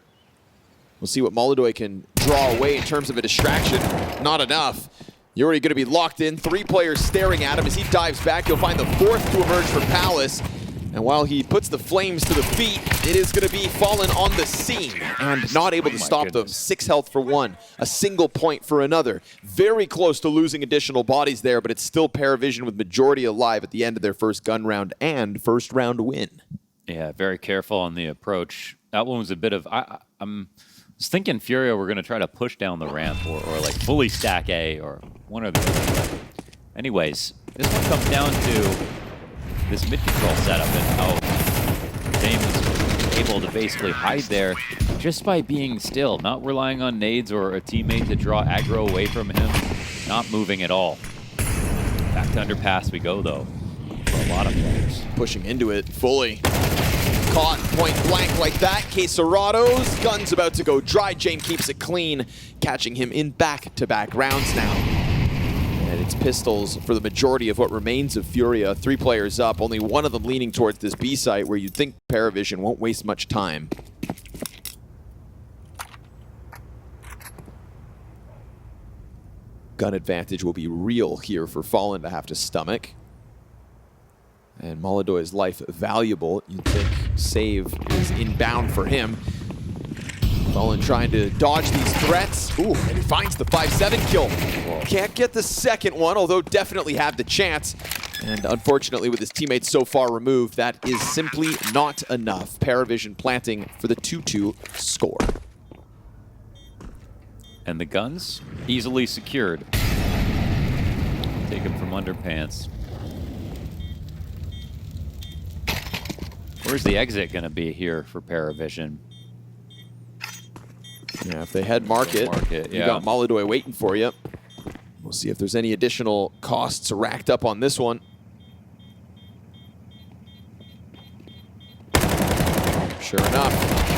We'll see what molodoy can draw away in terms of a distraction. Not enough. Yuri going to be locked in. 3 players staring at him as he dives back. He'll find the 4th to emerge from Palace. And while he puts the flames to the feet, it is going to be Fallen on the scene and not able to stop them. 6 health for 1, a single point for another. Very close to losing additional bodies there, but it's still PARIVISION with majority alive at the end of their first gun round and first round win. Yeah, very careful on the approach. That one was a bit of... I was thinking FURIA were going to try to push down the ramp or like fully stack A or one or the other. Anyways, this one comes down to this mid-control setup and how James was able to basically hide there just by being still, not relying on nades or a teammate to draw aggro away from him, not moving at all. Back to underpass we go, though. For a lot of players. Pushing into it fully. Caught point blank like that. Queserado's gun's about to go dry. James keeps it clean, catching him in back-to-back rounds now. And it's pistols for the majority of what remains of FURIA. 3 players up, only one of them leaning towards this B site where you'd think PARIVISION won't waste much time. Gun advantage will be real here for Fallen to have to stomach. And molodoy's life valuable. You'd think save is inbound for him. Fallen trying to dodge these threats. Ooh, and he finds the 5-7 kill. Can't get the second one, although definitely had the chance. And unfortunately, with his teammates so far removed, that is simply not enough. PARIVISION planting for the 2-2 score. And the guns easily secured. Take him from underpants. Where's the exit going to be here for PARIVISION? Yeah, if they head market, you got molodoy waiting for you. We'll see if there's any additional costs racked up on this one. Sure enough,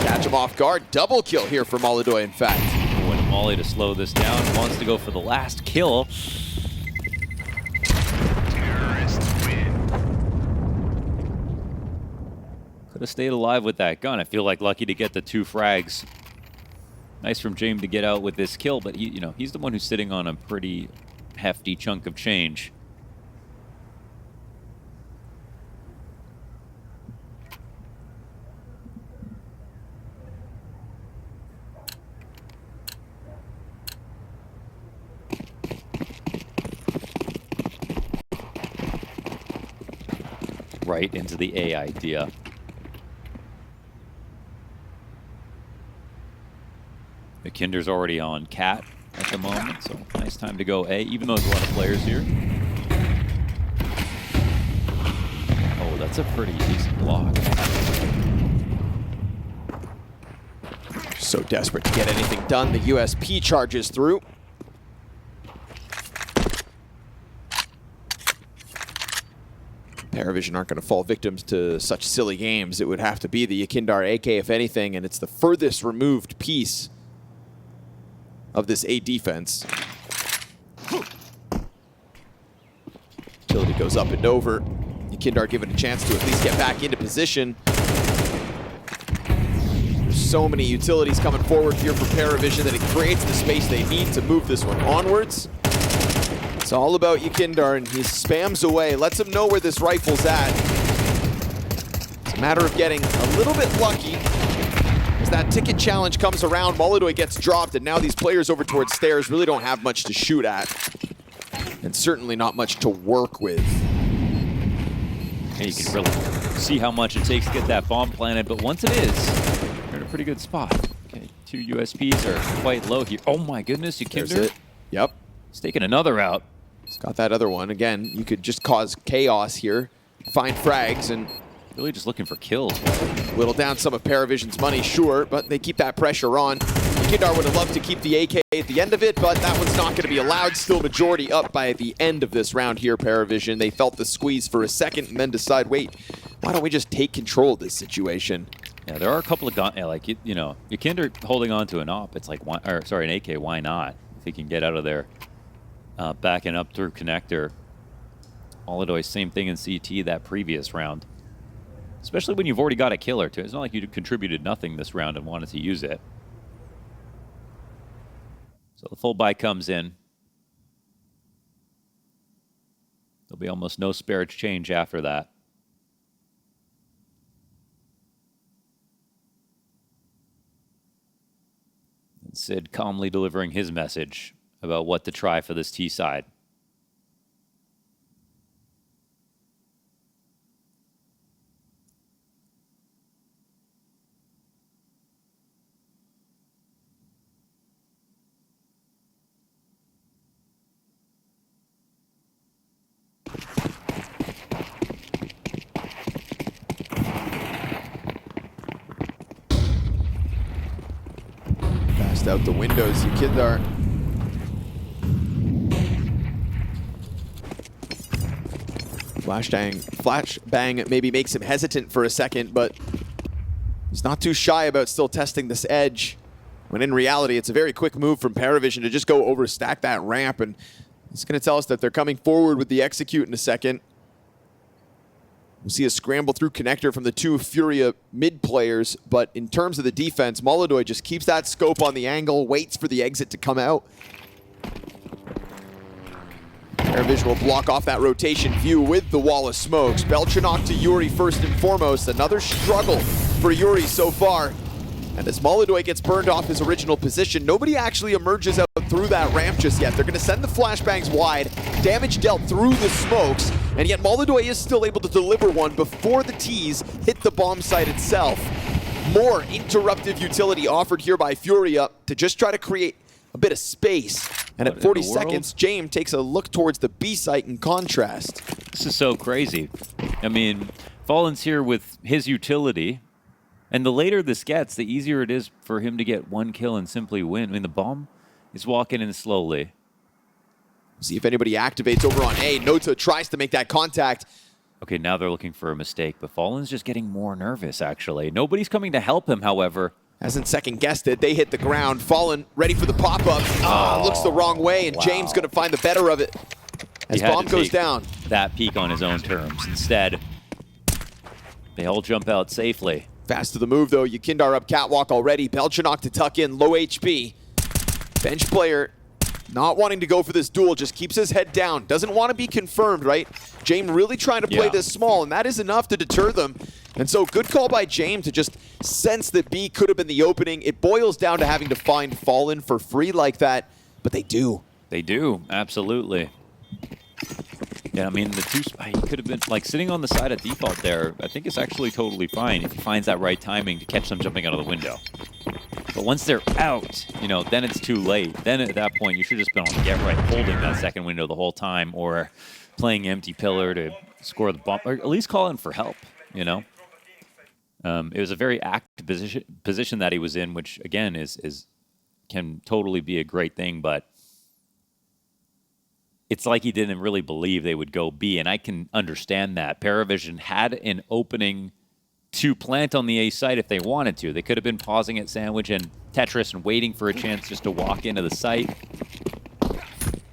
catch him off guard. Double kill here for molodoy, in fact. When a molly to slow this down, wants to go for the last kill. Terrorists win. Could have stayed alive with that gun. I feel like lucky to get the 2 frags. Nice from James to get out with this kill, but he, he's the one who's sitting on a pretty hefty chunk of change. Right into the A idea. YEKINDAR's already on Cat at the moment, so nice time to go A, even though there's a lot of players here. Oh, that's a pretty decent block. So desperate to get anything done, the USP charges through. PARIVISION aren't going to fall victims to such silly games. It would have to be the YEKINDAR AK, if anything, and it's the furthest removed piece of this A defense. Utility goes up and over. YEKINDAR given a chance to at least get back into position. There's so many utilities coming forward here for PARIVISION that it creates the space they need to move this one onwards. It's all about YEKINDAR, and he spams away, lets him know where this rifle's at. It's a matter of getting a little bit lucky. As that ticket challenge comes around, molodoy gets dropped, and now these players over towards stairs really don't have much to shoot at. And certainly not much to work with. And you can really see how much it takes to get that bomb planted, but once it is, you're in a pretty good spot. Okay, 2 USPs are quite low here. Oh my goodness, YEKINDAR. There's it. Yep. He's taking another out. He's got that other one. Again, you could just cause chaos here, find frags, and really just looking for kills. whittle down some of PARIVISION's money, sure, but they keep that pressure on. YEKINDAR would have loved to keep the AK at the end of it, but that one's not going to be allowed. Still majority up by the end of this round here, PARIVISION. They felt the squeeze for a second and then decide, wait, why don't we just take control of this situation? Yeah, there are a couple of YEKINDAR holding on to an op. It's like, an AK, why not? If he can get out of there, backing up through connector. molodoy, same thing in CT that previous round. Especially when you've already got a kill or two. It's not like you contributed nothing this round and wanted to use it. So the full buy comes in. There'll be almost no spare change after that. And Sid calmly delivering his message about what to try for this T side. Passed out the windows, YEKINDAR. Flashbang maybe makes him hesitant for a second, but he's not too shy about still testing this edge. When in reality, it's a very quick move from PARIVISION to just go overstack that ramp, and it's going to tell us that they're coming forward with the execute in a second. We'll see a scramble through connector from the two FURIA mid players, but in terms of the defense, molodoy just keeps that scope on the angle, waits for the exit to come out. PARIVISION will block off that rotation view with the wall of smokes. Belchanok to Yuri first and foremost. Another struggle for Yuri so far. And as molodoy gets burned off his original position, nobody actually emerges out through that ramp just yet. They're going to send the flashbangs wide, damage dealt through the smokes, and yet molodoy is still able to deliver one before the T's hit the bomb site itself. More interruptive utility offered here by FURIA to just try to create a bit of space. And at 40 seconds, James takes a look towards the B site in contrast. This is so crazy. I mean, Fallen's here with his utility, and the later this gets, the easier it is for him to get one kill and simply win. I mean, the bomb is walking in slowly. See if anybody activates over on A. Nota tries to make that contact. Okay, now they're looking for a mistake, but Fallen's just getting more nervous, actually. Nobody's coming to help him, however. Hasn't second-guessed it. They hit the ground. Fallen ready for the pop-up. Looks the wrong way, and James going to find the better of it as bomb goes down. That peak on his own terms. Instead, they all jump out safely. Fast to the move, though. YEKINDAR up catwalk already. Belchanok to tuck in, low HP. Bench player not wanting to go for this duel, just keeps his head down. Doesn't want to be confirmed, right? James really trying to play this small, and that is enough to deter them. And so good call by James to just sense that B could have been the opening. It boils down to having to find Fallen for free like that, but they do. They do, absolutely. Yeah, I mean, the two, he could have been, like, sitting on the side of default there. I think it's actually totally fine if he finds that right timing to catch them jumping out of the window. But once they're out, you know, then it's too late. Then at that point, you should just been on the get right, holding that second window the whole time, or playing empty pillar to score the bomb, or at least calling for help, you know? It was a very active position that he was in, which, again, can totally be a great thing, but it's like he didn't really believe they would go B, and I can understand that. PARIVISION had an opening to plant on the A site if they wanted to. They could have been pausing at Sandwich and Tetris and waiting for a chance just to walk into the site.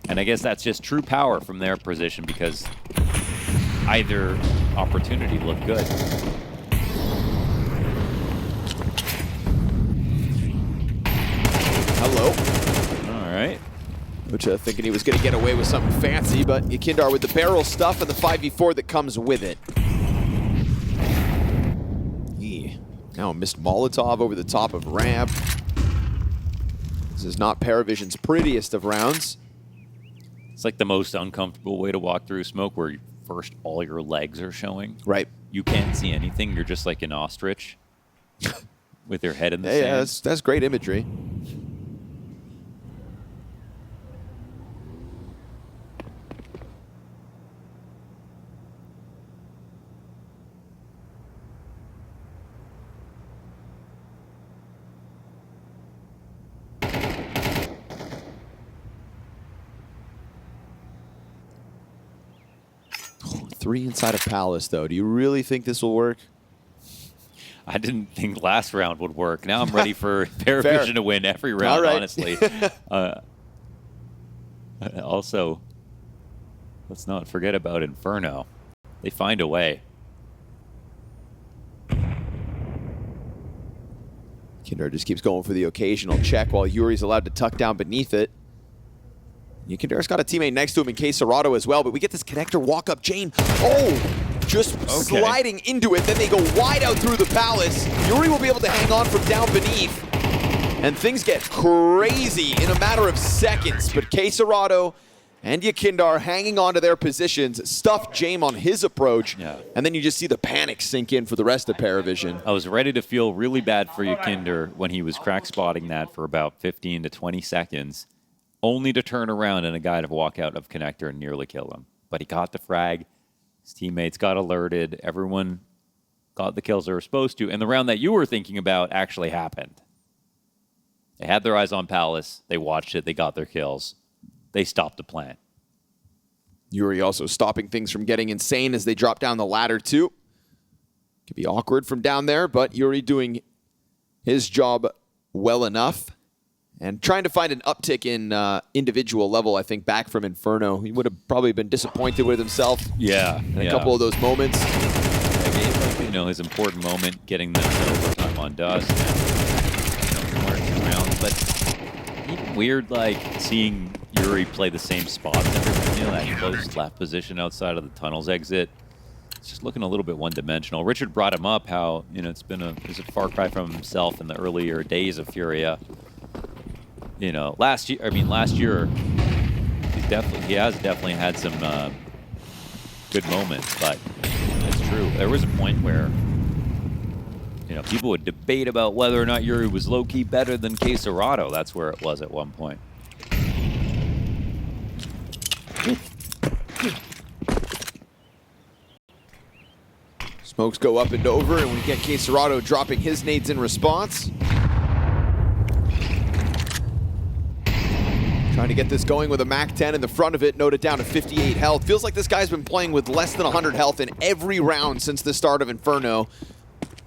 And I guess that's just true power from their position, because either opportunity looked good. Hello. All right. Ucha thinking he was going to get away with something fancy, but YEKINDAR with the barrel stuff and the 5v4 that comes with it. He now missed Molotov over the top of ramp. This is not PARIVISION's prettiest of rounds. It's like the most uncomfortable way to walk through smoke, where first all your legs are showing. Right. You can't see anything. You're just like an ostrich with your head in the sand. Yeah, that's great imagery. Three inside of Palace, though. Do you really think this will work? I didn't think last round would work. Now I'm ready for PARIVISION to win every round, honestly. Also, let's not forget about Inferno. They find a way. YEKINDAR just keeps going for the occasional check while Yuri's allowed to tuck down beneath it. YEKINDAR's got a teammate next to him in Serato as well, but we get this connector walk up. Jane, just sliding into it. Then they go wide out through the Palace. Yuri will be able to hang on from down beneath. And things get crazy in a matter of seconds. But Serato and YEKINDAR hanging on to their positions, stuff Jame on his approach. Yeah. And then you just see the panic sink in for the rest of PARIVISION. I was ready to feel really bad for YEKINDAR when he was crack spotting that for about 15 to 20 seconds. Only to turn around and a guy to walk out of connector and nearly kill him. But he got the frag. His teammates got alerted. Everyone got the kills they were supposed to. And the round that you were thinking about actually happened. They had their eyes on Palace. They watched it. They got their kills. They stopped the plant. Yuri also stopping things from getting insane as they drop down the ladder too. Could be awkward from down there, but Yuri doing his job well enough. And trying to find an uptick in individual level, I think, back from Inferno. He would have probably been disappointed with himself. Yeah. In a couple of those moments. You know, his important moment, getting the overtime on Dust. Around, but even weird, like, seeing Yuri play the same spots. You know, that close left position outside of the tunnels exit. It's just looking a little bit one-dimensional. Richard brought him up how, you know, it's a far cry from himself in the earlier days of FURIA. You know, last year he has definitely had some good moments, but it's true. There was a point where, you know, people would debate about whether or not Yuri was low-key better than Quesarado. That's where it was at one point. Smokes go up and over, and we get Quesarado dropping his nades in response. Trying to get this going with a MAC-10 in the front of it, noted down to 58 health. Feels like this guy's been playing with less than 100 health in every round since the start of Inferno.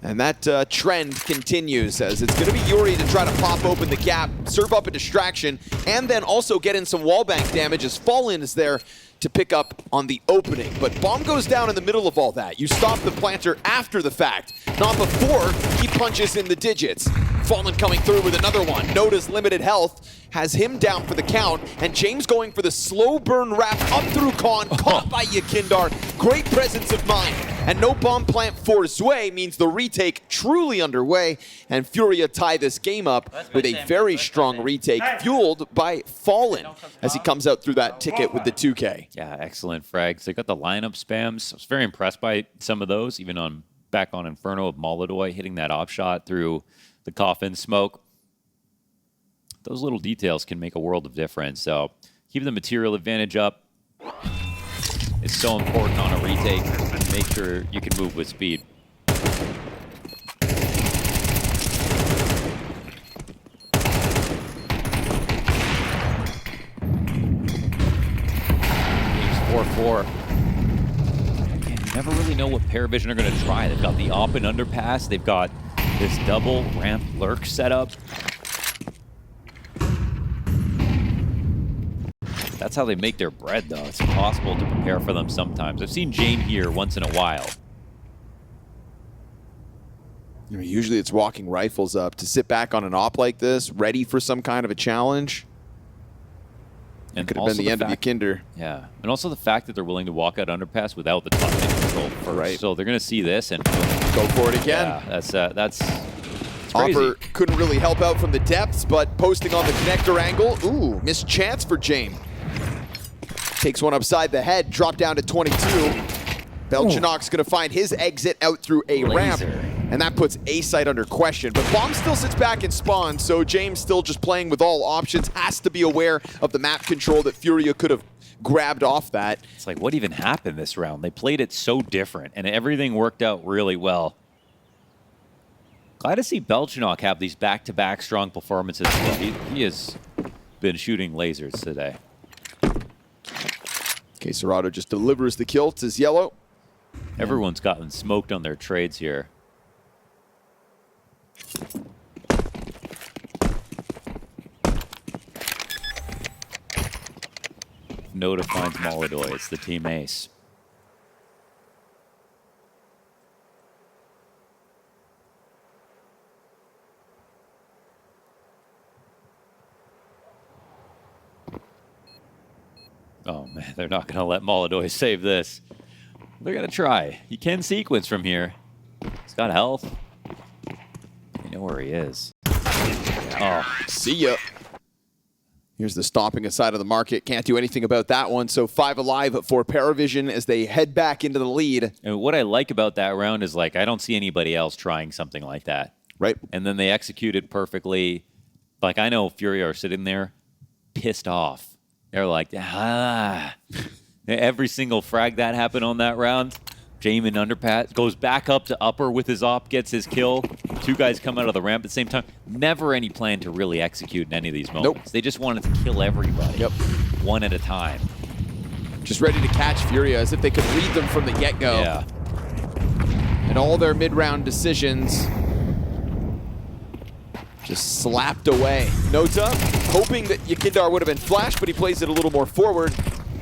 And that trend continues, as it's going to be Yuri to try to pop open the gap, serve up a distraction, and then also get in some wallbang damage as Fallen is there to pick up on the opening. But bomb goes down in the middle of all that. You stop the planter after the fact, not before he punches in the digits. Fallen coming through with another one. Nota's limited health has him down for the count, and James going for the slow burn wrap up through Khan, caught by YEKINDAR. Great presence of mind, and no bomb plant for Zwei means the retake truly underway, and FURIA tie this game up with a very strong retake, fueled by Fallen as he comes out through that ticket with the 2K. Yeah, excellent frags. They got the lineup spams. I was very impressed by some of those, even on back on Inferno of molodoy hitting that off shot through the coffin smoke. Those little details can make a world of difference. So keep the material advantage up. It's so important on a retake. Make sure you can move with speed. Game's 4-4. Again, you never really know what PARIVISION are going to try. They've got the op and underpass. They've got this double ramp lurk setup. That's how they make their bread, though. It's impossible to prepare for them sometimes. I've seen Jane here once in a while. I mean, usually it's walking rifles up. To sit back on an op like this, ready for some kind of a challenge, and could have been the end of YEKINDAR. Yeah, and also the fact that they're willing to walk out underpass without the top end control first. Right. So they're going to see this and go for it again. Yeah, that's crazy. Opper couldn't really help out from the depths, but posting on the connector angle. Ooh, missed chance for James. Takes one upside the head, drop down to 22. Belchinok's going to find his exit out through a ramp, and that puts A-site under question. But Bomb still sits back and spawns, so James still just playing with all options, has to be aware of the map control that FURIA could have grabbed off that. It's like, what even happened this round? They played it so different, and everything worked out really well. Glad to see Belchinok have these back-to-back strong performances. He has been shooting lasers today. Quesarado just delivers the kill to Yellow. Everyone's gotten smoked on their trades here. Nota finds molodoy. It's the team ace. Oh man, they're not going to let molodoy save this. They're going to try. He can sequence from here. He's got health. You know where he is. Oh, see ya. Here's the stopping aside of the market. Can't do anything about that one. So 5 alive for PARIVISION as they head back into the lead. And what I like about that round is, like, I don't see anybody else trying something like that. Right. And then they executed perfectly. Like, I know FURIA are sitting there pissed off. They're like, ah. Every single frag that happened on that round, Jamin underpass, goes back up to upper with his op, gets his kill. 2 guys come out of the ramp at the same time. Never any plan to really execute in any of these moments. Nope. They just wanted to kill everybody. Yep. One at a time. just ready to catch FURIA as if they could read them from the get-go. Yeah. And all their mid-round decisions just slapped away. Nota hoping that YEKINDAR would have been flashed, but he plays it a little more forward.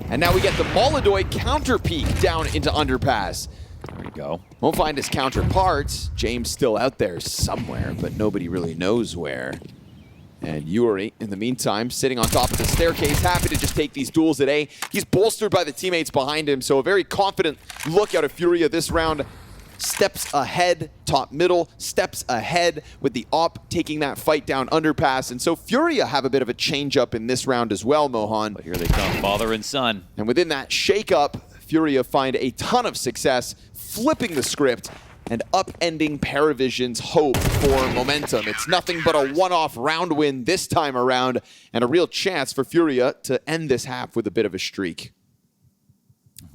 And now we get the molodoy counter peek down into underpass. There we go. Won't find his counterparts. James still out there somewhere, but nobody really knows where. And Yuri, in the meantime, sitting on top of the staircase, happy to just take these duels at A. He's bolstered by the teammates behind him, so a very confident look out of FURIA this round. Steps ahead, top middle, steps ahead with the op taking that fight down underpass. And so FURIA have a bit of a change up in this round as well, Mohan. But here they come, father and son. And within that shake-up, FURIA find a ton of success, flipping the script and upending PARIVISION's hope for momentum. It's nothing but a one-off round win this time around, and a real chance for FURIA to end this half with a bit of a streak.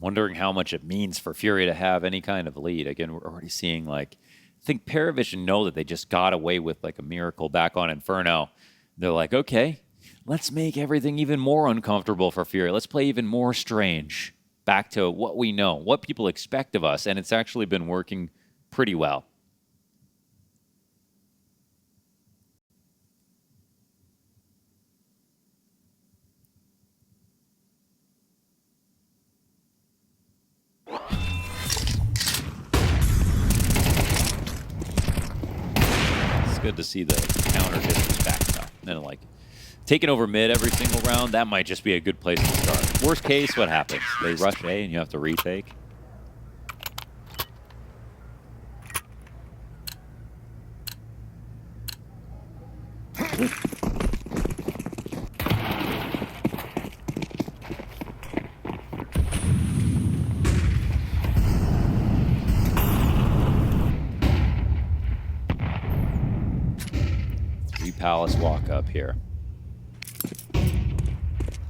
Wondering how much it means for FURIA to have any kind of lead. Again, we're already seeing, like, I think PARIVISION know that they just got away with like a miracle back on Inferno. They're like, okay, let's make everything even more uncomfortable for FURIA. Let's play even more strange. Back to what we know, what people expect of us, and it's actually been working pretty well. It's good to see the counter distance back though. Then like taking over mid every single round, that might just be a good place to start. Worst case, what happens? They rush A and you have to retake. Palace walk up here.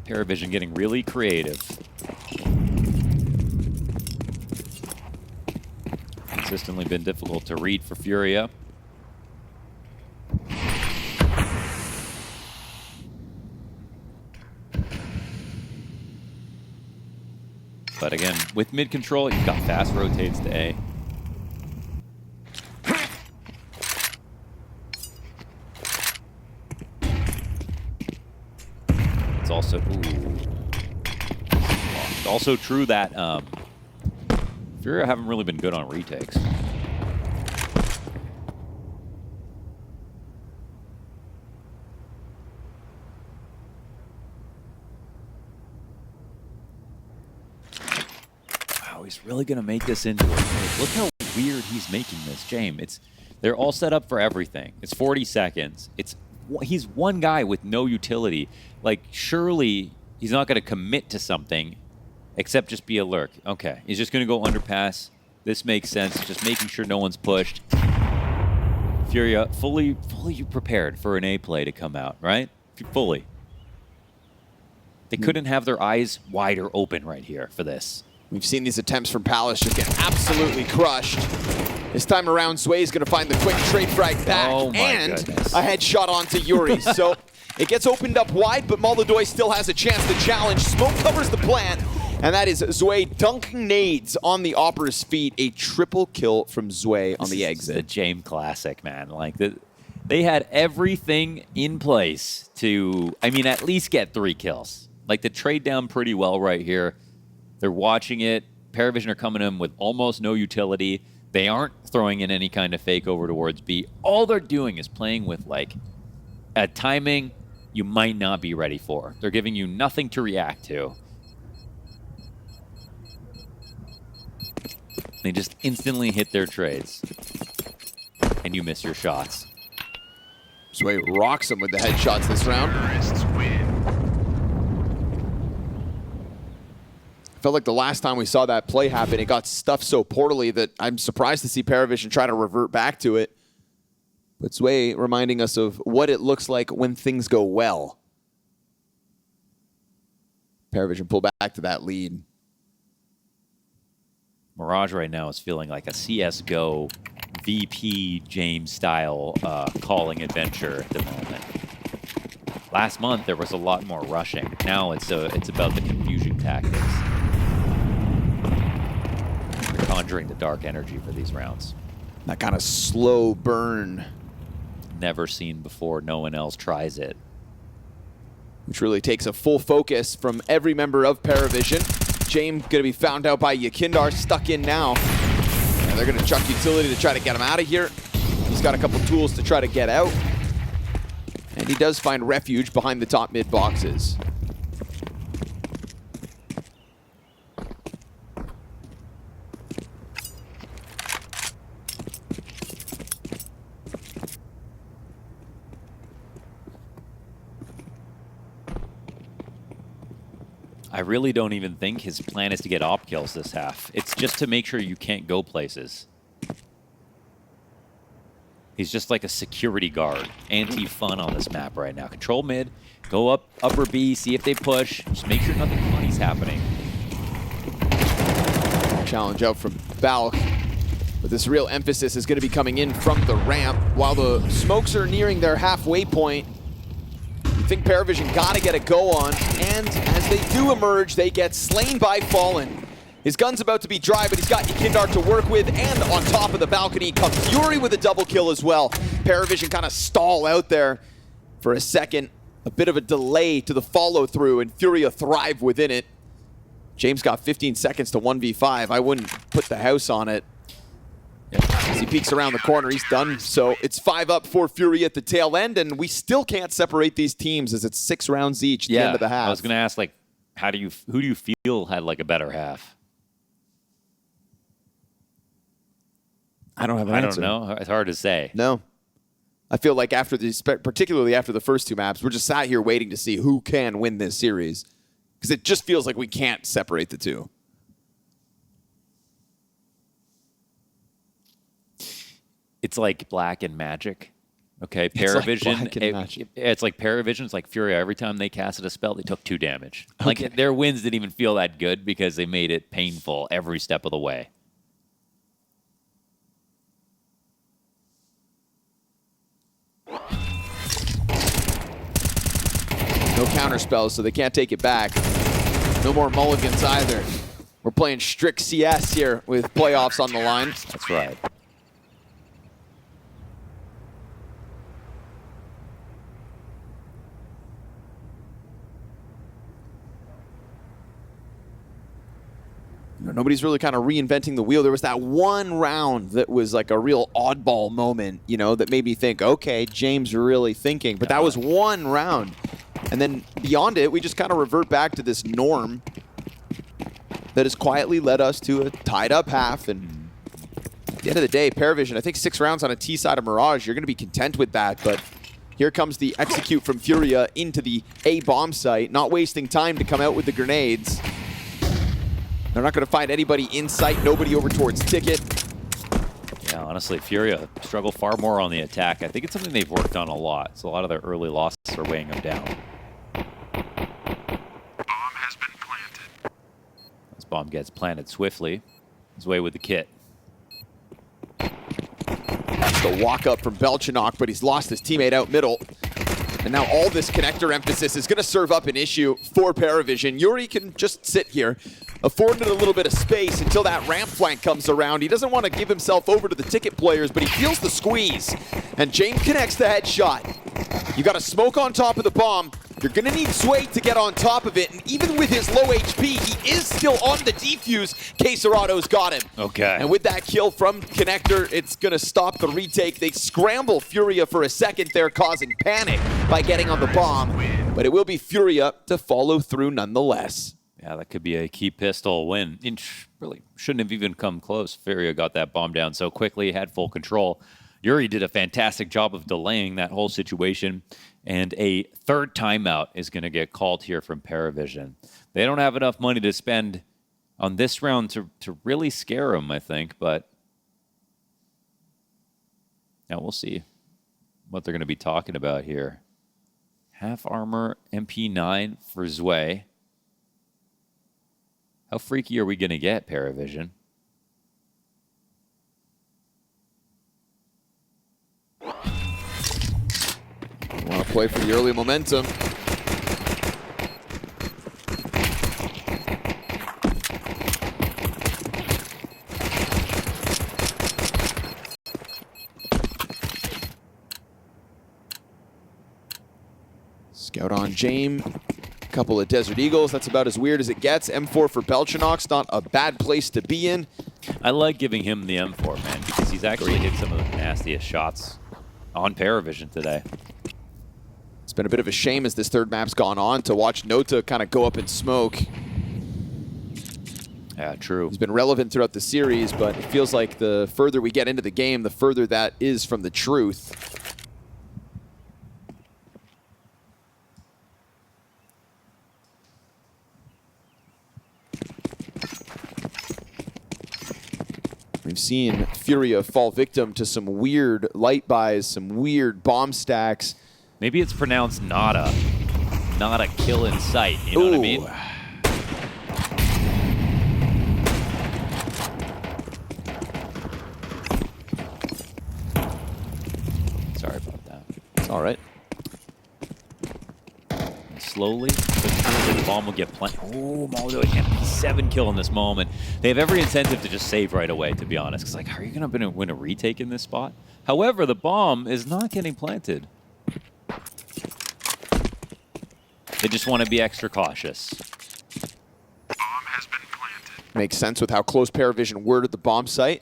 PARIVISION getting really creative. Consistently been difficult to read for FURIA. But again, with mid control, you've got fast rotates to A. It's also also true that FURIA haven't really been good on retakes. Wow, he's really gonna make this into a take. Look how weird he's making this, James. They're all set up for everything. It's 40 seconds. He's one guy with no utility. Like, surely he's not going to commit to something except just be a lurk. Okay, he's just going to go underpass. This makes sense. Just making sure no one's pushed. FURIA fully prepared for an A play to come out, right? Fully. They couldn't have their eyes wider open right here for this. We've seen these attempts from Palace just get absolutely crushed. This time around, Zway's going to find the quick trade frag back and a headshot onto Yuri. So it gets opened up wide, but molodoy still has a chance to challenge. Smoke covers the plant, and that is Zway dunking nades on the Opera's feet. A triple kill from Zway on the exit. The James classic, man. Like, they had everything in place to, I mean, at least get 3 kills. Like, the trade down pretty well right here. They're watching it. PARIVISION are coming in with almost no utility. They aren't throwing in any kind of fake over towards B. All they're doing is playing with, like, a timing you might not be ready for. They're giving you nothing to react to. They just instantly hit their trades. And you miss your shots. Zway rocks him with the headshots this round. Felt like the last time we saw that play happen, it got stuffed so poorly that I'm surprised to see PARIVISION try to revert back to it. But Zway reminding us of what it looks like when things go well. PARIVISION pull back to that lead. Mirage right now is feeling like a CSGO VP James style calling adventure at the moment. Last month there was a lot more rushing. Now it's about the confusion tactics. entering the dark energy for these rounds. That kind of slow burn. Never seen before. No one else tries it. Which really takes a full focus from every member of PARIVISION. James going to be found out by YEKINDAR, stuck in now. And they're going to chuck utility to try to get him out of here. He's got a couple tools to try to get out. And he does find refuge behind the top mid boxes. I really don't even think his plan is to get op kills this half. It's just to make sure you can't go places. He's just like a security guard. Anti-fun on this map right now. Control mid, go up upper B, see if they push. Just make sure nothing funny's happening. Challenge out from Balk. But this real emphasis is going to be coming in from the ramp. While the smokes are nearing their halfway point, I think PARIVISION got to get a go on, and as they do emerge, they get slain by Fallen. His gun's about to be dry, but he's got YEKINDAR to work with, and on top of the balcony comes Fury with a double kill as well. PARIVISION kind of stall out there for a second. A bit of a delay to the follow-through, and FURIA thrive within it. James got 15 seconds to 1v5. I wouldn't put the house on it. As he peeks around the corner, he's done. So it's 5 up for FURIA at the tail end, and we still can't separate these teams as it's 6 rounds each at the end of the half. I was going to ask, like, who do you feel had like a better half? I don't have an answer. I don't know. It's hard to say. No. I feel like after these, particularly after the first 2 maps, we're just sat here waiting to see who can win this series. Because it just feels like we can't separate the two. It's like Black and Magic. Okay, PARIVISION. It's like PARIVISION. It's like FURIA. Every time they casted a spell, they took 2 damage. Okay. Like their wins didn't even feel that good because they made it painful every step of the way. No counter spells, so they can't take it back. No more mulligans either. We're playing strict CS here with playoffs on the line. That's right. Nobody's really kind of reinventing the wheel. There was that one round that was like a real oddball moment, you know, that made me think, okay, James really thinking. But that was one round. And then beyond it, we just kind of revert back to this norm that has quietly led us to a tied-up half. And at the end of the day, PARIVISION, I think 6 rounds on a T side of Mirage, you're going to be content with that. But here comes the execute from FURIA into the A bomb site, not wasting time to come out with the grenades. They're not going to find anybody in sight, nobody over towards Ticket. Yeah, honestly, FURIA struggle far more on the attack. I think it's something they've worked on a lot. So a lot of their early losses are weighing them down. Bomb has been planted. This bomb gets planted swiftly. His way with the kit. That's the walk up from Belchinok, but he's lost his teammate out middle. And now all this connector emphasis is going to serve up an issue for PARIVISION. Yuri can just sit here, afforded a little bit of space until that ramp flank comes around. He doesn't want to give himself over to the Ticket players, but he feels the squeeze. And James connects the headshot. You got a smoke on top of the bomb. You're going to need Sway to get on top of it. And even with his low HP, he is still on the defuse. Caserato's got him. Okay. And with that kill from Connector, it's going to stop the retake. They scramble FURIA for a second there, causing panic by getting on the bomb. But it will be FURIA to follow through nonetheless. Yeah, that could be a key pistol win. Really shouldn't have even come close. FURIA got that bomb down so quickly, had full control. Yuri did a fantastic job of delaying that whole situation. And a third timeout is going to get called here from PARIVISION. They don't have enough money to spend on this round to really scare them, I think. But now we'll see what they're going to be talking about here. Half armor MP9 for Zwei. How freaky are we going to get, PARIVISION? Want to play for the early momentum. Scout on Jame. A couple of Desert Eagles. That's about as weird as it gets. M4 for Belchinox. Not a bad place to be in. I like giving him the M4, man, because he's actually hit some of the nastiest shots on PARIVISION today. It's been a bit of a shame as this third map's gone on to watch Nota kind of go up in smoke. Yeah, true. He's been relevant throughout the series, but it feels like the further we get into the game, the further that is from the truth. We've seen FURIA fall victim to some weird light buys, some weird bomb stacks. Maybe it's pronounced nota. Not a kill in sight, you know what I mean? Sorry about that. It's all right. And slowly, but surely the bomb will get plenty. Oh, molodoy MP7 kill in this moment. They have every incentive to just save right away, to be honest. Because, like, how are you going to win a retake in this spot? However, the bomb is not getting planted. They just want to be extra cautious. Bomb has been planted. Makes sense with how close PARIVISION were to the bomb site.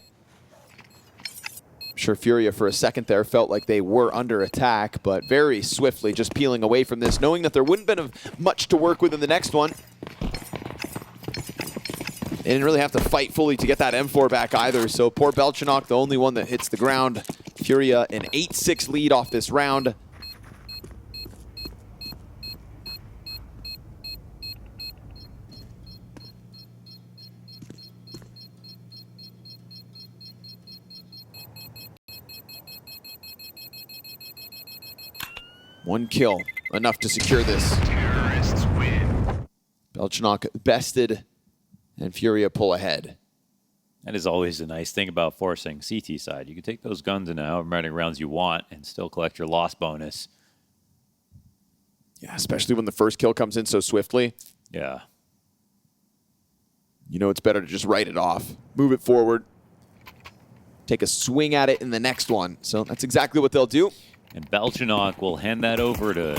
I'm sure FURIA for a second there felt like they were under attack, but very swiftly just peeling away from this, knowing that there wouldn't have been much to work with in the next one. They didn't really have to fight fully to get that M4 back either, so poor Belchinox, the only one that hits the ground. FURIA an 8-6 lead off this round. One kill, enough to secure this. Terrorists win. Belchinox bested, and FURIA pull ahead. That is always the nice thing about forcing CT side. You can take those guns in however many rounds you want and still collect your loss bonus. Yeah, especially when the first kill comes in so swiftly. Yeah. You know it's better to just write it off. Move it forward. Take a swing at it in the next one. So that's exactly what they'll do. And Belchinox will hand that over to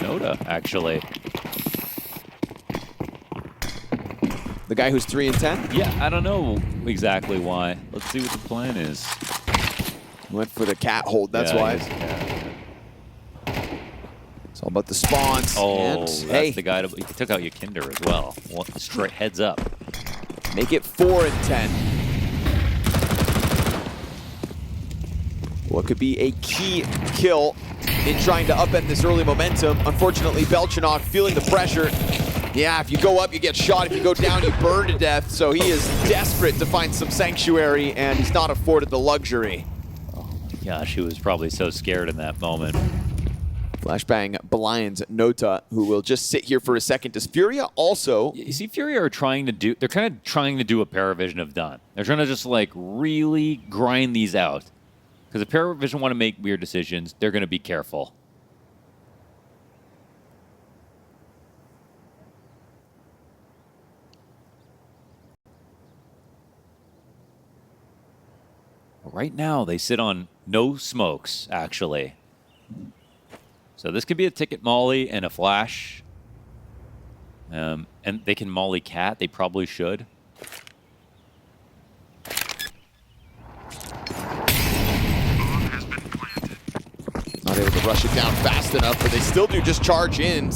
Nota, actually. The guy who's 3 and 10? Yeah, I don't know exactly why. Let's see what the plan is. Went for the cat hold, that's why. It's all about the spawns. Oh, and, that's hey, the guy. He took out YEKINDAR as well. Straight heads up. make it 4 and 10. What could be a key kill in trying to upend this early momentum. Unfortunately, Belchinox feeling the pressure. Yeah, if you go up, you get shot. If you go down, you burn to death. So he is desperate to find some sanctuary, and he's not afforded the luxury. Oh my gosh, he was probably so scared in that moment. Flashbang blinds Nota, who will just sit here for a second. Does FURIA also... You see, FURIA are trying to do... They're kind of trying to do what PARIVISION have done. They're trying to just, like, really grind these out. Because if PARIVISION want to make weird decisions, they're going to be careful. Right now, they sit on no smokes, actually. So this could be a ticket molly and a flash. And they can molly cat. They probably should. Not able to rush it down fast enough, but they still do just charge in.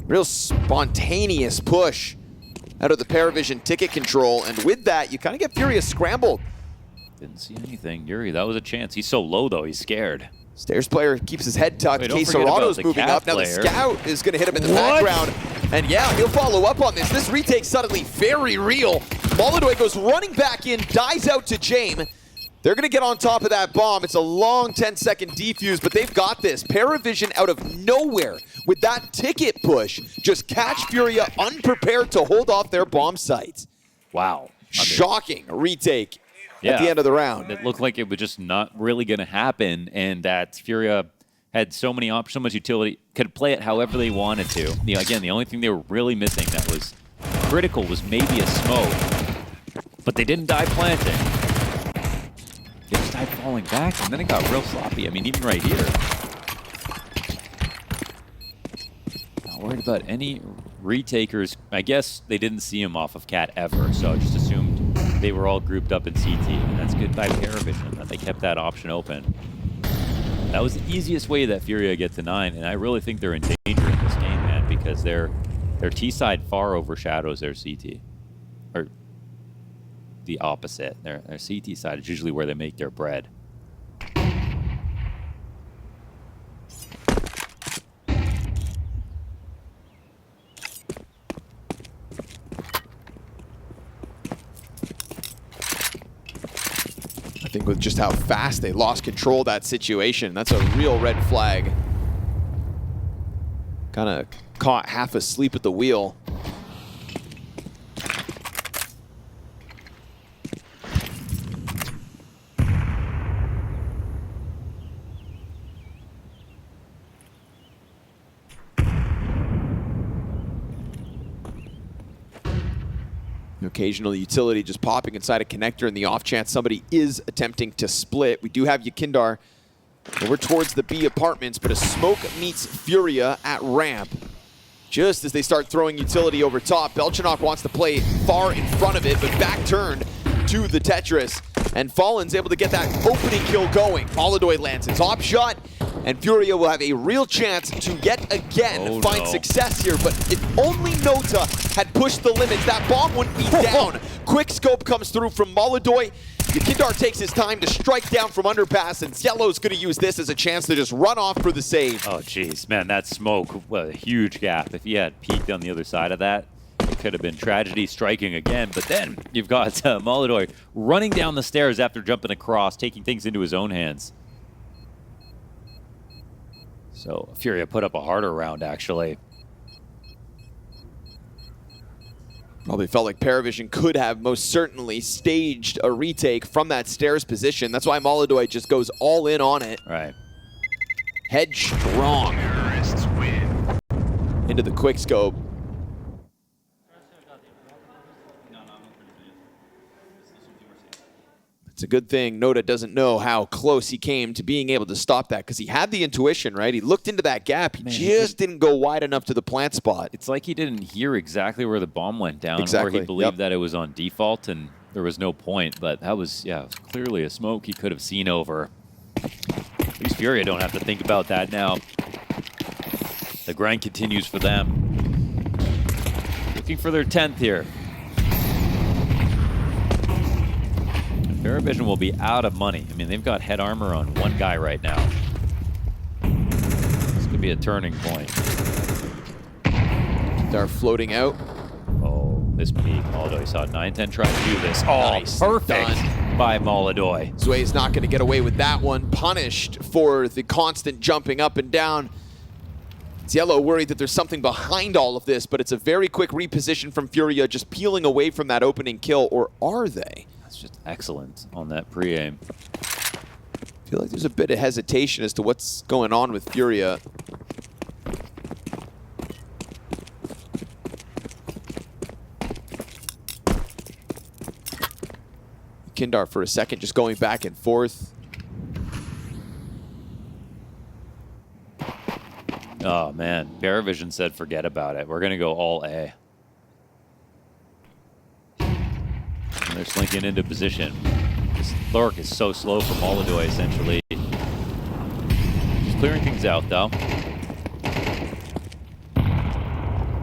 Real spontaneous push out of the PARIVISION ticket control. And with that, you kind of get FURIA scrambled. Didn't see anything. Yuri, that was a chance. He's so low, though. He's scared. Stairs player keeps his head tucked. Wait, Case Serrano's moving up. Now the scout is going to hit him in the background. And yeah, he'll follow up on this. This retake suddenly very real. molodoy goes running back in, dies out to Jame. They're going to get on top of that bomb. It's a long 10-second defuse, but they've got this. PARIVISION out of nowhere with that ticket push. Just catch FURIA unprepared to hold off their bomb sites. Wow. Shocking retake at the end of the round. It looked like it was just not really going to happen, and that FURIA had so many options, so much utility, could play it however they wanted to. You know, again, the only thing they were really missing that was critical was maybe a smoke, but they didn't die planting. They just died falling back, and then it got real sloppy. I mean, even right here. Not worried about any retakers. I guess they didn't see him off of Cat ever, so I just assumed they were all grouped up in CT. And that's good by PARIVISION that they kept that option open. That was the easiest way that FURIA get to 9, and I really think they're in danger in this game, man, because their T side far overshadows their CT. Or the opposite. Their CT side is usually where they make their bread. I think with just how fast they lost control of that situation, that's a real red flag. Kind of caught half asleep at the wheel. Occasional utility just popping inside a connector in the off chance somebody is attempting to split. We do have YEKINDAR over towards the B apartments, but a smoke meets FURIA at ramp. Just as they start throwing utility over top, Belchanok wants to play far in front of it, but back turned to the Tetris. And Fallen's able to get that opening kill going. molodoy lands his op shot, and FURIA will have a real chance to yet again find success here. But if only Nota had pushed the limits, that bomb wouldn't be down. Quick scope comes through from molodoy. YEKINDAR takes his time to strike down from underpass, and Yellow's going to use this as a chance to just run off for the save. Oh, jeez, man, that smoke, what a huge gap. If he had peeked on the other side of that, it could have been tragedy striking again. But then you've got molodoy running down the stairs after jumping across, taking things into his own hands. So FURIA put up a harder round, actually. Probably felt like PARIVISION could have most certainly staged a retake from that stairs position. That's why molodoy just goes all in on it. Right. Head strong Terrorists win. into the quick scope. It's a good thing Nota doesn't know how close he came to being able to stop that, because he had the intuition, right? He looked into that gap. He just didn't go wide enough to the plant spot. It's like he didn't hear exactly where the bomb went down, Exactly. or he believed that it was on default and there was no point. But that was, yeah, it was clearly a smoke he could have seen over. At least FURIA don't have to think about that now. The grind continues for them. Looking for their 10th here. PARIVISION will be out of money. I mean, they've got head armor on one guy right now. This could be a turning point. They're floating out. Oh, this peak. molodoy saw 9-10 try to do this. Oh, Nice. perfect Done. by molodoy. Zway's not going to get away with that one. Punished for the constant jumping up and down. It's Yellow worried that there's something behind all of this, but it's a very quick reposition from FURIA, just peeling away from that opening kill, or are they? That's just excellent on that pre-aim. I feel like there's a bit of hesitation as to what's going on with FURIA. YEKINDAR for a second just going back and forth. Oh, man. PARIVISION said forget about it. We're going to go all A. And they're slinking into position. This lurk is so slow for molodoy, essentially. Just clearing things out, though.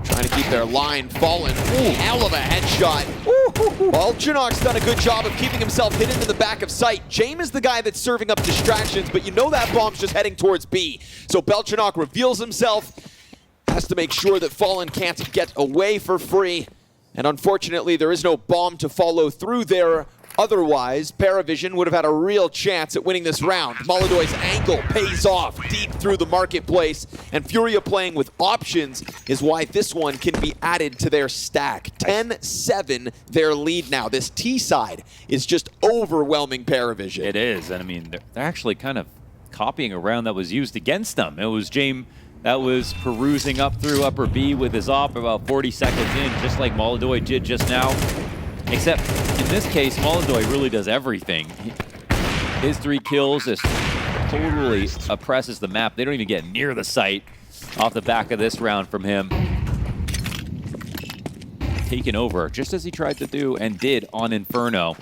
Trying to keep their line fallen. Ooh, hell of a headshot. Belchanok's done a good job of keeping himself hidden in the back of sight. James is the guy that's serving up distractions, but you know that bomb's just heading towards B. So Belchanok reveals himself, has to make sure that Fallen can't get away for free. And unfortunately, there is no bomb to follow through there. Otherwise, PARIVISION would have had a real chance at winning this round. molodoy's angle pays off deep through the marketplace, and FURIA playing with options is why this one can be added to their stack. 10-7 their lead now. This T side is just overwhelming PARIVISION. It is. And I mean, they're actually kind of copying a round that was used against them. It was James that was perusing up through upper B with his op about 40 seconds in, just like molodoy did just now. Except in this case, molodoy really does everything. His 3 kills just totally oppresses the map. They don't even get near the site. off the back of this round from him. Taken over, just as he tried to do and did on Inferno.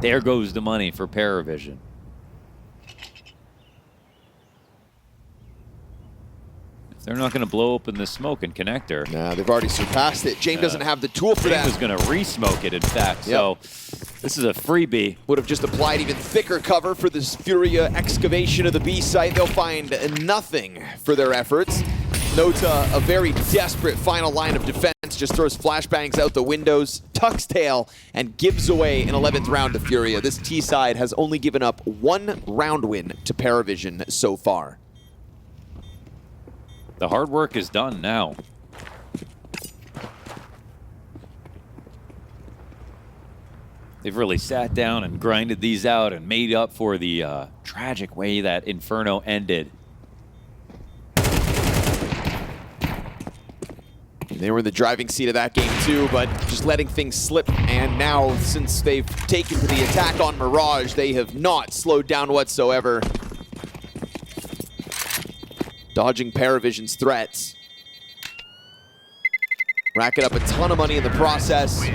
There goes the money for PARIVISION. If they're not going to blow open the smoke and connector. Nah, they've already surpassed it. James doesn't have the tool for that. James was going to re-smoke it, in fact. Yep. So this is a freebie. Would have just applied even thicker cover for this FURIA excavation of the B site. They'll find nothing for their efforts. Nota, a very desperate final line of defense, just throws flashbangs out the windows, tucks tail, and gives away an 11th round to FURIA. This T side has only given up 1 round win to PARIVISION so far. The hard work is done now. They've really sat down and grinded these out and made up for the tragic way that Inferno ended. They were in the driving seat of that game too, but just letting things slip. And now, since they've taken to the attack on Mirage, they have not slowed down whatsoever. Dodging PARIVISION's threats. Racking up a ton of money in the process.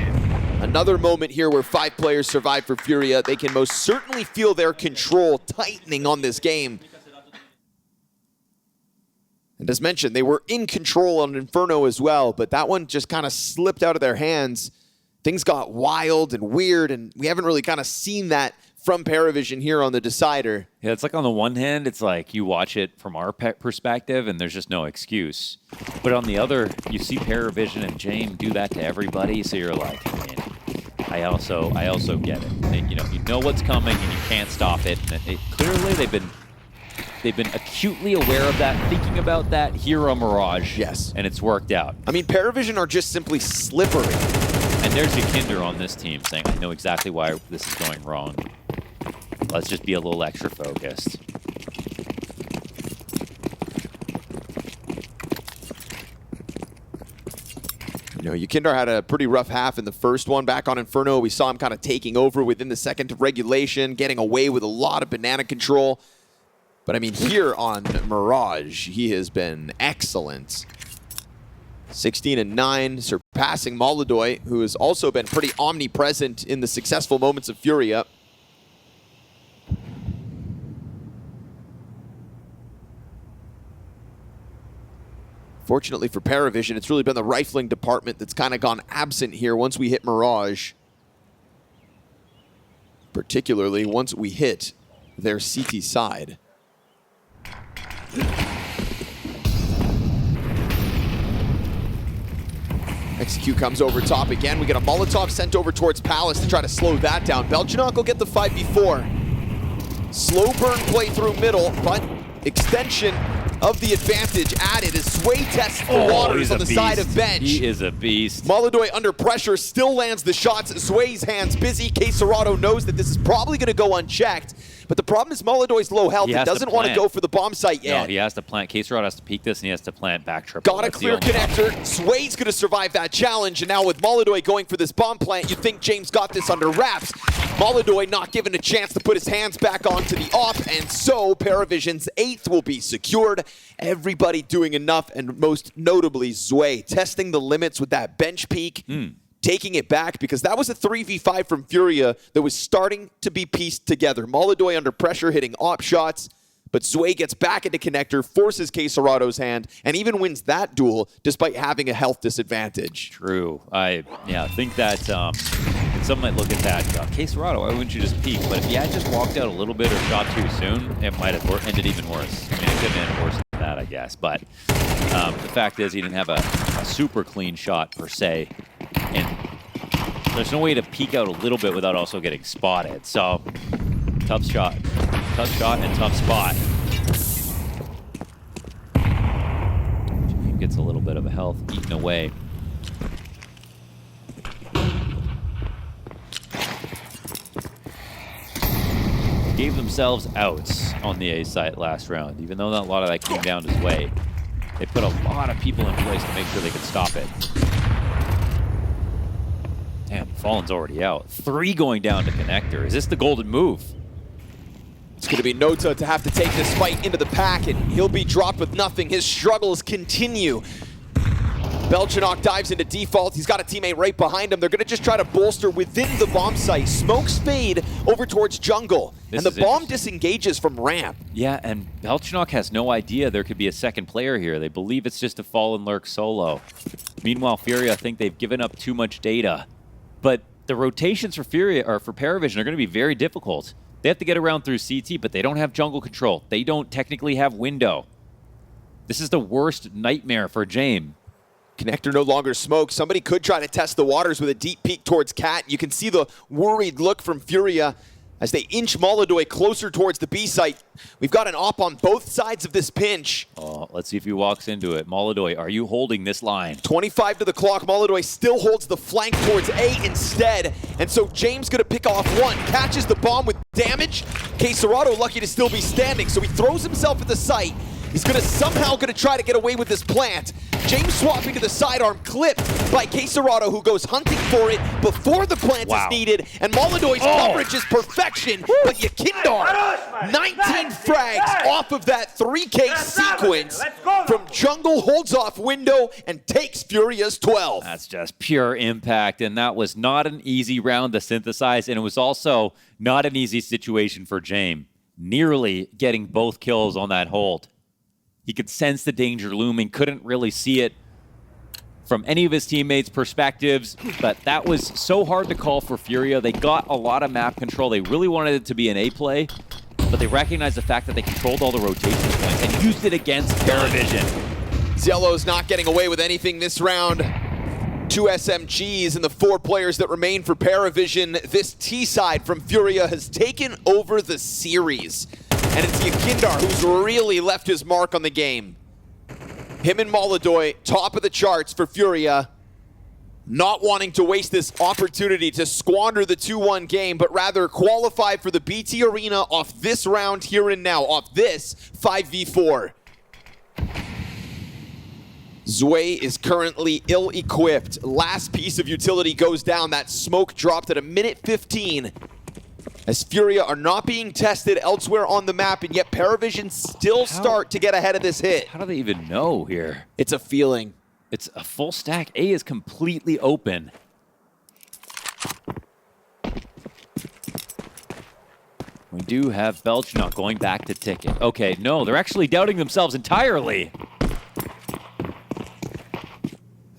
Another moment here where 5 players survive for FURIA. They can most certainly feel their control tightening on this game. And as mentioned, they were in control on Inferno as well, but that one just kind of slipped out of their hands. Things got wild and weird, and we haven't really kind of seen that from PARIVISION here on the decider. Yeah, it's like on the one hand, it's like you watch it from our perspective and there's just no excuse. But on the other, you see PARIVISION and James do that to everybody, so you're like, man, I also get it. And, you know what's coming and you can't stop it. And clearly they've been acutely aware of that, thinking about that here on Mirage. Yes. And it's worked out. I mean, PARIVISION are just simply slippery. And there's YEKINDAR on this team saying, I know exactly why this is going wrong. Let's just be a little extra focused. YEKINDAR had a pretty rough half in the first one. Back on Inferno, we saw him kind of taking over within the second of regulation, getting away with a lot of banana control. But I mean, here on Mirage, he has been excellent. 16-9, surpassing molodoy, who has also been pretty omnipresent in the successful moments of FURIA. Fortunately for PARIVISION, it's really been the rifling department that's kind of gone absent here once we hit Mirage. Particularly once we hit their CT side. Execute comes over top again. We get a Molotov sent over towards Palace to try to slow that down. Belgianock will get the 5v4. Slow burn play through middle, but extension of the advantage added as Sway tests the waters on the side of bench. He is a beast. molodoy under pressure still lands the shots. Sway's hands busy. Quesarado knows that this is probably going to go unchecked. But the problem is molodoy's low health. He doesn't want to go for the bomb site yet. No, he has to plant. Quesarado has to peek this, and he has to plant back triple. Got a clear connector. Sway's going to survive that challenge. And now with molodoy going for this bomb plant, you think James got this under wraps. molodoy not given a chance to put his hands back onto the op. And so PARIVISION's 8th will be secured. Everybody doing enough, and most notably Zway testing the limits with that bench peek. Taking it back, because that was a 3v5 from FURIA that was starting to be pieced together. molodoy under pressure, hitting op shots, but Zway gets back into connector, forces Quesarado's hand, and even wins that duel despite having a health disadvantage. True. I think that some might look at that and go, Quesarado, why wouldn't you just peek? But if he had just walked out a little bit or shot too soon, it might have ended even worse. I mean, it could have ended worse than that, I guess. But the fact is he didn't have a super clean shot, per se. And there's no way to peek out a little bit without also getting spotted. So, tough shot and tough spot. He gets a little bit of a health eaten away. Gave themselves outs on the A site last round, even though not a lot of that came down his way. They put a lot of people in place to make sure they could stop it. Damn, Fallen's already out. 3 going down to connector. Is this the golden move? It's going to be Nota to have to take this fight into the pack, and he'll be dropped with nothing. His struggles continue. Belchinok dives into default. He's got a teammate right behind him. They're going to just try to bolster within the bomb site. Smokes fade over towards jungle, and the bomb disengages from ramp. Yeah, and Belchinok has no idea there could be a second player here. They believe it's just a Fallen Lurk solo. Meanwhile, FURIA think they've given up too much data. But the rotations for FURIA or for PARIVISION are going to be very difficult. They have to get around through CT, but they don't have jungle control. They don't technically have window. This is the worst nightmare for James. Connector no longer smokes. Somebody could try to test the waters with a deep peek towards Cat. You can see the worried look from FURIA as they inch molodoy closer towards the B site. We've got an op on both sides of this pinch. Oh, let's see if he walks into it. molodoy, are you holding this line? 25 to the clock. molodoy still holds the flank towards A instead. And so James gonna pick off one. Catches the bomb with damage. Quesarado lucky to still be standing, so he throws himself at the site. He's somehow gonna try to get away with this plant. James swapping to the sidearm, clipped by Quesarado, who goes hunting for it before the plant is needed. And molodoy's coverage is perfection, but YEKINDAR, 19 frags off of that 3K sequence from jungle, holds off window, and takes FURIA's 12. That's just pure impact, and that was not an easy round to synthesize, and it was also not an easy situation for James. Nearly getting both kills on that hold. He could sense the danger looming, couldn't really see it from any of his teammates' perspectives, but that was so hard to call for FURIA. They got a lot of map control. They really wanted it to be an A play, but they recognized the fact that they controlled all the rotation points and used it against PARIVISION. Zielo's not getting away with anything this round. 2 SMGs and the 4 players that remain for PARIVISION. This T side from FURIA has taken over the series. And it's YEKINDAR who's really left his mark on the game. Him and molodoy, top of the charts for FURIA. Not wanting to waste this opportunity to squander the 2-1 game, but rather qualify for the BTarena off this round here and now, off this 5v4. Zwei is currently ill-equipped. Last piece of utility goes down. That smoke dropped at a minute 15. As FURIA are not being tested elsewhere on the map, and yet PARIVISION still start to get ahead of this hit. How do they even know here? It's a feeling. It's a full stack. A is completely open. We do have Belchinok going back to ticket. Okay, no, they're actually doubting themselves entirely.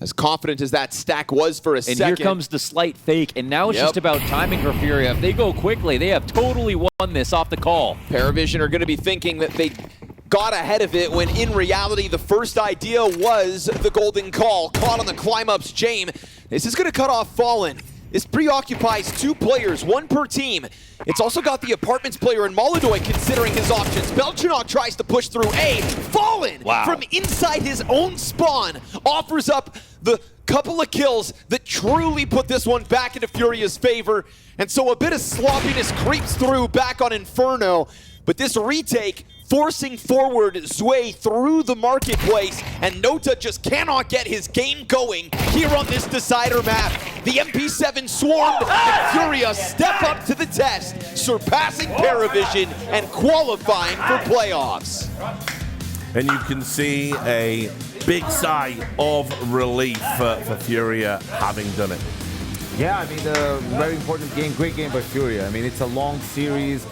As confident as that stack was for a second. And here comes the slight fake, and now it's just about timing for FURIA. If they go quickly, they have totally won this off the call. PARIVISION are going to be thinking that they got ahead of it, when in reality the first idea was the golden call. Caught on the climb-ups, James. This is going to cut off Fallen. This preoccupies 2 players, 1 per team. It's also got the apartments player and molodoy considering his options. Belchinok tries to push through A. Fallen from inside his own spawn offers up the couple of kills that truly put this one back into FURIA's favor. And so a bit of sloppiness creeps through back on Inferno. But this retake forcing forward Zwei through the marketplace, and Nota just cannot get his game going here on this decider map. The MP7 swarmed, and FURIA step up to the test, surpassing PARIVISION and qualifying for playoffs. And you can see a big sigh of relief for FURIA having done it. Yeah, I mean, a very important game, great game by FURIA. I mean, it's a long series.